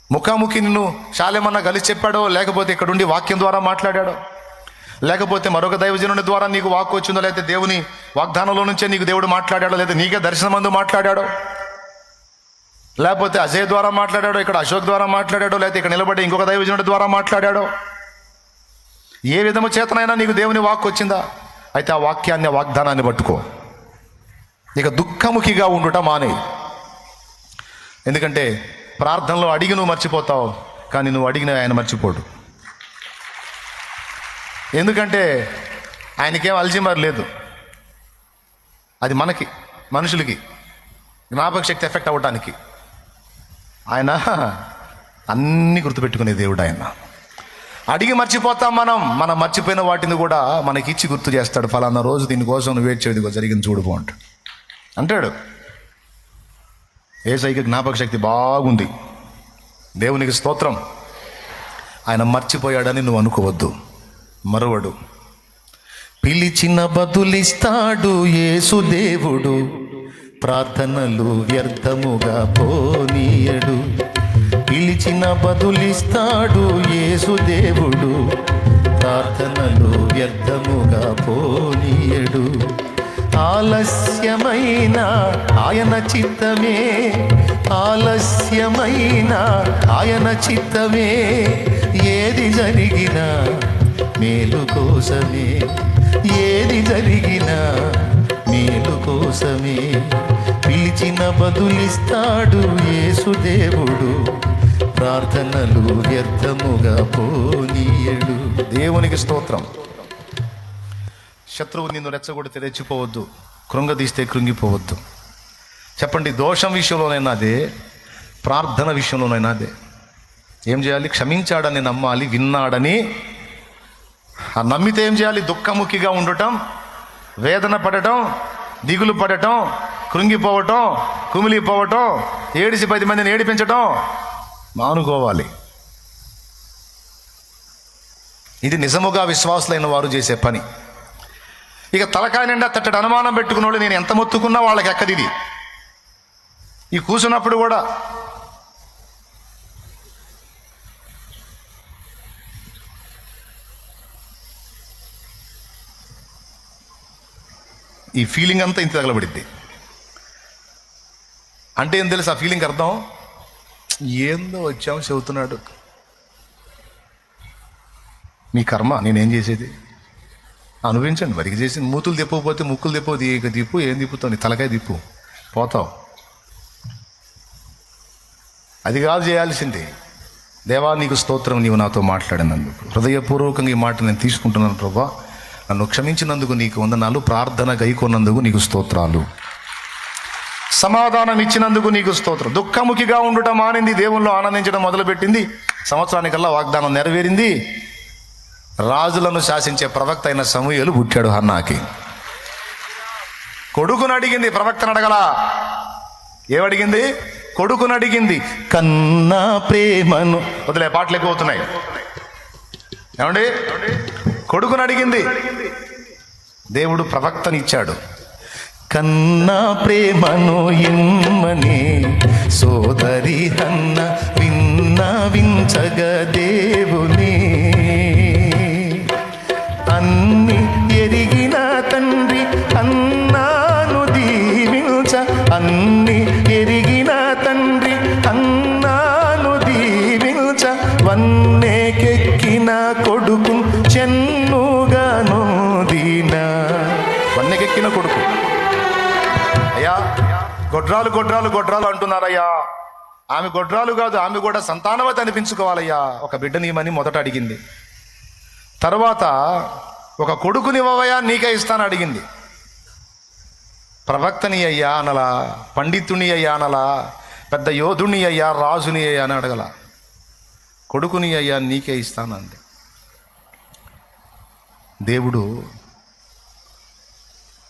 ముఖాముఖి నిన్ను శాలేమన్నా కలిసి చెప్పాడో, లేకపోతే ఇక్కడుండి వాక్యం ద్వారా మాట్లాడాడో, లేకపోతే మరొక దైవజనుని ద్వారా నీకు వాక్కు వచ్చిందో, లేకపోతే దేవుని వాగ్దానంలో నుంచే నీకు దేవుడు మాట్లాడాడో, లేదా నీకే దర్శనమందు మాట్లాడాడో, లేకపోతే అజయ్ ద్వారా మాట్లాడాడో, ఇక్కడ అశోక్ ద్వారా మాట్లాడాడో, లేకపోతే ఇక్కడ నిలబడి ఇంకొక దైవజనుడి ద్వారా మాట్లాడాడో, ఏ విధము చేతనైనా నీకు దేవుని వాక్కు వచ్చిందా? అయితే ఆ వాక్యాన్ని, ఆ వాగ్దానాన్ని పట్టుకో. ఇక దుఃఖముఖిగా ఉండుట మానే. ఎందుకంటే ప్రార్థనలో అడిగి నువ్వు మర్చిపోతావు, కానీ నువ్వు అడిగిన ఆయన మర్చిపోడు. ఎందుకంటే ఆయనకేం అల్జీమర్ లేదు. అది మనకి, మనుషులకి జ్ఞాపక శక్తి ఎఫెక్ట్ అవ్వటానికి. ఆయన అన్నీ గుర్తుపెట్టుకునే దేవుడు. ఆయన అడిగి మర్చిపోతాం మనం మర్చిపోయిన వాటిని కూడా మనకిచ్చి గుర్తు చేస్తాడు. ఫలానా రోజు దీనికోసం నువ్వు వెయిట్ చేయదు, జరిగింది చూడుకో అంటాడు. యేసయ్యకి జ్ఞాపక శక్తి బాగుంది. దేవునికి స్తోత్రం. ఆయన మర్చిపోయాడని నువ్వు అనుకోవద్దు, మరువడు. పిలిచిన బదులిస్తాడు యేసు దేవుడు, ప్రార్థనలు వ్యర్థముగా పోనీయడు. పిలిచిన బదులిస్తాడు యేసు దేవుడు, ప్రార్థనలు వ్యర్థముగా పోనీయడు. ఆలస్యమైన ఆయన చిత్తమే, ఆలస్యమైన ఆయన చిత్తమే, ఏది జరిగినా మేలు కోసమే, ఏది జరిగినా మేలు కోసమే. పిలిచిన బదులిస్తాడు యేసు దేవుడు, ప్రార్థనలు వ్యర్థముగా పోనీయడు. దేవునికి స్తోత్రం. శత్రువు నిన్ను రెచ్చగొడితే రెచ్చిపోవద్దు, కృంగదీస్తే కృంగిపోవద్దు. చెప్పండి, దోషం విషయంలోనైనా అదే, ప్రార్థన విషయంలోనైనా అదే. ఏం చేయాలి? క్షమించాడని నమ్మాలి, విన్నాడని. ఆ నమ్మితే ఏం చేయాలి? దుఃఖముఖిగా ఉండటం, వేదన పడటం, దిగులు పడటం, కృంగిపోవటం, కుమిలిపోవటం, ఏడిసి 10 మందిని ఏడిపించటం మానుకోవాలి. ఇది నిజముగా విశ్వాసులైన వారు చేసే పని. ఇక తలకాయ నిండా తట్టడి అనుమానం పెట్టుకున్న వాళ్ళు నేను ఎంత మొత్తుకున్నా వాళ్ళకి ఎక్కది. ఇది ఈ కూర్చున్నప్పుడు కూడా ఈ ఫీలింగ్ అంతా ఇంత తగలబడిద్ది. అంటే ఏం తెలుసు ఆ ఫీలింగ్ అర్థం? ఏందో వచ్చాము చెబుతున్నాడు, మీ కర్మ, నేనేం చేసేది, అనుభవించండి. వరికి చేసి మూతులు తిప్పకపోతే ముక్కులు తిప్పవు, ఇక తిప్పు, ఏం తిప్పుతావు, నీ తలకాయ తిప్పు, పోతావు. అది కాదు చేయాల్సింది. దేవా నీకు స్తోత్రం, నీవు నాతో మాట్లాడినందుకు హృదయపూర్వకంగా ఈ మాట నేను తీసుకుంటున్నాను ప్రభా. నన్ను క్షమించినందుకు నీకు వందనాలు, ప్రార్థన గైకొన్నందుకు నీకు స్తోత్రాలు, సమాధానం ఇచ్చినందుకు నీకు స్తోత్రం. దుఃఖముఖిగా ఉండటం మానింది, దేవుల్లో ఆనందించడం మొదలుపెట్టింది. సంవత్సరానికల్లా వాగ్దానం నెరవేరింది. రాజులను శాసించే ప్రవక్త అయిన సమూయేలు పుట్టాడు హన్నాకి. కొడుకును అడిగింది, ప్రవక్తను అడగలా. ఏమడిగింది? కొడుకును అడిగింది. కన్నా ప్రేమను వదిలే, పాటలు ఎక్కువ అవుతున్నాయి. ఏమండి? కొడుకును అడిగింది, దేవుడు ప్రవక్తనిచ్చాడు. కన్నా ప్రేమను ఇమ్మని సోదరి హన్న విన్నవించగ దేవుని, అన్ని ఎరిగిన తండ్రి అన్నాను దీవించ, అన్ని ఎరిగిన తండ్రి అన్నాను దీవించ, వన్నెకెక్కిన కొడుకు చెన్నుగాను దీన. వన్నెకెక్కిన కొడుకు అయ్యా, గొడ్రాలు గొడ్రాలు గొడ్రాలు అంటున్నారయ్యా. ఆమె గొడ్రాలు కాదు, ఆమె కూడా సంతానవతి అనిపించుకోవాలయ్యా. ఒక బిడ్డనివ్వమని మొదట అడిగింది. తర్వాత ఒక కొడుకునివ్వవయ్యా, నీకే ఇస్తాను అడిగింది. ప్రవక్తని అయ్యా అనలా, పండితుని అయ్యా అనలా, పెద్ద యోధుని అయ్యా, రాజుని అయ్యా అని అడగల. కొడుకుని అయ్యా నీకే ఇస్తానంది. దేవుడు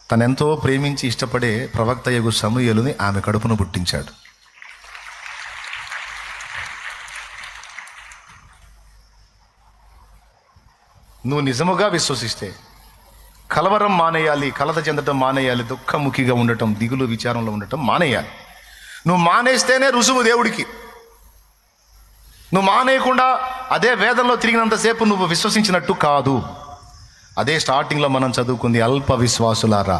తనెంతో ప్రేమించి ఇష్టపడే ప్రవక్త యగు సమూయేలుని ఆమె కడుపున పుట్టించాడు. నువ్వు నిజముగా విశ్వసిస్తే కలవరం మానేయాలి, కలత చెందటం మానేయాలి, దుఃఖముఖిగా ఉండటం, దిగులు విచారంలో ఉండటం మానేయాలి. నువ్వు మానేస్తేనే రుజువు దేవుడికి. నువ్వు మానేయకుండా అదే వేదంలో తిరిగినంతసేపు నువ్వు విశ్వసించినట్టు కాదు. అదే స్టార్టింగ్లో మనం చదువుకుంది, అల్ప విశ్వాసులారా,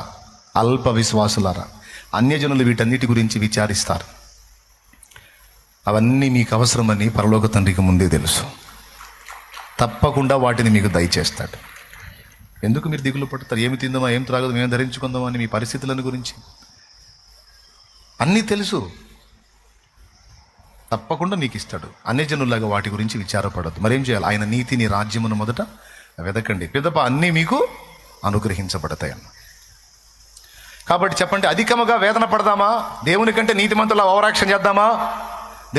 అల్ప విశ్వాసులారా. అన్యజనులు వీటన్నిటి గురించి విచారిస్తారు. అవన్నీ మీకు అవసరమని పరలోక తండ్రికి ముందే తెలుసు. తప్పకుండా వాటిని మీకు దయచేస్తాడు. ఎందుకు మీరు దిగులు పడతారు? ఏమి తిందామా, ఏం త్రాగదు, మేము ధరించుకుందామా అని మీ పరిస్థితులను గురించి అన్నీ తెలుసు. తప్పకుండా నీకు ఇస్తాడు. అన్యజనులాగా వాటి గురించి విచారపడద్దు. మరేం చేయాలి? ఆయన నీతిని, రాజ్యమును మొదట వెదకండి, పిదప అన్నీ మీకు అనుగ్రహించబడతాయన్న. కాబట్టి చెప్పండి, అధికముగా వేదన పడదామా? దేవుని కంటే నీతిమంతుల ఓవరాక్షన్ చేద్దామా?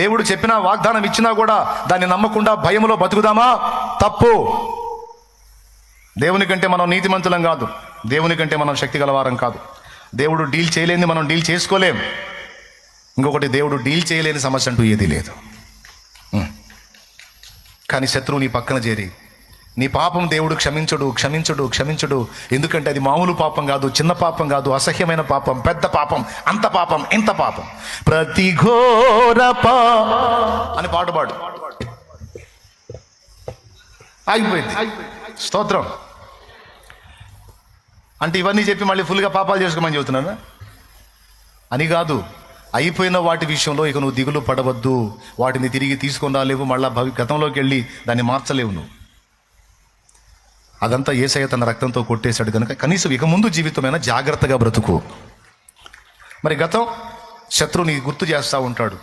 దేవుడు చెప్పిన వాగ్దానం ఇచ్చినా కూడా దాన్ని నమ్మకుండా భయములో బతుకుదామా? తప్పు. దేవుని కంటే మనం నీతిమంతులం కాదు, దేవుని కంటే మనం శక్తి గలవారం కాదు. దేవుడు డీల్ చేయలేని మనం డీల్ చేసుకోలేం. ఇంకొకటి, దేవుడు డీల్ చేయలేని సమస్య అంటూ ఏదీ లేదు. కానీ శత్రువు నీ పక్కన చేరి నీ పాపం దేవుడు క్షమించడు క్షమించడు క్షమించడు. ఎందుకంటే అది మామూలు పాపం కాదు, చిన్న పాపం కాదు, అసహ్యమైన పాపం, పెద్ద పాపం, అంత పాపం, ఇంత పాపం. ప్రతి ఘోర అని పాడు ఆగిపోయింది. స్తోత్రం. అంటే ఇవన్నీ చెప్పి మళ్ళీ ఫుల్గా పాపాలు చేసుకోమని చెబుతున్నాను అని కాదు. అయిపోయిన వాటి విషయంలో ఇక నువ్వు దిగులు పడవద్దు. వాటిని తిరిగి తీసుకొని రాలేవు, మళ్ళా గతంలోకి వెళ్ళి దాన్ని మార్చలేవు నువ్వు. అదంతా యేసయ్య తన రక్తంతో కొట్టేశాడు కనుక కనీసం ఇక ముందు జీవితమైనా జాగ్రత్తగా బ్రతుకు. మరి గతం శత్రువు నీకు గుర్తు చేస్తూ ఉంటాడు.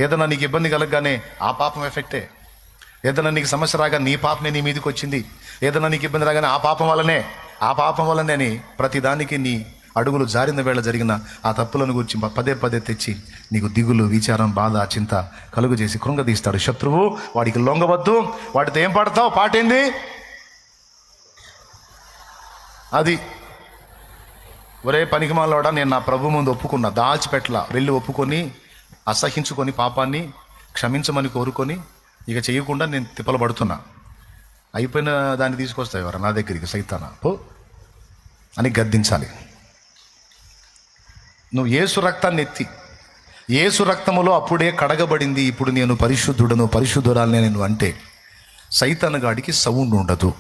ఏదైనా నీకు ఇబ్బంది కలగగానే ఆ పాపం ఎఫెక్టే. ఏదైనా నీకు సమస్య రాగా నీ పాపమే నీ మీదకి వచ్చింది. ఏదైనా నీకు ఇబ్బంది రాగానే ఆ పాపం వల్లనే అని ప్రతిదానికి నీ అడుగులు జారిన వేళ జరిగిన ఆ తప్పులను గురించి పదే పదే తెచ్చి నీకు దిగులు, విచారం, బాధ, చింత కలుగు చేసి కృంగదీస్తాడు శత్రువు. వాడికి లొంగవద్దు. వాటితో ఏం పాడతావు? పాటేంది అది? ఒరే పనికిమాలోడా, నేను నా ప్రభు ముందు ఒప్పుకున్నా, దాచిపెట్ల, వెళ్ళి ఒప్పుకొని అసహించుకొని పాపాన్ని క్షమించమని కోరుకొని ఇక చేయకుండా నేను తిప్పలు పడుతున్నా. అయిపోయిన దాన్ని తీసుకొస్తాయి ఎవరు నా దగ్గరికి, సైతానా పో అని గద్దించాలి. నువ్వు యేసు రక్తాన్ని ఎత్తి, యేసు రక్తములో అప్పుడే కడగబడింది, ఇప్పుడు నేను పరిశుద్ధుడను పరిశుద్ధురాలని నేను అంటే సైతాను గాడికి సౌండ్ ఉండదు.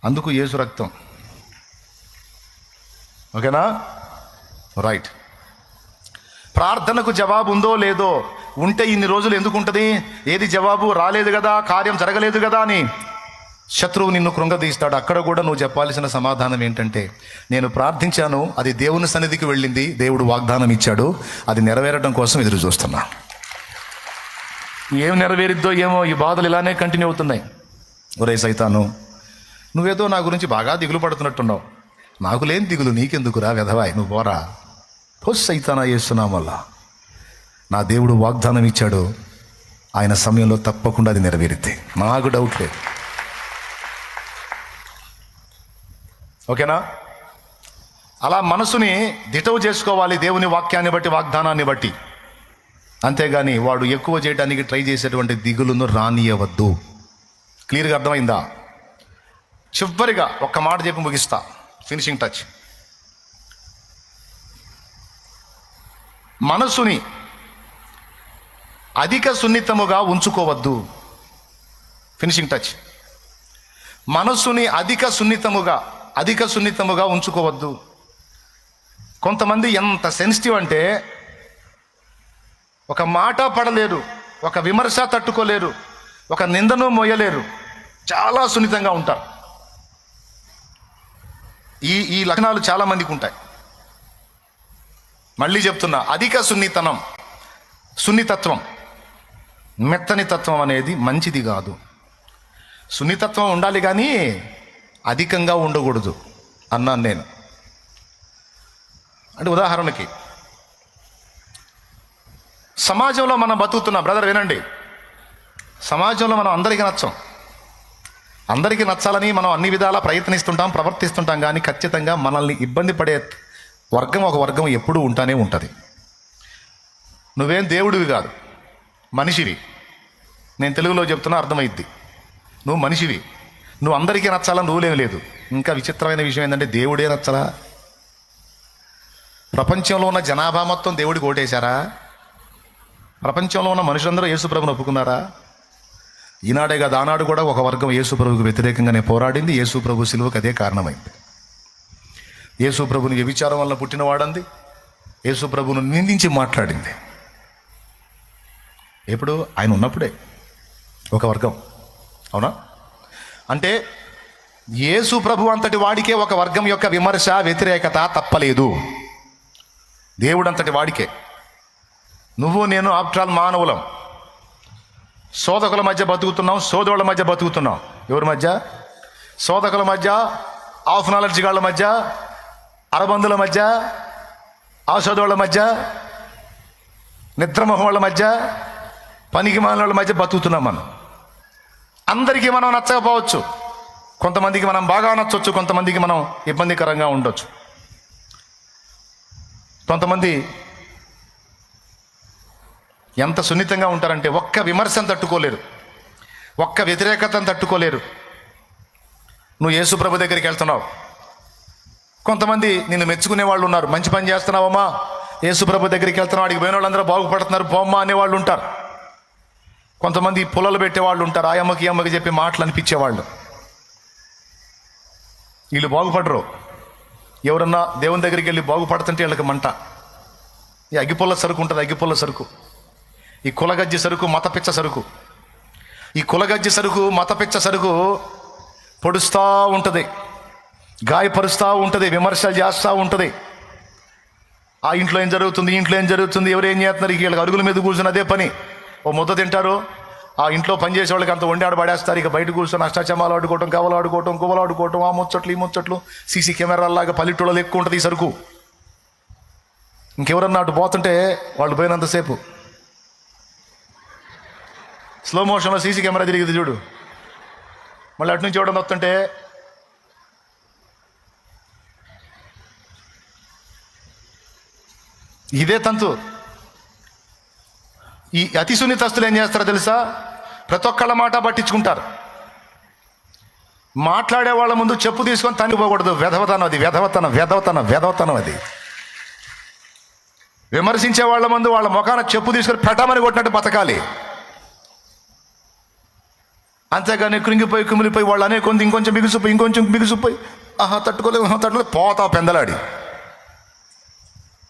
అందుకు యేసు రక్తం. ఓకేనా? రైట్. ప్రార్థనకు జవాబు ఉందో లేదో, ఉంటే ఇన్ని రోజులు ఎందుకు ఉంటుంది, ఏది జవాబు రాలేదు కదా, కార్యం జరగలేదు కదా అని శత్రువు నిన్ను కృంగదీస్తాడు. అక్కడ కూడా నువ్వు చెప్పాల్సిన సమాధానం ఏంటంటే, నేను ప్రార్థించాను, అది దేవుని సన్నిధికి వెళ్ళింది, దేవుడు వాగ్దానం ఇచ్చాడు, అది నెరవేరడం కోసం ఎదురు చూస్తున్నా. ఏం నెరవేరిద్దో ఏమో, ఈ బాధలు ఇలానే కంటిన్యూ అవుతున్నాయి. ఒరే సైతాను, నువ్వేదో నా గురించి బాగా దిగులు పడుతున్నట్టున్నావు. నాకు లేని దిగులు నీకెందుకురా వెధవాయ్, నువ్వు పోరా. సైతానా చేస్తున్నాం వల్ల నా దేవుడు వాగ్దానం ఇచ్చాడు, ఆయన సమయంలో తప్పకుండా అది నెరవేరిద్ది, నాకు డౌట్ లేదు. ఓకేనా? అలా మనసుని దిటవు చేసుకోవాలి దేవుని వాక్యాన్ని బట్టి, వాగ్దానాన్ని బట్టి. అంతేగాని వాడు ఎక్కువ చేయడానికి ట్రై చేసేటువంటి దిగులును రానియవద్దు. క్లియర్గా అర్థమైందా? చివరిగా ఒక్క మాట చెప్పి ముగిస్తా, ఫినిషింగ్ టచ్. మనసుని అధిక సున్నితముగా ఉంచుకోవద్దు. Finishing touch. మనసుని అధిక సున్నితముగా ఉంచుకోవద్దు. కొంతమంది ఎంత సెన్సిటివ్ అంటే, ఒక మాట పడలేరు, ఒక విమర్శ తట్టుకోలేరు, ఒక నిందను మోయలేరు, చాలా సున్నితంగా ఉంటారు. ఈ లక్షణాలు చాలా మందికి ఉంటాయి. మళ్ళీ చెప్తున్నా, అధిక సున్నితత్వం, మెత్తని తత్వం అనేది మంచిది కాదు. సున్నితత్వం ఉండాలి కానీ అధికంగా ఉండకూడదు అన్నాను నేను. అంటే ఉదాహరణకి, సమాజంలో మనం బతుకుతున్నాం బ్రదర్, వినండి. సమాజంలో మనం అందరికీ నచ్చం. అందరికీ నచ్చాలని మనం అన్ని విధాలా ప్రయత్నిస్తుంటాం, ప్రవర్తిస్తుంటాం. కానీ ఖచ్చితంగా మనల్ని ఇబ్బంది పడే ఒక వర్గం ఎప్పుడూ ఉంటానే ఉంటుంది. నువ్వేం దేవుడివి కాదు, మనిషివి. నేను తెలుగులో చెప్తున్నా, అర్థమైద్ది. నువ్వు మనిషివి, నువ్వు అందరికీ నచ్చాలని రూలేం లేదు. ఇంకా విచిత్రమైన విషయం ఏంటంటే, దేవుడే నచ్చలా. ప్రపంచంలో ఉన్న జనాభా మొత్తం దేవుడికి ఓటేశారా? ప్రపంచంలో ఉన్న మనుషులందరూ యేసుప్రభుని ఒప్పుకున్నారా? ఈనాడే కాదు, ఆనాడు కూడా ఒక వర్గం యేసుప్రభుకు వ్యతిరేకంగానే పోరాడింది. యేసుప్రభు సిలువకు అదే కారణమైంది. యేసుప్రభుని వ్యభిచారం వల్ల పుట్టినవాడంది, యేసుప్రభును నిందించి మాట్లాడింది. ఎప్పుడు? ఆయన ఉన్నప్పుడే ఒక వర్గం. అవునా? అంటే యేసు ప్రభు అంతటి వాడికే ఒక వర్గం యొక్క విమర్శ, వ్యతిరేకత తప్పలేదు. దేవుడు అంతటి వాడికే. నువ్వు నేను ఆఫ్టర్ ఆల్ మానవులం. శోధకుల మధ్య బతుకుతున్నాం, సోదరుల మధ్య బతుకుతున్నాం. ఎవరి మధ్య? శోధకుల మధ్య, ఆఫ్ నాలెడ్జ్ గాళ్ళ మధ్య, అరబందుల మధ్య, ఆశోదోళ్ళ మధ్య, నిద్రమోహం వాళ్ళ మధ్య, పనికి మాలిన మధ్య బతుకుతున్నాం మనం. అందరికీ మనం నచ్చకపోవచ్చు, కొంతమందికి మనం బాగా నచ్చవచ్చు, కొంతమందికి మనం ఇబ్బందికరంగా ఉండొచ్చు. కొంతమంది ఎంత సున్నితంగా ఉంటారంటే, ఒక్క విమర్శను తట్టుకోలేరు, ఒక్క వ్యతిరేకతను తట్టుకోలేరు. నువ్వు యేసు ప్రభు దగ్గరికి వెళ్తున్నావు, కొంతమంది నిన్ను మెచ్చుకునే వాళ్ళు ఉన్నారు. మంచి పని చేస్తున్నావమ్మా, యేసు ప్రభు దగ్గరికి వెళ్తున్నావు, వాడికి పోయిన వాళ్ళందరూ బాగుపడుతున్నారు, పోమ్మా అనేవాళ్ళు ఉంటారు. కొంతమంది పొలాలు పెట్టేవాళ్ళు ఉంటారు, ఆ అమ్మకి ఈ అమ్మకి చెప్పి మాటలు అనిపించేవాళ్ళు. వీళ్ళు బాగుపడరు. ఎవరన్నా దేవుని దగ్గరికి వెళ్ళి బాగుపడుతుంటే వీళ్ళకి మంట. ఈ అగ్గిపుల్ల సరుకు ఉంటుంది, అగ్గిపుల్ల సరుకు, ఈ కులగజ్జి సరుకు, మతపిచ్చ సరుకు. ఈ కులగజ్జి సరుకు, మతపిచ్చ సరుకు పొడుస్తూ ఉంటుంది, గాయపరుస్తూ ఉంటుంది, విమర్శలు చేస్తూ ఉంటుంది. ఆ ఇంట్లో ఏం జరుగుతుంది, ఇంట్లో ఏం జరుగుతుంది, ఎవరు ఏం చేస్తున్నారు, వీళ్ళకి అరుగుల మీద కూర్చుని అదే పని. ఓ ముద్ద తింటారు, ఆ ఇంట్లో పనిచేసే వాళ్ళకి అంత వండి ఆడబడేస్తారు. ఇక బయట కూర్చొని అష్టాచమాలు ఆడుకోవటం, కవలు ఆడుకోవటం, కువలు ఆడుకోవటం, ఆ ముచ్చట్లు ఈ ముచ్చట్లు. సీసీ కెమెరాల్లాగా పల్లెటూళ్ళలో ఎక్కువ ఉంటుంది ఈ సరుకు. ఇంకెవరన్నా అటు పోతుంటే వాళ్ళు పోయినంతసేపు స్లో మోషన్లో సీసీ కెమెరా తిరిగింది చూడు, మళ్ళీ అటు నుంచి చూడడం వస్తుంటే ఇదే తంతు. ఈ అతి సున్నితస్తులు ఏం చేస్తారో తెలుసా? ప్రతి ఒక్కళ్ళ మాట పట్టించుకుంటారు. మాట్లాడే వాళ్ళ ముందు చెప్పు తీసుకొని తన్నిపోకూడదు. వెధవతనం అది, వెధవతనం అది. విమర్శించే వాళ్ళ ముందు వాళ్ళ ముఖాన చెప్పు తీసుకొని పెట్టమని కొట్టినట్టు బతకాలి. అంతేగాని కృంగిపోయి కుమిలిపోయి వాళ్ళు అనే కొంత ఇంకొంచెం బిగుసిపోయి తట్టుకోలేదు పోతావు పెందలాడి.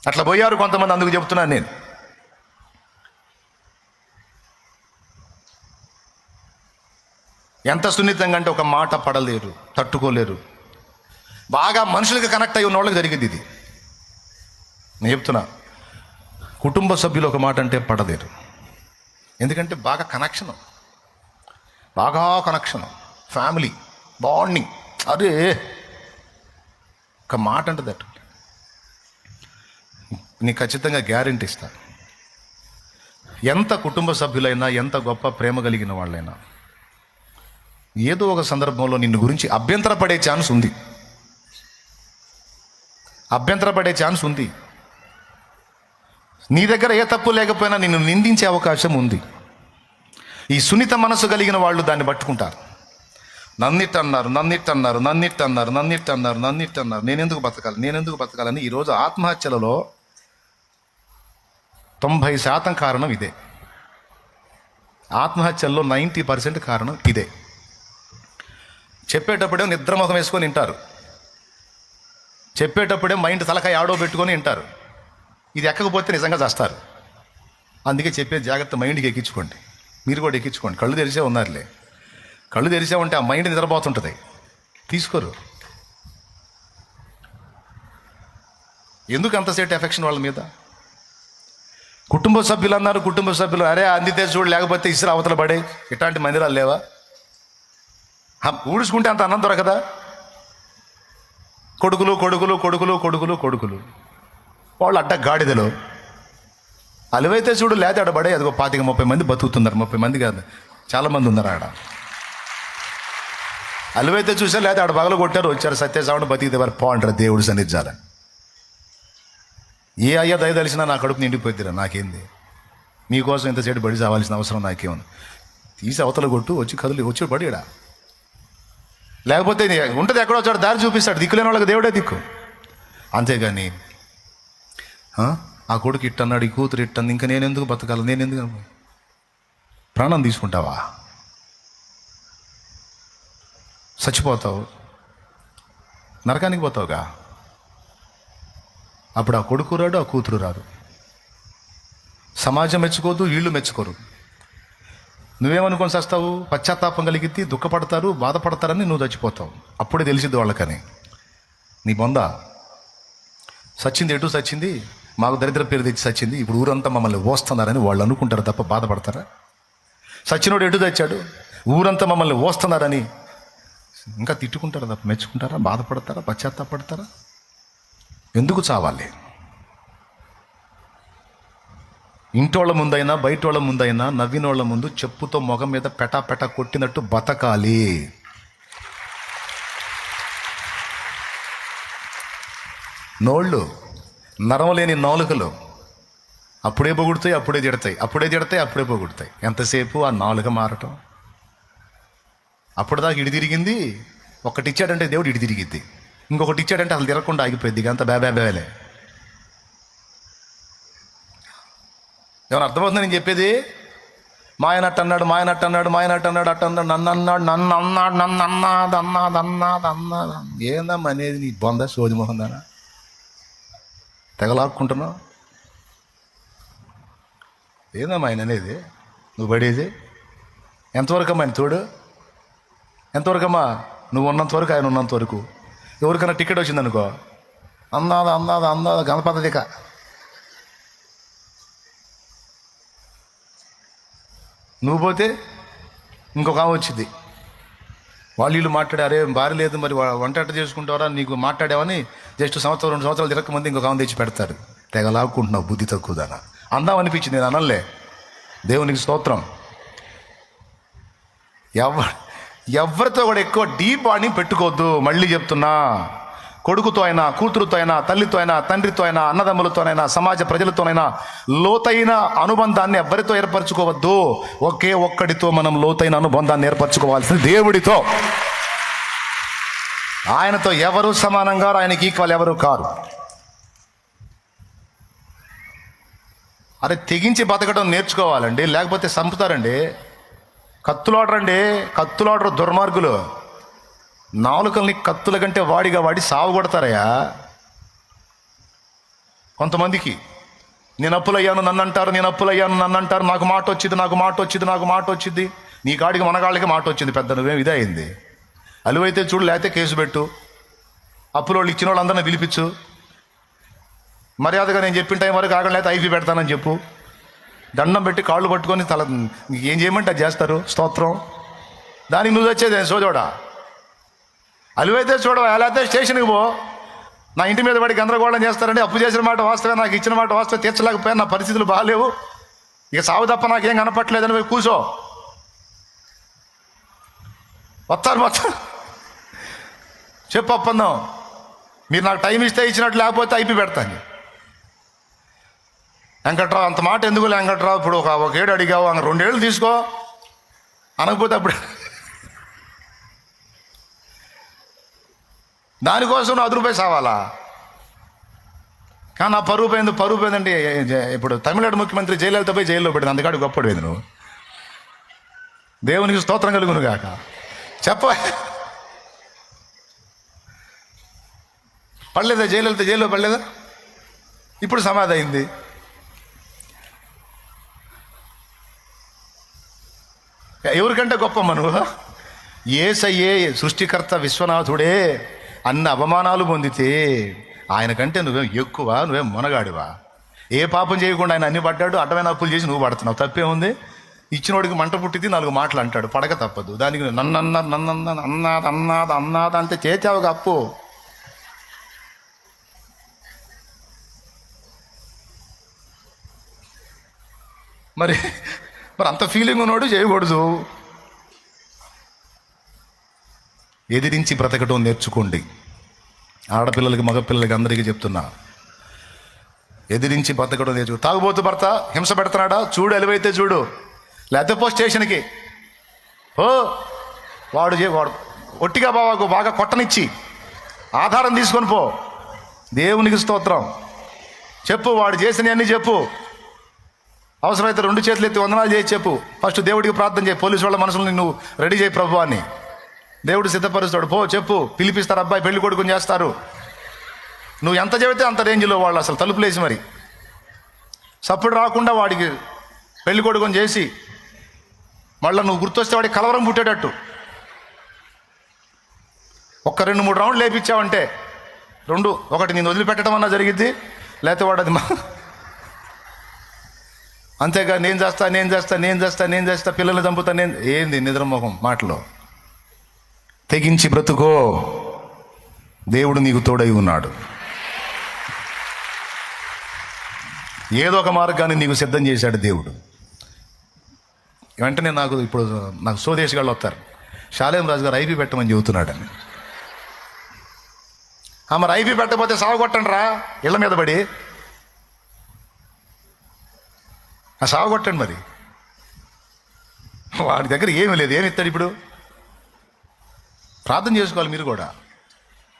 అట్లా పోయారు కొంతమంది, అందుకు చెప్తున్నాను నేను. ఎంత సున్నితంగా అంటే ఒక మాట పడలేరు, తట్టుకోలేరు. బాగా మనుషులకి కనెక్ట్ అయ్యి ఉన్న వాళ్ళకి జరిగింది ఇది. నేను చెప్తున్నా, కుటుంబ సభ్యులు ఒక మాట అంటే పడలేరు. ఎందుకంటే బాగా కనెక్షన్, ఫ్యామిలీ బాండింగ్. అరే ఒక మాట అంటే దట్ నీకు ఖచ్చితంగా గ్యారెంటీ ఇస్తా. ఎంత కుటుంబ సభ్యులైనా, ఎంత గొప్ప ప్రేమ కలిగిన వాళ్ళైనా ఏదో ఒక సందర్భంలో నిన్ను గురించి అభ్యంతరపడే ఛాన్స్ ఉంది. నీ దగ్గర ఏ తప్పు లేకపోయినా నిన్ను నిందించే అవకాశం ఉంది. ఈ సున్నిత మనసు కలిగిన వాళ్ళు దాన్ని పట్టుకుంటారు. నన్నిట్టన్నారు. నేనెందుకు బతకాలని ఈరోజు ఆత్మహత్యలలో 90% కారణం ఇదే. ఆత్మహత్యల్లో 90% కారణం ఇదే. చెప్పేటప్పుడే నిద్రమొహం వేసుకొని వింటారు, చెప్పేటప్పుడే మైండ్ తలకాయ ఆడో పెట్టుకొని వింటారు. ఇది ఎక్కకపోతే నిజంగా చేస్తారు. అందుకే చెప్పే జాగ్రత్త మైండ్కి ఎక్కించుకోండి. మీరు కూడా ఎక్కించుకోండి. కళ్ళు తెరిచే ఉన్నారులే, కళ్ళు తెరిచే ఉంటే ఆ మైండ్ నిద్రపోతుంటుంది, తీసుకోరు. ఎందుకు అంతసేపు ఎఫెక్షన్ వాళ్ళ మీద? కుటుంబ సభ్యులు అన్నారు, అరే అందితే చూడు, లేకపోతే ఇసురు అవతల పడే. ఇట్లాంటి మందిరాలు లేవా? ఊడుచుకుంటే అంత అన్నం దొరకదా? కొడుకులు వాళ్ళు అడ్డ గాడిదలు. అలివైతే చూడు, లేతే ఆడ పడే. అదిగో 25-30 మంది బతుకుతున్నారు. 30 మంది కాదు, చాలా మంది ఉన్నారు ఆడ. అలివైతే చూసా, లేతే ఆడ పగలు కొట్టారు, వచ్చారు, సత్యసావుడు బతికితే వారు పోంటారు దేవుడు సన్నిధించాలని. ఏ అయ్యా దయ తెలిసినా నా కడుపు నిండిపోద్దిరా, నాకేంది? మీకోసం ఇంతసేపు బడి చావాల్సిన అవసరం నాకేముంది? తీసి అవతల కొట్టు, వచ్చి బడిడా. లేకపోతే ఉంటుంది, ఎక్కడో వచ్చాడు దారి చూపిస్తాడు. దిక్కులేని వాళ్ళకి దేవుడే దిక్కు. అంతేగాని ఆ కొడుకు ఇట్టన్నాడు, ఈ కూతురు ఇట్టంది, ఇంకా నేనెందుకు బతకాలి, నేనెందుకు ప్రాణం తీసుకుంటావా? చచ్చిపోతావు, నరకానికి పోతావుగా. అప్పుడు ఆ కొడుకు రాడు, ఆ కూతురు రాదు. సమాజం మెచ్చుకోదు, వీళ్ళు మెచ్చుకోరు. నువ్వేమనుకొని చేస్తావు? పశ్చాత్తాపం కలిగితే దుఃఖపడతారు, బాధపడతారని నువ్వు చచ్చిపోతావు. అప్పుడే తెలిసిద్ది వాళ్ళకని. నీ బొంద సచ్చింది, ఎటు సచ్చింది, మాకు దరిద్ర పేరు తెచ్చి సచ్చింది, ఇప్పుడు ఊరంతా మమ్మల్ని ఓస్తున్నారని వాళ్ళు అనుకుంటారు తప్ప బాధపడతారా? సచ్చినోడు ఎటు తెచ్చాడు, ఊరంతా మమ్మల్ని ఓస్తున్నారని ఇంకా తిట్టుకుంటారా తప్ప మెచ్చుకుంటారా? బాధపడతారా? పశ్చాత్తాపడతారా? ఎందుకు చావాలి? ఇంటోళ్ళ ముందైనా బయటోళ్ళ ముందైనా నవ్వినోళ్ళ ముందు చెప్పుతో మొగం మీద పెటా కొట్టినట్టు బతకాలి. నోళ్ళు నరవలేని నాలుకలు అప్పుడే పొగుడుతాయి, అప్పుడే తిడతాయి, అప్పుడే పొగుడుతాయి. ఎంతసేపు ఆ నాలుక మారటం. అప్పటిదాకా ఇడి తిరిగింది, ఒకటి ఇచ్చాడంటే దేవుడు ఇడి తిరిగిద్ది, ఇంకొకటి ఇచ్చాడంటే అసలు తిరగకుండా ఆగిపోయింది. ఇక అంత బేబేలే. ఏమైనా అర్థమవుతుంది నేను చెప్పేది? మాయనట్టు అన్నాడు నన్ను ఏందమ్మా అనేది నీ బొంద సోది మొహం దానా? తెగలాక్కుంటున్నావు. ఏందమ్మా ఆయన అనేది? నువ్వు పడేది ఎంతవరకు అమ్మా ఆయన తోడు? ఎంతవరకమ్మా? నువ్వు ఉన్నంత వరకు, ఆయన ఉన్నంత వరకు. ఎవరికైనా టికెట్ వచ్చిందనుకో, అన్నాదా గణపతిక. నువ్వు పోతే ఇంకొక ఆమె వచ్చింది, వాళ్ళు మాట్లాడే, అరే భార్య లేదు మరి వంట ఎట్ట చేసుకుంటావరా, నీకు మాట్లాడావని జస్ట్ 2 సంవత్సరాలు తిరగకముందు ఇంకొక ఆమె తెచ్చి పెడతారు. తెగలాక్కుంటున్నావు, బుద్ధి తక్కువదానా. అందాం అనిపించింది, నేను అనలే. దేవునికి స్తోత్రం. ఎవరితో కూడా ఎక్కువ డీప్ బాండింగ్ పెట్టుకోవద్దు. మళ్ళీ చెప్తున్నా, కొడుకుతో అయినా, కూతురుతో అయినా, తల్లితో అయినా, తండ్రితో అయినా, అన్నదమ్ములతోనైనా, సమాజ ప్రజలతోనైనా లోతైన అనుబంధాన్ని ఎవరితో ఏర్పరచుకోవద్దు. ఒకే ఒక్కడితో మనం లోతైన అనుబంధాన్ని ఏర్పరచుకోవాల్సింది, దేవుడితో. ఆయనతో ఎవరు సమానంగా, ఆయనకి ఈక్వల్ ఎవరు కారు. అరే తెగించి బతకడం నేర్చుకోవాలండి, లేకపోతే చంపుతారండి. కత్తులాడరు దుర్మార్గులు. నాలుకల్ని కత్తుల కంటే వాడి సావు కొడతారయ్యా. కొంతమందికి నేను అప్పులయ్యాను నన్ను అంటారు, నేను అప్పులయ్యాను నన్ను అంటారు, నాకు మాట వచ్చింది, నాకు మాట వచ్చింది, నాకు మాట వచ్చింది. నీ కాడికి మనగాళ్ళకి మాట వచ్చింది, పెద్ద నువ్వేం ఇదే అయింది. అలువైతే చూడు, లేకపోతే కేసు పెట్టు, అప్పుల వాళ్ళు ఇచ్చిన వాళ్ళందరినీ పిలిపించు, మర్యాదగా నేను చెప్పిన టైం వరకు ఆగడం, లేకపోతే ఐపీ పెడతానని చెప్పు. దండం పెట్టి కాళ్ళు పట్టుకొని తల ఏం చేయమంటే అది చేస్తారు, స్తోత్రం. దానికి నువ్వు వచ్చేది సోజోడా. అలువైతే చూడవా, లేకపోతే స్టేషన్కి పో. నా ఇంటి మీద పడి గందరగోళం చేస్తారండి, అప్పు చేసిన మాట వాస్తవే, నాకు ఇచ్చిన మాట వాస్తవే, తీర్చలేకపోయాను, నా పరిస్థితులు బాగాలేవు, ఇక సాగు తప్ప నాకేం కనపట్లేదని పోయి కూర్చో. వస్తారు మొత్తం చెప్పు ఒప్పందం, మీరు నాకు టైం ఇస్తే ఇచ్చినట్టు, లేకపోతే ఐపీ పెడతాను. వెంకట్రావు అంత మాట ఎందుకు వెంకట్రావు, ఇప్పుడు ఒక ఏడు అడిగావు, 2 ఏళ్ళు తీసుకో అనకపోతే అప్పుడు దానికోసం నువ్వు 10 రూపాయలు సావాలా? కానీ నా పరువు పోయిందండి. ఇప్పుడు తమిళనాడు ముఖ్యమంత్రి జయలలిత పోయి జైల్లో పెట్టింది, అందుకాడు గొప్పడిపోయింది. నువ్వు దేవునికి స్తోత్రం కలుగును గాక. చెప్ప పడలేదా జయలలిత, జైల్లో పడలేదా? ఇప్పుడు సమాధి అయింది. ఎవరికంటే గొప్పమ్మ నువ్వు? యేసయ్యే సృష్టికర్త విశ్వనాథుడే అన్న అవమానాలు పొందితే ఆయనకంటే నువ్వేం ఎక్కువ, నువ్వేం మొనగాడివా? ఏ పాపం చేయకుండా ఆయన అన్ని పడ్డాడు, అడ్డమైన అప్పులు చేసి నువ్వు పడుతున్నావు. తప్పే ఉంది? ఇచ్చినోడికి మంట పుట్టింది, 4 మాటలు అంటాడు, పడక తప్పదు. దానికి అన్నాది అంటే చేచావు అప్పు. మరి అంత ఫీలింగ్ ఉన్నోడు చేయకూడదు. ఎదిరించి బ్రతకటం నేర్చుకోండి. ఆడపిల్లలకి మగపిల్లలకి అందరికీ చెప్తున్నా, ఎదిరించి బ్రతకడం నేర్చుకో. తాగుబోతు భర్త హింస పెడుతున్నాడా, చూడు, ఎలివైతే చూడు, లేకపోతే పో స్టేషన్కి. వాడు ఒట్టిగా బాగా కొట్టనిచ్చి ఆధారం తీసుకొని పో. దేవునికి స్తోత్రం. చెప్పు, వాడు చేసినవన్నీ చెప్పు. అవసరమైతే 2 చేతులు ఎత్తి వందనాలు చేసి చెప్పు. ఫస్ట్ దేవుడికి ప్రార్థన చేయి, పోలీసు వాళ్ళ మనసులను నువ్వు రెడీ చేయి ప్రభు అని. దేవుడు సిద్ధపరుస్తాడు. పో, చెప్పు, పిలిపిస్తారు, అబ్బాయి పెళ్లి కొడుకుని చేస్తారు. నువ్వు ఎంత చెబితే అంత రేంజ్లో వాళ్ళు అసలు తలుపులేసి మరి సప్పుడు రాకుండా వాడికి పెళ్లి కొడుకుని చేసి మళ్ళీ నువ్వు గుర్తొస్తే వాడికి కలవరం పుట్టేటట్టు ఒక్క 2-3 రౌండ్లు లేపించావంటే, 2 ఒకటి నేను వదిలిపెట్టడం అన్నా జరిగిద్ది, లేకపోతే వాడు అది అంతేగా నేను చేస్తా పిల్లల్ని చంపుతా, ఏంది నిద్రమోహం మాటలో. తెగించి బ్రతుకో, దేవుడు నీకు తోడై ఉన్నాడు. ఏదో ఒక మార్గాన్ని నీకు సిద్ధం చేశాడు దేవుడు. వెంటనే నాకు స్వదేశీ వాళ్ళు వస్తారు, షాలేం రాజు గారు ఐపీ పెట్టమని చెబుతున్నాడని. మరి ఐపీ పెట్టకపోతే సాగుకొట్టండి రా, ఇళ్ళ మీద పడి సాగుకొట్టండి. మరి వాడి దగ్గర ఏమీ లేదు, ఏమి ఇస్తాడు? ఇప్పుడు ప్రార్థన చేసుకోవాలి మీరు కూడా.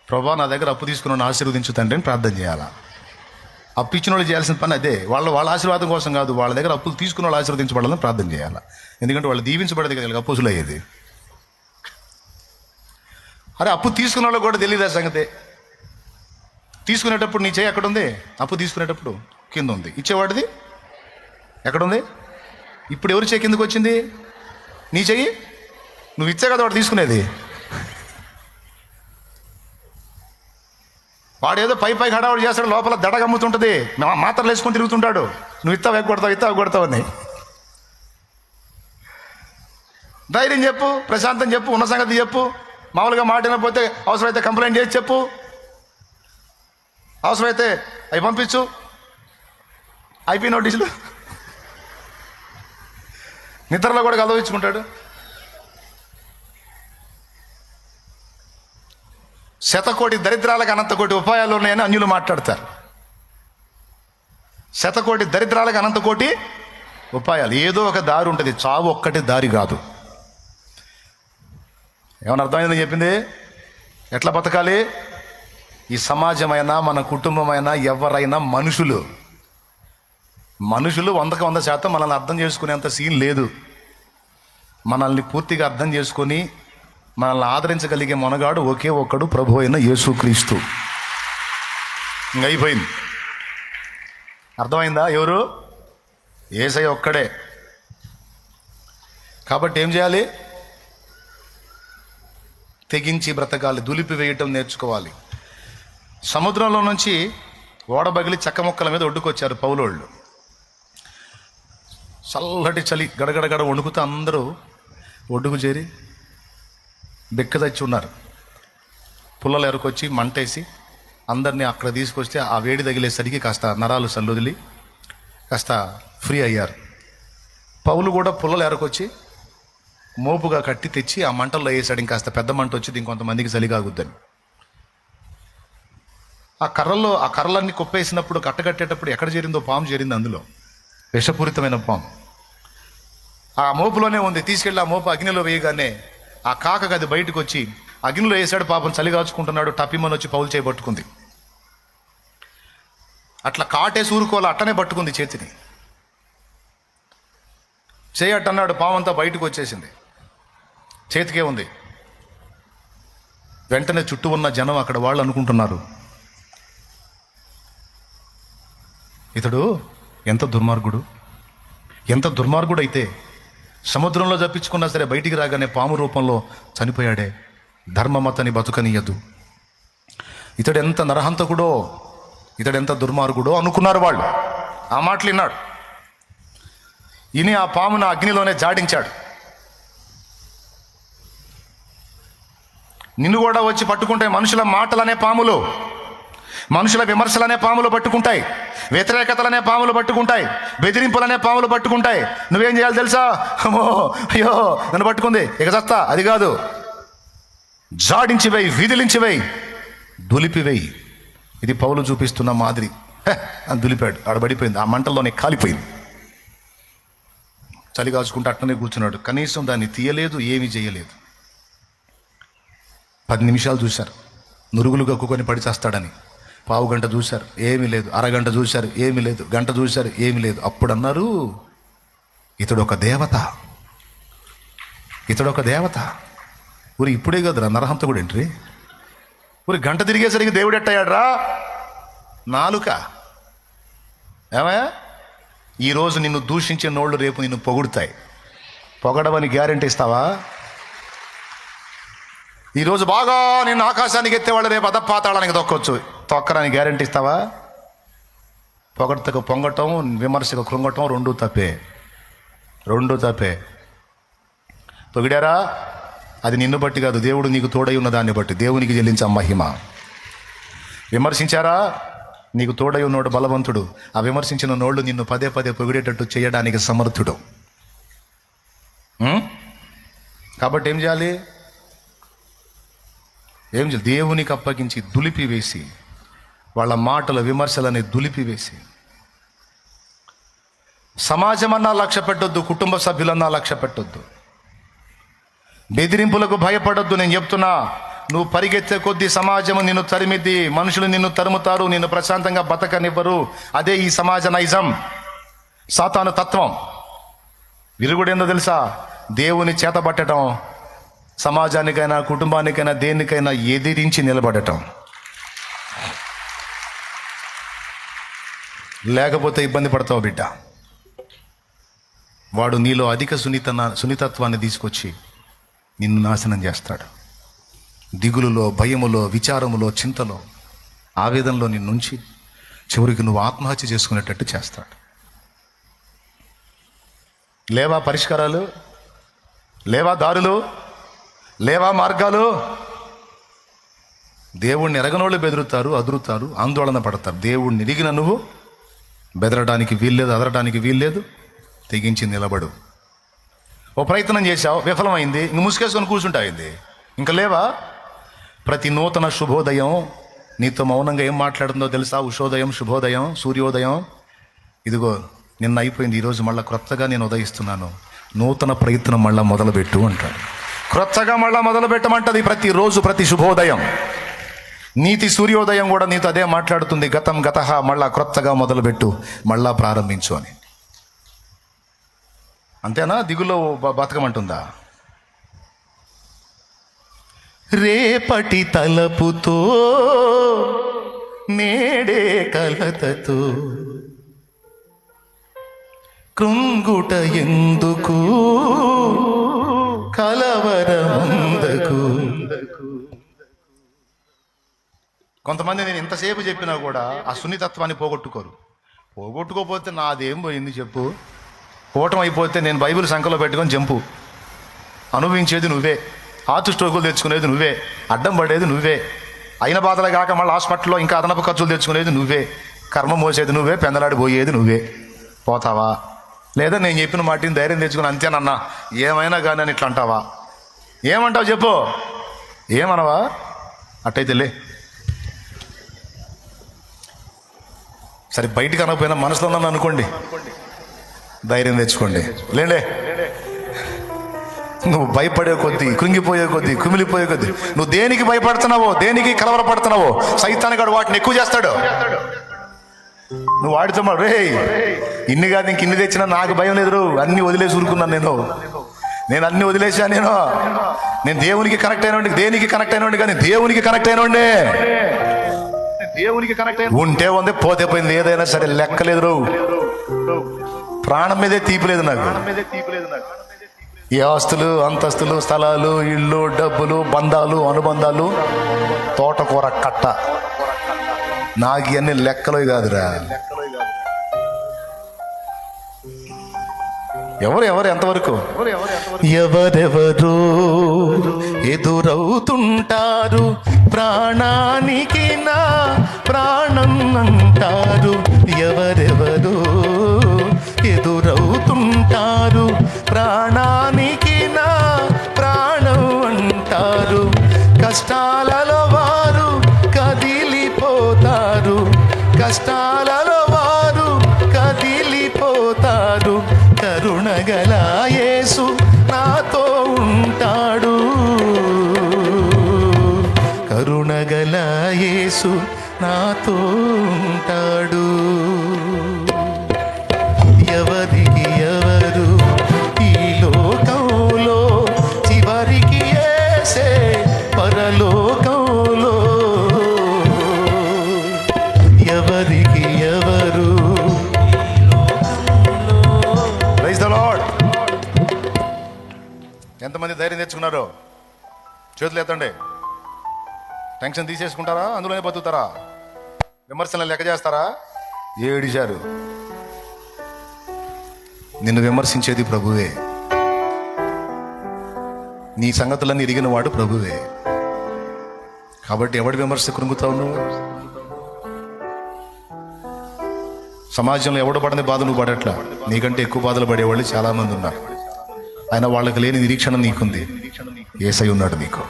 ప్రభా, నా దగ్గర అప్పు తీసుకున్న ఆశీర్వదించు తండ్రి అని ప్రార్థన చేయాలా. అప్పు ఇచ్చిన వాళ్ళు చేయాల్సిన పని అదే. వాళ్ళ ఆశీర్వాదం కోసం కాదు, వాళ్ళ దగ్గర అప్పులు తీసుకున్న వాళ్ళు ఆశీర్వదించబడాలని ప్రార్థన చేయాలి. ఎందుకంటే వాళ్ళు దీవించబడదు కదా అప్పుసులు అయ్యేది. అరే, అప్పు తీసుకున్న వాళ్ళు కూడా తెలియదు ఆ సంగతే. తీసుకునేటప్పుడు నీ చెయ్యి ఎక్కడుంది? అప్పు తీసుకునేటప్పుడు కింద ఉంది, ఇచ్చేవాడిది ఎక్కడుంది? ఇప్పుడు ఎవరి చెయ్యి కిందకు వచ్చింది? నీ చెయ్యి. నువ్వు ఇచ్చే కదా వాడు తీసుకునేది. వాడు ఏదో పై హడావుడు చేస్తాడు, లోపల దడగమ్ముతుంటుంది, మాత్రలు వేసుకొని తిరుగుతుంటాడు. నువ్వు ఇస్తావు ఎగ్గొడతావు అని. ధైర్యం చెప్పు, ప్రశాంతం చెప్పు, ఉన్న సంగతి చెప్పు. మామూలుగా మాట వినకపోతే అవసరమైతే కంప్లైంట్ చేసి చెప్పు, అవసరమైతే అవి పంపించు, ఐపీ నోటీసులు. నిద్రలో కూడా గలవించుకుంటాడు. శతకోటి దరిద్రాలకు అనంతకోటి ఉపాయాలు ఉన్నాయని అన్యులు మాట్లాడతారు. శతకోటి దరిద్రాలకు అనంతకోటి ఉపాయాలు. ఏదో ఒక దారి ఉంటుంది, చావు ఒక్కటి దారి కాదు. ఏమన్నా అర్థమైందని చెప్పింది? ఎట్లా బతకాలి? ఈ సమాజమైనా మన కుటుంబమైనా ఎవరైనా మనుషులు 100% మనల్ని అర్థం చేసుకునేంత సీన్ లేదు. మనల్ని పూర్తిగా అర్థం చేసుకొని మనల్ని ఆదరించగలిగే మొనగాడు ఒకే ఒక్కడు, ప్రభు అయిన యేసుక్రీస్తు. ఇంక అయిపోయింది. అర్థమైందా? ఎవరు? యేసయ్య ఒక్కడే. కాబట్టి ఏం చేయాలి? తెగించి బ్రతకాలి, దులిపి వేయటం నేర్చుకోవాలి. సముద్రంలో నుంచి ఓడబగిలి చెక్క ముక్కల మీద ఒడ్డుకొచ్చారు పౌలోళ్ళు. చల్లటి చలి, గడగడగడ వణుకుతూ అందరూ ఒడ్డుకు చేరి బెక్కదచ్చి ఉన్నారు. పుల్లలు ఎరుకొచ్చి మంటేసి అందరినీ అక్కడ తీసుకొస్తే ఆ వేడి తగిలేసరికి కాస్త నరాలు సల్లుదిలి కాస్త ఫ్రీ అయ్యారు. పౌలు కూడా పుల్లలు ఎరకొచ్చి మోపుగా కట్టి తెచ్చి ఆ మంటల్లో వేసాడు. ఇంకాస్త పెద్ద మంట వచ్చింది, ఇంకొంతమందికి చలి కాగుద్దని. ఆ కర్రలన్నీ కుప్పేసినప్పుడు, కట్టకట్టేటప్పుడు ఎక్కడ చేరిందో పాము చేరింది అందులో, విషపూరితమైన పాము. ఆ మోపులోనే ఉంది. తీసుకెళ్ళి ఆ మోపు అగ్నిలో వేయగానే ఆ కాకకు అది బయటకు వచ్చి అగ్నిలో వేసాడు. పాపం చలి కాచుకుంటున్నాడు. టపిమని వచ్చి పౌలు చేయబట్టుకుంది. అట్లా కాటేసి ఊరుకోవాలి, అట్టనే పట్టుకుంది చేతిని. చేయట్టన్నాడు, పావంతా బయటకు వచ్చేసింది, చేతికే ఉంది. వెంటనే చుట్టూ ఉన్న జనం అక్కడ వాళ్ళు అనుకుంటున్నారు, ఇతడు ఎంత దుర్మార్గుడు అయితే సముద్రంలో తప్పించుకున్నా సరే బయటికి రాగానే పాము రూపంలో చనిపోయాడే, ధర్మమతని బతుకనియదు. ఇతడు ఎంత నరహంతకుడో, ఇతడెంత దుర్మార్గుడో అనుకున్నారు వాళ్ళు. ఆ మాటలు విన్నాడు. ఇని ఆ పామును అగ్నిలోనే జాడించాడు. నిన్ను కూడా వచ్చి పట్టుకుంటాయి మనుషుల మాటలనే పాములు, మనుషుల విమర్శలనే పాములు పట్టుకుంటాయి, వ్యతిరేకతలనే పాములు పట్టుకుంటాయి, బెదిరింపులనే పాములు పట్టుకుంటాయి. నువ్వేం చేయాలి తెలుసా? అమ్మో అయ్యో నన్ను పట్టుకుంది, ఇక చస్తా. అది కాదు, జాడించివేయి, విదిలించివేయి, దులిపివేయి. ఇది పౌలు చూపిస్తున్న మాదిరి. అని దులిపాడు, ఆడబడిపోయింది, ఆ మంటల్లోనే కాలిపోయింది. చలి కాచుకుంటూ అట్టనే కూర్చున్నాడు. కనీసం దాన్ని తీయలేదు, ఏమీ చేయలేదు. 10 నిమిషాలు చూశారు, నురుగులు కక్కుకొని పడి చేస్తాడని. పావు గంట చూశారు, ఏమీ లేదు. అరగంట చూశారు, ఏమీ లేదు. గంట చూశారు, ఏమీ లేదు. అప్పుడు అన్నారు, ఇతడు ఒక దేవత. ఊరి ఇప్పుడే కదరా నరహంతకుడు ఏంట్రీ? ఊరి గంట తిరిగేసరికి దేవుడు ఎట్టయ్యాడ్రా? నాలుక. ఏమయ్యా, ఈరోజు నిన్ను దూషించే నోళ్ళు రేపు నిన్ను పొగుడుతాయి. పొగడవని గ్యారెంటీ ఇస్తావా? ఈరోజు బాగా నిన్ను ఆకాశానికి ఎత్తేవాళ్ళు రేపు అధపాతాళానికి తొక్కొచ్చు. తొక్కడానికి గ్యారెంటీ ఇస్తావా? పొగడతకు పొంగటం, విమర్శకు కృంగటం రెండూ తప్పే. పొగిడారా? అది నిన్ను బట్టి కాదు, దేవుడు నీకు తోడై ఉన్న దాన్ని బట్టి. దేవునికి చెల్లించే మహిమ. విమర్శించారా? నీకు తోడై ఉన్నోడు బలవంతుడు. ఆ విమర్శించిన నోళ్ళు నిన్ను పదే పొగిడేటట్టు చేయడానికి సమర్థుడు. కాబట్టి ఏం చేయాలి? దేవునికి అప్పగించి దులిపివేసి, వాళ్ళ మాటల విమర్శలని దులిపివేసి, సమాజమన్నా లక్ష్య పెట్టొద్దు, కుటుంబ సభ్యులన్నా లక్ష్య పెట్టొద్దు, బెదిరింపులకు భయపడొద్దు. నేను చెప్తున్నా, నువ్వు పరిగెత్తే కొద్దీ సమాజము నిన్ను తరిమిద్ది, మనుషులు నిన్ను తరుముతారు, నిన్ను ప్రశాంతంగా బతకనివ్వరు. అదే ఈ సమాజ నైజం, సాతాను తత్వం. విరుగుడేందో తెలుసా? దేవుని చేతబట్టడం, సమాజానికైనా కుటుంబానికైనా దేనికైనా ఎదిరించి నిలబడటం. లేకపోతే ఇబ్బంది పడతావు బిడ్డ. వాడు నీలో అధిక సున్నితత్వాన్ని తీసుకొచ్చి నిన్ను నాశనం చేస్తాడు. దిగులులో, భయములో, విచారములో, చింతలో, ఆవేదనలో నిన్నుంచి చివరికి నువ్వు ఆత్మహత్య చేసుకునేటట్టు చేస్తాడు. లేవా పరిష్కారాలు? లేవా దారులు? లేవా మార్గాలు? దేవుణ్ణి ఎరగనోళ్ళు బెదురుతారు, అదురుతారు, ఆందోళన పడతారు. దేవుణ్ణి ఎరిగిన నువ్వు బెదరడానికి వీల్లేదు, అదరడానికి వీల్లేదు. తెగించి నిలబడు. ఓ ప్రయత్నం చేశావు, విఫలమైంది, ఇంక ముసుకేసుకొని కూర్చుంటాయింది. ఇంకా లేవా? ప్రతి నూతన శుభోదయం నీతో మౌనంగా ఏం మాట్లాడుతుందో తెలుసా? ఉషోదయం, శుభోదయం, సూర్యోదయం. ఇదిగో నిన్న అయిపోయింది, ఈరోజు మళ్ళీ క్రొత్తగా నేను ఉదయిస్తున్నాను, నూతన ప్రయత్నం మళ్ళీ మొదలుపెట్టు అంటాడు. క్రొత్తగా మళ్ళీ మొదలు పెట్టమంటది ప్రతిరోజు, ప్రతి శుభోదయం. నీతి సూర్యోదయం కూడా నీతో అదే మాట్లాడుతుంది. గతం గతహ, మళ్ళా క్రొత్తగా మొదలుపెట్టు, మళ్ళా ప్రారంభించు అని. అంతేనా? దిగులో బతకమంటుందా? రేపటి తలపుతో, నేడే కలతతో, కృంగుట ఎందుకు కలవరముందకు. కొంతమంది నేను ఇంతసేపు చెప్పినా కూడా ఆ సున్నితత్వాన్ని పోగొట్టుకోరు. పోగొట్టుకోకపోతే నాదేం పోయింది చెప్పు? పోవటం అయిపోతే నేను బైబిల్ సంఖ్యలో పెట్టుకొని జంపు. అనుభవించేది నువ్వే, హార్ట్ స్ట్రోకులు తెచ్చుకునేది నువ్వే, అడ్డం పడేది నువ్వే, అయిన బాధలు కాక మళ్ళీ హాస్పిటల్లో ఇంకా అదనపు ఖర్చులు తెచ్చుకునేది నువ్వే, కర్మ మోసేది నువ్వే, పెందలాడిపోయేది నువ్వే. పోతావా? లేదా నేను చెప్పిన మాటిని ధైర్యం తెచ్చుకుని అంతేనన్నా ఏమైనా కానీ అని ఇట్లా అంటావా? ఏమంటావు చెప్పు? ఏమనవా? అట్టయితే లే. సరే బయటికి అనకపోయినా మనసులో ఉన్నాను అనుకోండి, ధైర్యం తెచ్చుకోండి. లేండే, నువ్వు భయపడే కొద్దీ, కృంగిపోయే కొద్దీ, కుమిలిపోయే కొద్దీ నువ్వు దేనికి భయపడుతున్నావో, దేనికి కలవరపడుతున్నావో సైతానిగాడు వాటిని ఎక్కువ చేస్తాడు. నువ్వు వాడితో రే ఇన్ని కాదు ఇంక ఇన్ని తెచ్చినా నాకు భయం లేదు, అన్ని వదిలేసి ఊరుకున్నాను నేను అన్ని వదిలేసా. నేను దేవునికి కనెక్ట్ అయినండి, దేనికి కనెక్ట్ అయినండి కానీ దేవునికి కనెక్ట్ అయినండి. దేవునికి కనెక్ట్ అయిన ఉంటే ఉంది, పోతే పోయింది, ఏదైనా సరే లెక్కలేదు. ప్రాణం మీదే తీపిలేదు నాకు. ఈ ఆస్తులు, అంతస్తులు, స్థలాలు, ఇళ్ళు, డబ్బులు, బంధాలు, అనుబంధాలు, తోటకూర కట్ట, నాకు ఇవన్నీ లెక్కలు కాదురా. ఎవరు ఎంతవరకు? ఎవరెవరు ఎదురవుతుంటారు, ప్రాణానికి నా ప్రాణం అంటారు. ఎవరెవరు ఎదురవుతుంటారు, ప్రాణానికి నా ప్రాణం అంటారు. కష్టాలలో వారు కదిలిపోతారు, కష్టాలలో వారు కదిలిపోతారు. కరుణగల యేసు నాతో ఉంటాడు, కరుణగల యేసు నాతో ఉంటాడు. ఎవరికి ఎవరు ఈ లోకంలో, చివరికి యేసే పరలోకంలో. ఎవరికి ఎవరు. Praise the lord. ఎంతమంది ధైర్యం తెచ్చుకున్నారో చేతులు ఎత్తండి. టెన్షన్ తీసేసుకుంటారా? అందులోనే బతుకుతారా? విమర్శలను లెక్క చేస్తారా? ఏడిచారు. నిన్ను విమర్శించేది ప్రభువే, నీ సంగతులన్నీ ఎరిగిన వాడు ప్రభువే. కాబట్టి ఎవడి విమర్శ కృంగుతావు నువ్వు? సమాజంలో ఎవడు పడని బాధ నువ్వు పడట్లా, నీకంటే ఎక్కువ బాధలు పడేవాళ్ళు చాలా మంది ఉన్నారు. ఆయన వాళ్ళకి లేని నిరీక్షణ నీకుంది. యేసై ఉన్నాడు నీకు.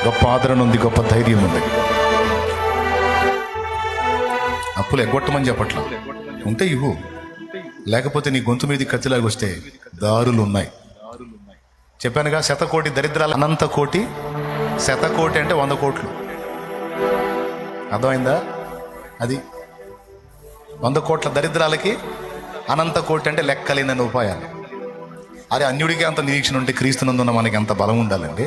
గొప్ప ఆదరణ ఉంది, గొప్ప ధైర్యం ఉంది. అప్పులు ఎగ్గొట్టమని చెప్పట్లా, ఉంటే ఇవ్వు. లేకపోతే నీ గొంతు మీద కత్తిలాగా వస్తే దారులు ఉన్నాయి. చెప్పానుగా, 100 కోటి దరిద్రాలు, అనంత కోటి. 100 కోటి అంటే 100 కోట్లు. అర్థమైందా? అది 100 కోట్ల దరిద్రాలకి అనంత కోటి అంటే లెక్కలేనని ఉపాయాలు. అరే అన్యుడికి అంత నిరీక్షణ ఉంటే క్రీస్తునందున్న మనకి అంత బలం ఉండాలండి.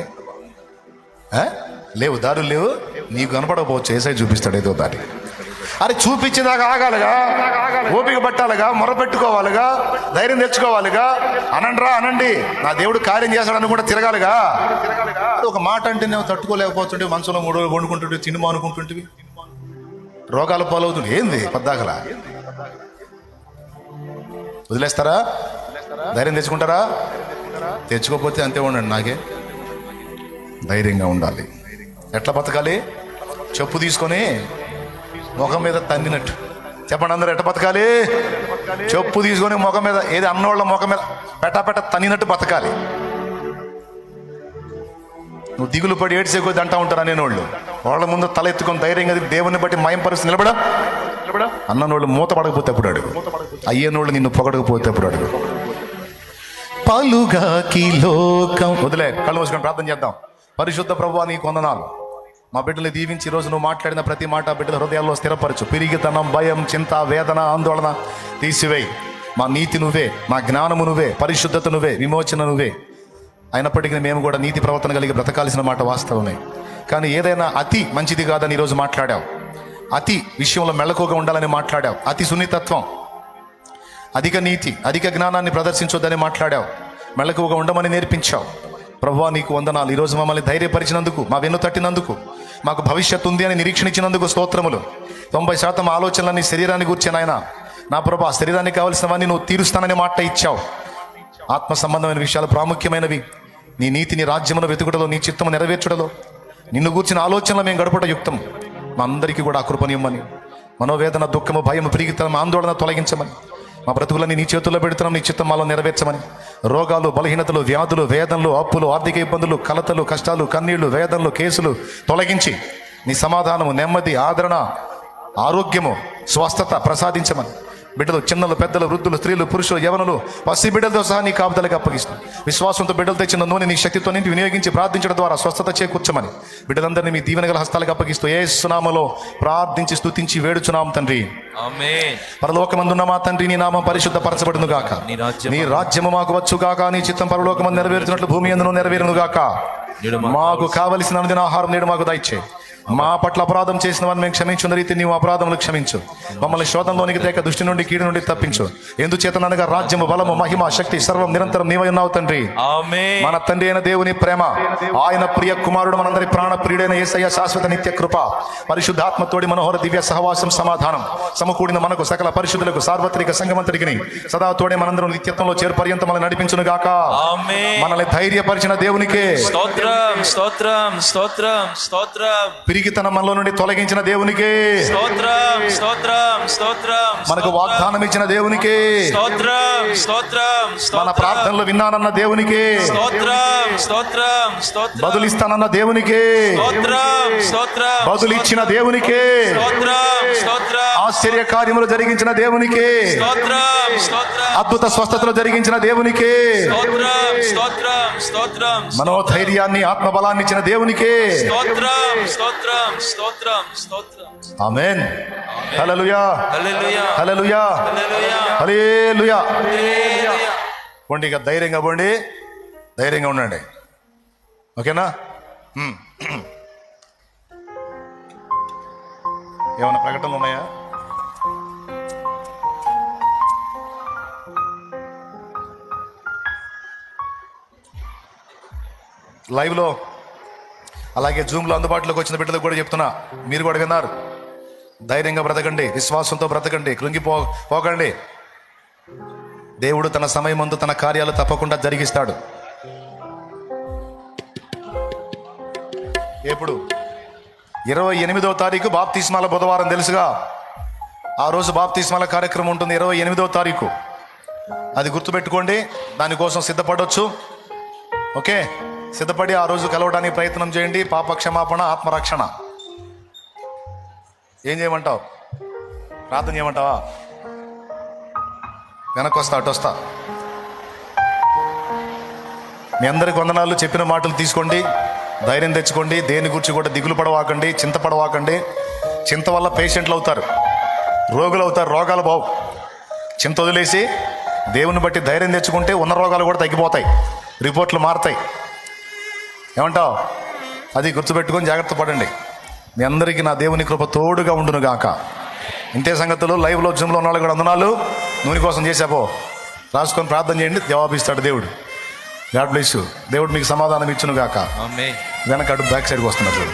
లేవు, దారులు లేవు. నీకు కనపడకపోవచ్చు, ఏసై చూపిస్తాడు ఏదో దారి. అరే చూపించేదాకా ఆగాలిగా, ఓపిక పట్టాలిగా, మొరపెట్టుకోవాలిగా, ధైర్యం తెచ్చుకోవాలిగా. అనండ్రా అనండి, నా దేవుడు కార్యం చేస్తాడని కూడా తిరగాలిగా. ఒక మాట అంటే నేను తట్టుకోలేకపోతుంటే, మనసులో 3 రోజులు వండుకుంటుంటే, తినుమా అనుకుంటుంటివి, రోగాల పాలవుతుంది. ఏంది పద్దాకలా? వదిలేస్తారా? ధైర్యం తెచ్చుకుంటారా? తెచ్చుకోకపోతే అంతే ఉండండి. నాకే ధైర్యంగా ఉండాలి. ఎట్లా బతకాలి? చెప్పు తీసుకొని ముఖం మీద తన్నినట్టు. చెప్పండి అందరూ, ఎట్లా బతకాలి? చెప్పు తీసుకొని ముఖం మీద, ఏది అన్నోళ్ళ ముఖం మీద పెట్ట తన్నినట్టు బతకాలి. నువ్వు దిగులు పడి ఏడ్చే కొద్ది అంటా ఉంటారా నేనోళ్ళు. వాళ్ళ ముందు తల ఎత్తుకొని ధైర్యంగా దేవుని బట్టి మయం పరిస్థితి నిలబడా. అన్నోళ్ళు మూత పడకపోతే అప్పుడు అడుగు, అయ్యేనోళ్ళు నిన్ను పొగడకపోతే అప్పుడు అడుగు. పలుగాకి లోకం వదిలే, కళ్ళు మూసుకొని ప్రార్థన చేద్దాం. పరిశుద్ధ ప్రభువా, నీకు వందనాలు. మా బిడ్డలు దీవించి ఈరోజు నువ్వు మాట్లాడిన ప్రతి మాట బిడ్డల హృదయాల్లో స్థిరపరచు. పిరిగితనం, భయం, చింత, వేదన, ఆందోళన తీసివేయి. మా నీతి నువ్వే, మా జ్ఞానము నువ్వే, పరిశుద్ధత నువ్వే, విమోచన నువ్వే. అయినప్పటికీ మేము కూడా నీతి ప్రవర్తన కలిగి బ్రతకాల్సిన మాట వాస్తవమే. కానీ ఏదైనా అతి మంచిది కాదని ఈరోజు మాట్లాడావు. అతి విషయంలో మెళకుగా ఉండాలని మాట్లాడావు. అతి సున్నితత్వం, అధిక నీతి, అధిక జ్ఞానాన్ని ప్రదర్శించొద్దని మాట్లాడావు. మెళకువగా ఉండమని నేర్పించావు. ప్రభువా నీకు వందనాలు. ఈరోజు మమ్మల్ని ధైర్యపరిచినందుకు, మా వెన్ను తట్టినందుకు, మాకు భవిష్యత్తు ఉంది అని నిరీక్షణ ఇచ్చినందుకు స్తోత్రములు. 90% ఆలోచనలన్నీ శరీరాన్ని గూర్చే నాయన. నా ప్రభా, శరీరానికి కావలసినవన్నీ నువ్వు తీరుస్తానని మాట ఇచ్చావు. ఆత్మ సంబంధమైన విషయాలు ప్రాముఖ్యమైనవి. నీ నీతి, నీ రాజ్యమును వెతుకుటలో, నీ చిత్తము నెరవేర్చుటలో, నిన్ను గూర్చిన ఆలోచనలు మేము గడుపుట యుక్తం. మా అందరికీ కూడా ఆ కృపనిమ్మని, మనోవేదన, దుఃఖము, భయము, పిరిగితనం, ఆందోళన తొలగించమని, మా బ్రతుకులని నీ చేతుల్లో పెడుతున్నాం. నీ చిత్తం మాలో నెరవేర్చమని. రోగాలు, బలహీనతలు, వ్యాధులు, వేదనలు, అప్పులు, ఆర్థిక ఇబ్బందులు, కలతలు, కష్టాలు, కన్నీళ్లు, వేదనలు, కేసులు తొలగించి నీ సమాధానము, నెమ్మది, ఆదరణ, ఆరోగ్యము, స్వస్థత ప్రసాదించమని. బిడ్డలు, చిన్నలు, పెద్దలు, వృద్ధులు, స్త్రీలు, పురుషులు, యవనులు, పసి బిడ్డలతో సహా నీ కాపుదలకు అప్పగిస్తాం. విశ్వాసంతో బిడ్డలు తెచ్చిన నూనె నీ శక్తితో నింపి వినియోగించి ప్రార్థించడం ద్వారా స్వస్థత చేకూర్చమని బిడ్డలందరినీ మీ దీవెనగల హస్తాలకు అప్పగిస్తూ యేసు నామములో ప్రార్థించి స్తుతించి వేడుచున్నాం తండ్రి. ఆమేన్. పరలోకమందున్న మా తండ్రి, నీ నామం పరిశుద్ధపరచబడును గాక. నీ రాజ్యము మాకు వచ్చు గాక. నీ చిత్తం పరలోకమందు నెరవేరుతున్నట్లు భూమి యందును నెరవేరును గాక. మాకు కావలసిన అనుదిన ఆహారం నేడు మాకు దయచేయి. మా పట్ల అపరాధం చేసిన వారిని మేము క్షమించున్న రీతి నీవు అపరాధములు క్షమించు. మమ్మల్ని శోధంలోనికి తేక దుష్టి నుండి, కీడు నుండి తప్పించు. ఎందుచేతనగా రాజ్యము, బలము, మహిమ, శక్తి సర్వం నిరంతరం నీవై ఉన్నావు తండ్రి. ఆమేన్. మన తండ్రి అయిన దేవుని ప్రేమ, ఆయన ప్రియ కుమారుడు, మనందరి ప్రాణ ప్రియుడైన యేసయ్య శాశ్వత నిత్య కృప, పరిశుద్ధాత్మతోడి మనోహర దివ్య సహవాసం, సమాధానం సమకూడిన మనకు సకల పరిశుద్ధులకు సార్వత్రిక సంగమంతరికి సదా తోడే మనందరం నిత్యత్వంలో చేరు పర్యంతం మనల్ని నడిపించును గాక. ఆమేన్. మనల్ని ధైర్యపరిచిన దేవునికే స్తోత్రం, స్తోత్రం, స్తోత్రం, స్తోత్రం. పిరిగితనం మనలో నుండి తొలగించిన దేవునికే స్తోత్రం, స్తోత్రం, స్తోత్రం. మనకు వాగ్దానం ఇచ్చిన దేవునికే, స్తోత్రం, స్తోత్రం, మన స్తోత్రం. ప్రార్థనలు విన్నానన్న దేవునికే, స్తోత్రం, స్తోత్రం, స్తోత్రం. బదులిస్తానన్న దేవునికే, స్తోత్రం, స్తోత్రం. బదులిచ్చిన దేవునికే, స్తోత్రం, స్తోత్రం. ఆశ్చర్య కార్యములు జరిగించిన దేవునికే, స్తోత్రం, స్తోత్రం. అద్భుత స్వస్థతలు జరిగించిన దేవునికే, స్తోత్రం, స్తోత్రం, స్తోత్రం. మనోధైర్యాన్ని, ఆత్మబలాన్ని ఇచ్చిన దేవునికే. స్తోత్రం, స్తోత్రం, స్తోత్రం, స్తోత్రం. ఆమేన్. హల్లెలూయా, హల్లెలూయా, హల్లెలూయా, హల్లెలూయా, హల్లెలూయా. హల్లెలూయా. పోండి, ఇక ధైర్యంగా పోండి, ధైర్యంగా ఉండండి. ఓకేనా? ఏమైనా ప్రకటనలు ఉన్నాయా? లైవ్లో అలాగే జూమ్లో అందుబాటులోకి వచ్చిన బిడ్డలకు కూడా చెప్తున్నా, మీరు కూడా విన్నారు. ధైర్యంగా బ్రతకండి, విశ్వాసంతో బ్రతకండి, పోకండి. దేవుడు తన సమయం ముందు తన కార్యాలు తప్పకుండా జరిగిస్తాడు. ఎప్పుడు? 28వ తారీఖు బాప్తిస్మాల బుధవారం, తెలుసుగా. ఆ రోజు బాప్తిస్మాల కార్యక్రమం ఉంటుంది 28వ తారీఖు. అది గుర్తుపెట్టుకోండి, దానికోసం సిద్ధపడవచ్చు. ఓకే, సిద్ధపడి ఆ రోజు కలవడానికి ప్రయత్నం చేయండి. పాప క్షమాపణ, ఆత్మరక్షణ. ఏం చేయమంటావు? ప్రార్థన చేయమంటావా? వెనక్కి వస్తా, అటు వస్తా. మీ అందరికి వందనాలు. చెప్పిన మాటలు తీసుకోండి, ధైర్యం తెచ్చుకోండి. దేని గురించి కూడా దిగులు పడవాకండి, చింతపడవాకండి. చింత వల్ల పేషెంట్లు అవుతారు, రోగులు అవుతారు, రోగాలు బావు. చింత వదిలేసి దేవుని బట్టి ధైర్యం తెచ్చుకుంటే ఉన్న రోగాలు కూడా తగ్గిపోతాయి, రిపోర్ట్లు మారుతాయి. ఏమంటావు? అది గుర్తుపెట్టుకొని జాగ్రత్త పడండి. మీ అందరికీ నా దేవుని కృప తోడుగా ఉండును గాక. ఇంతే సంగతులు. లైవ్లో జూమ్లో ఉన్న వాళ్ళు కూడా వందనాలు. నూనె కోసం చేసాపో రాసుకొని ప్రార్థన చేయండి, జవాబిస్తాడు దేవుడు. God bless you. దేవుడు మీకు సమాధానం ఇచ్చును గాక. ఆమేన్. వెనక అటు బ్యాక్ సైడ్కి వస్తున్నారు చూడు.